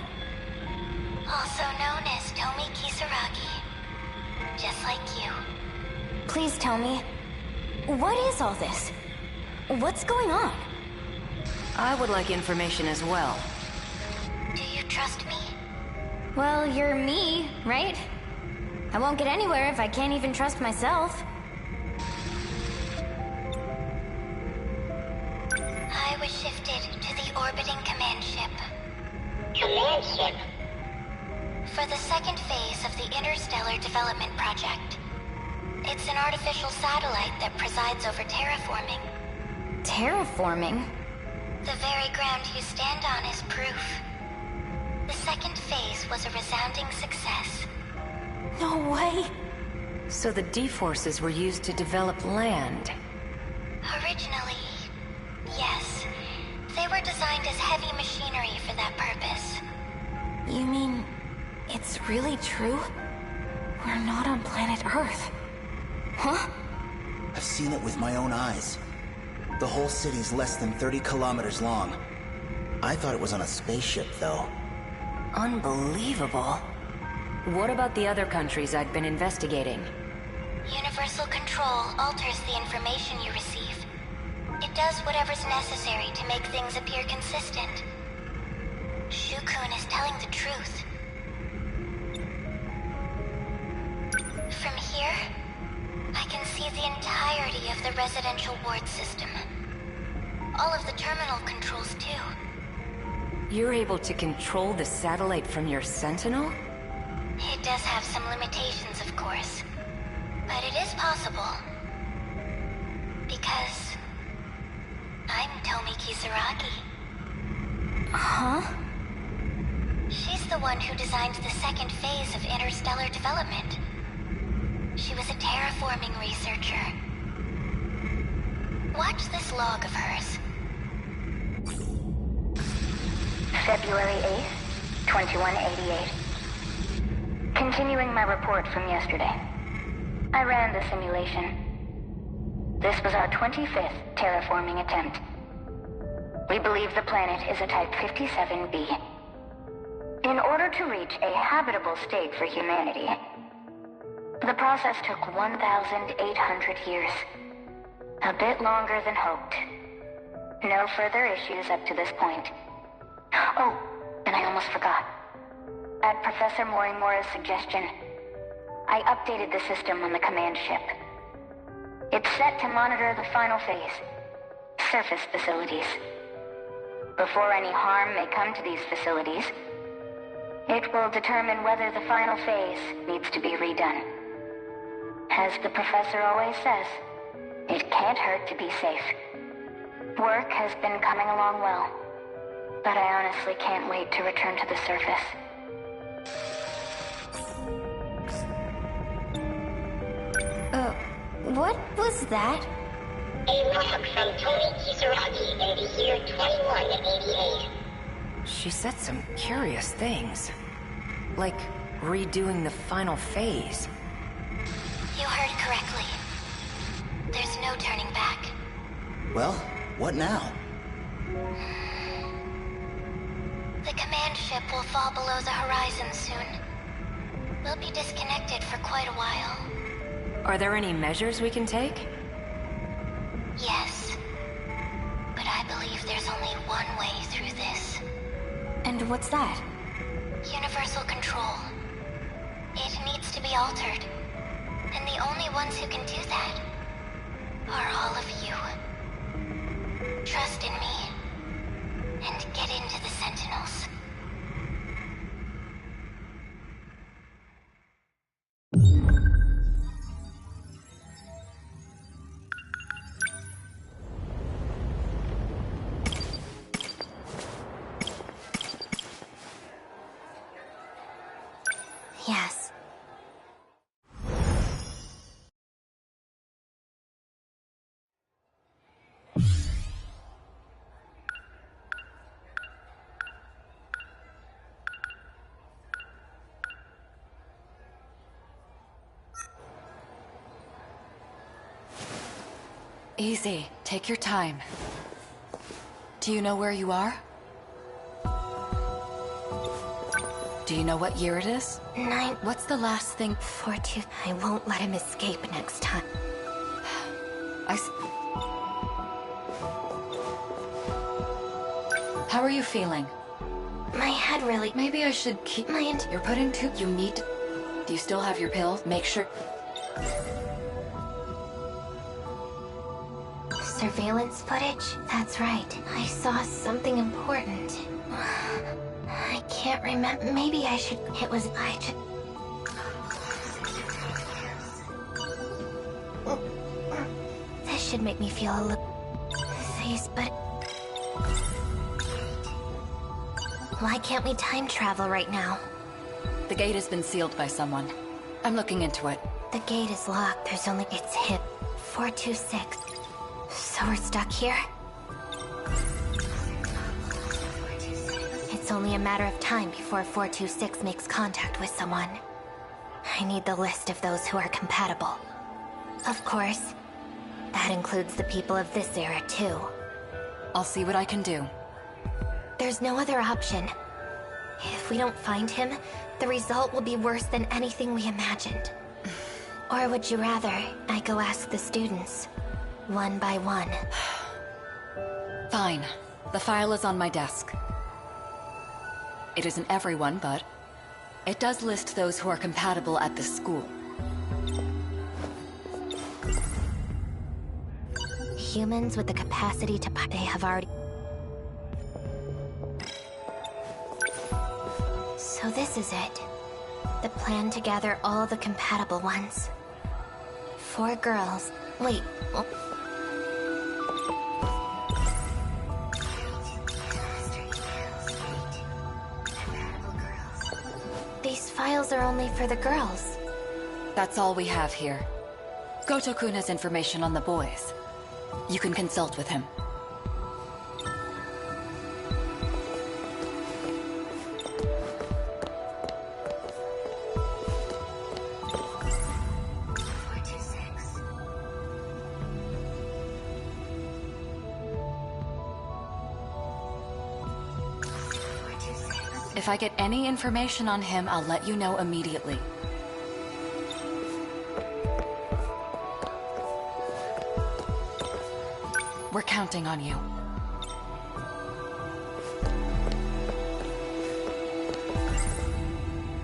Also known as Tomi Kisaragi. Just like you. Please tell me, what is all this? What's going on? I would like information as well. Do you trust me? Well, you're me, right? I won't get anywhere if I can't even trust myself. I was shifted to the orbiting command ship. Command ship? For the second phase of the Interstellar Development Project. It's an artificial satellite that presides over terraforming. Terraforming? The very ground you stand on is proof. The second phase was a resounding success. No way! So the D-forces were used to develop land. Originally, yes. They were designed as heavy machinery for that purpose. You mean, it's really true? We're not on planet Earth. Huh? I've seen it with my own eyes. The whole city's less than 30 kilometers long. I thought it was on a spaceship, though. Unbelievable. What about the other countries I'd been investigating? Universal Control alters the information you receive. It does whatever's necessary to make things appear consistent. Shukun is telling the truth. From here, I can see the entirety of the residential ward system. All of the terminal controls, too. You're able to control the satellite from your Sentinel? It does have some limitations, of course. But it is possible. Because... I'm Tomi Kisaragi. Huh? She's the one who designed the second phase of interstellar development. She was a terraforming researcher. Watch this log of hers. February 8th, 2188. Continuing my report from yesterday. I ran the simulation. This was our 25th terraforming attempt. We believe the planet is a Type 57b. In order to reach a habitable state for humanity, the process took 1,800 years. A bit longer than hoped. No further issues up to this point. Oh, and I almost forgot. At Professor Morimura's suggestion, I updated the system on the command ship. It's set to monitor the final phase, surface facilities. Before any harm may come to these facilities, it will determine whether the final phase needs to be redone. As the professor always says, it can't hurt to be safe. Work has been coming along well, but I honestly can't wait to return to the surface. What was that? A log from Tomi Kisaragi in the year 2188. She said some curious things. Like redoing the final phase. You heard correctly. There's no turning back. Well, what now? The command ship will fall below the horizon soon. We'll be disconnected for quite a while. Are there any measures we can take? Yes. But I believe there's only one way through this. And what's that? Universal control. It needs to be altered. And the only ones who can do that are all of you. Trust in me. And get into the Sentinels. Yes. Easy. Take your time. Do you know where you are? Do you know what year it is? 9. What's the last thing? 42. I won't let him escape next time. How are you feeling? My head really... Maybe I should keep... You're putting too... You need... Do you still have your pills? Make sure... Surveillance footage? That's right. I saw something important. I can't remember. Maybe I should... It was... This should make me feel a little... Face, but... Why can't we time travel right now? The gate has been sealed by someone. I'm looking into it. The gate is locked. There's only... It's him. 426. So we're stuck here? It's only a matter of time before 426 makes contact with someone. I need the list of those who are compatible. Of course. That includes the people of this era, too. I'll see what I can do. There's no other option. If we don't find him, the result will be worse than anything we imagined. Or would you rather I go ask the students, one by one? Fine. The file is on my desk. It isn't everyone, but it does list those who are compatible at this school. Humans with the capacity to... They have already... So this is it. The plan to gather all the compatible ones. 4 girls. Wait. Oh. These files are only for the girls. That's all we have here. Goto-kun has information on the boys. You can consult with him. If I get any information on him, I'll let you know immediately. We're counting on you.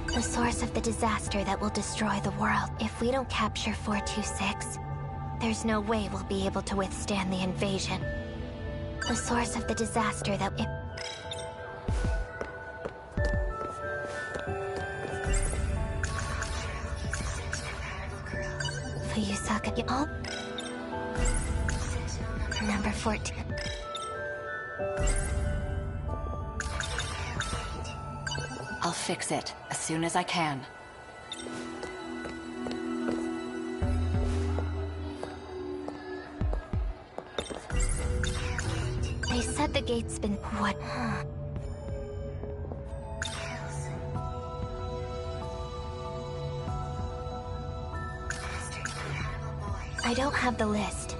The source of the disaster that will destroy the world. If we don't capture 426, there's no way we'll be able to withstand the invasion. The source of the disaster that... Fuyusaka... Oh? Number 14. I'll fix it as soon as I can. They said the gate's been... What? I don't have the list.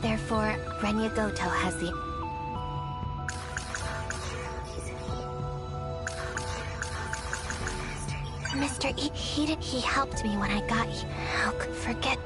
Therefore, Renya Goto has the... Mr. E... He helped me when I got you. How could forget...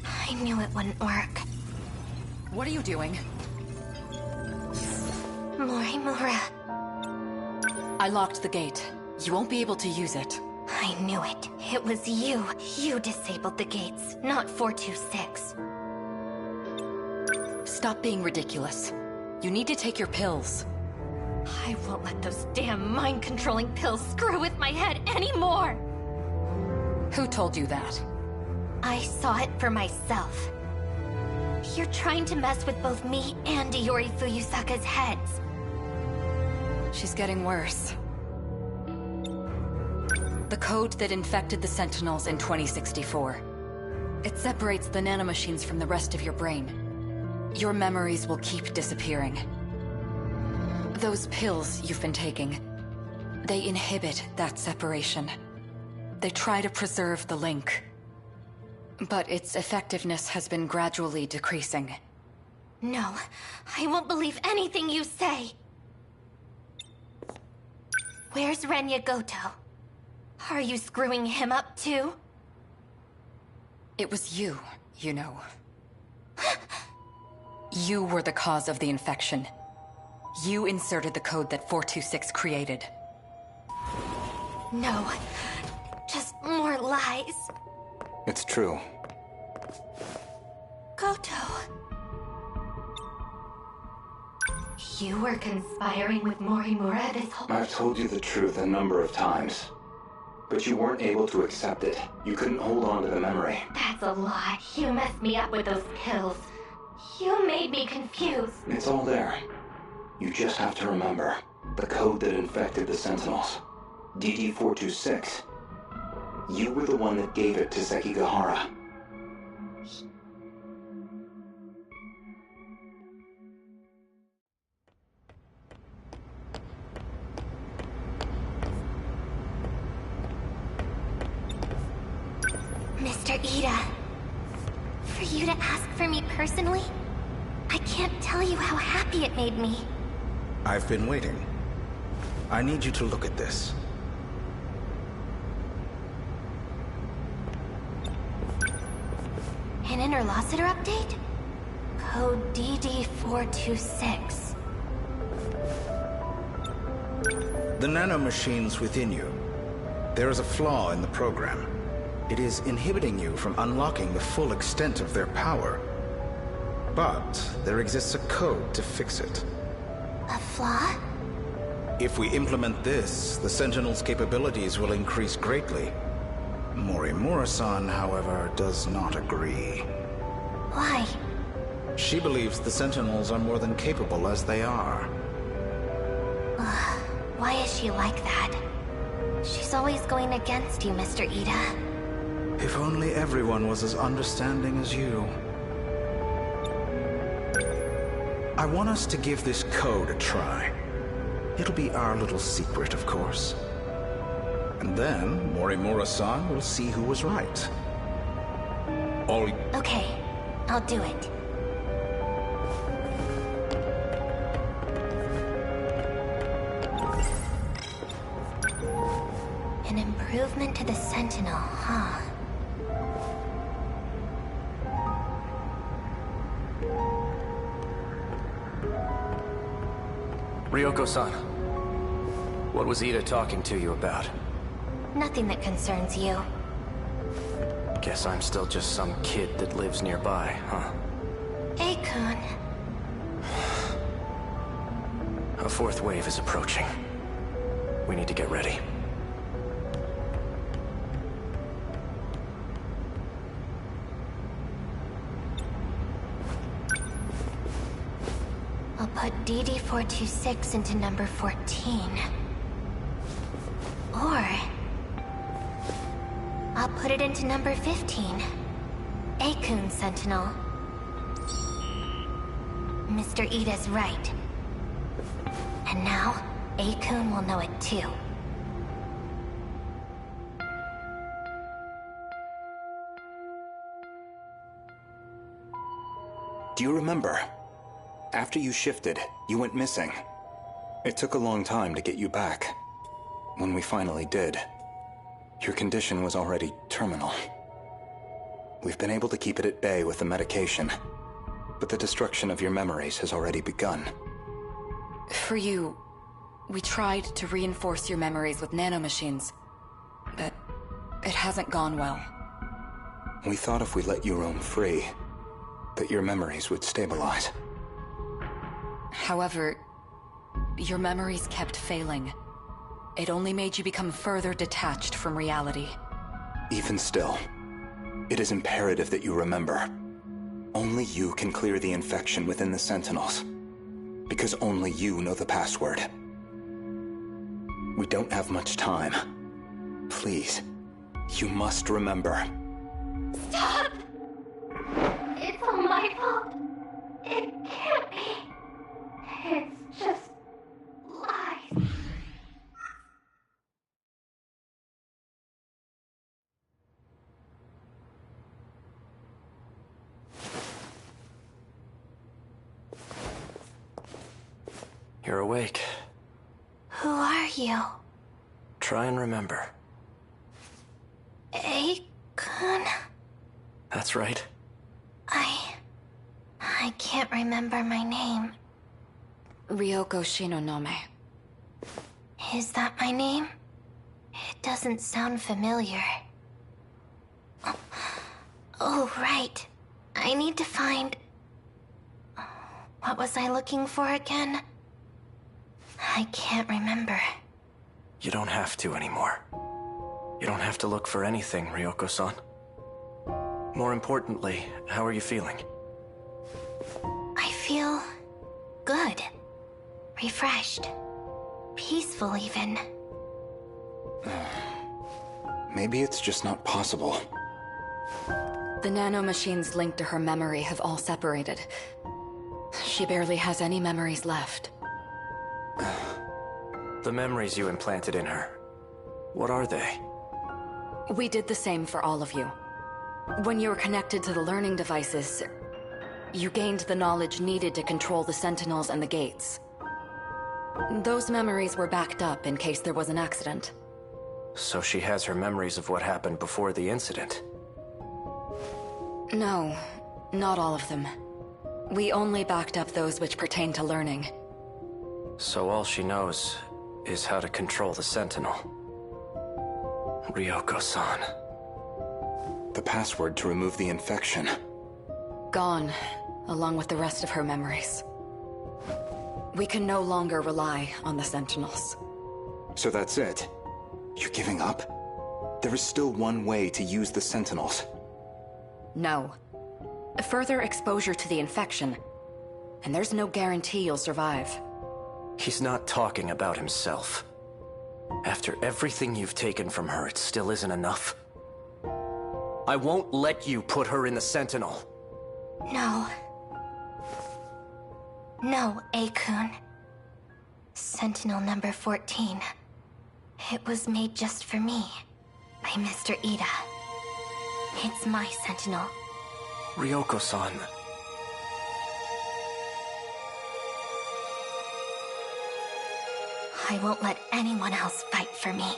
I knew it wouldn't work. What are you doing? Morimura. I locked the gate. You won't be able to use it. I knew it. It was you. You disabled the gates, not 426. Stop being ridiculous. You need to take your pills. I won't let those damn mind-controlling pills screw with my head anymore! Who told you that? I saw it for myself. You're trying to mess with both me and Iori Fuyusaka's heads. She's getting worse. The code that infected the Sentinels in 2064. It separates the nanomachines from the rest of your brain. Your memories will keep disappearing. Those pills you've been taking, they inhibit that separation. They try to preserve the link. But its effectiveness has been gradually decreasing. No, I won't believe anything you say. Where's Renya Goto? Are you screwing him up too? It was you, you know. You were the cause of the infection. You inserted the code that 426 created. No, just more lies. It's true. Goto. You were conspiring with Morimura this whole— I've told you the truth a number of times. But you weren't able to accept it. You couldn't hold on to the memory. That's a lie. You messed me up with those pills. You made me confused. It's all there. You just have to remember. The code that infected the Sentinels. DD-426. You were the one that gave it to Sekigahara. Mr. Ida, for you to ask for me personally, I can't tell you how happy it made me. I've been waiting. I need you to look at this. An interlocutor update? Code DD-426. The nanomachines within you. There is a flaw in the program. It is inhibiting you from unlocking the full extent of their power. But there exists a code to fix it. A flaw? If we implement this, the Sentinel's capabilities will increase greatly. Morimura-san, however, does not agree. Why? She believes the Sentinels are more than capable as they are. Why is she like that? She's always going against you, Mr. Ida. If only everyone was as understanding as you. I want us to give this code a try. It'll be our little secret, of course. And then Morimura-san will see who was right. Okay, I'll do it. An improvement to the Sentinel, huh? Ryoko-san, what was Ida talking to you about? Nothing that concerns you. Guess I'm still just some kid that lives nearby, huh? Akun. A fourth wave is approaching. We need to get ready. I'll put DD-426 into number 14. Or I'll put it into number 15. Akun Sentinel. Mr. Ida's right. And now, Akun will know it too. Do you remember? After you shifted, you went missing. It took a long time to get you back. When we finally did, your condition was already terminal. We've been able to keep it at bay with the medication, but the destruction of your memories has already begun. For you, we tried to reinforce your memories with nanomachines, but it hasn't gone well. We thought if we let you roam free, that your memories would stabilize. However, your memories kept failing. It only made you become further detached from reality. Even still, it is imperative that you remember. Only you can clear the infection within the Sentinels. Because only you know the password. We don't have much time. Please, you must remember. Stop! It's all my fault. It can't be. It's just lies. You're awake. Who are you? Try and remember. Akun? That's right. I can't remember my name. Ryoko Shinonome. Is that my name? It doesn't sound familiar. Oh, right. I need to find... What was I looking for again? I can't remember. You don't have to anymore. You don't have to look for anything, Ryoko-san. More importantly, how are you feeling? I feel... good. Refreshed. Peaceful, even. Maybe it's just not possible. The nanomachines linked to her memory have all separated. She barely has any memories left. The memories you implanted in her, what are they? We did the same for all of you. When you were connected to the learning devices, you gained the knowledge needed to control the Sentinels and the gates. Those memories were backed up in case there was an accident. So she has her memories of what happened before the incident? No, not all of them. We only backed up those which pertain to learning. So all she knows is how to control the Sentinel. Ryoko-san. The password to remove the infection. Gone, along with the rest of her memories. We can no longer rely on the Sentinels. So that's it? You're giving up? There is still one way to use the Sentinels. No. Further exposure to the infection, and there's no guarantee you'll survive. He's not talking about himself. After everything you've taken from her, it still isn't enough. I won't let you put her in the Sentinel. No. No, Akun. Sentinel number 14. It was made just for me. By Mr. Ida. It's my Sentinel. Ryoko-san. I won't let anyone else fight for me.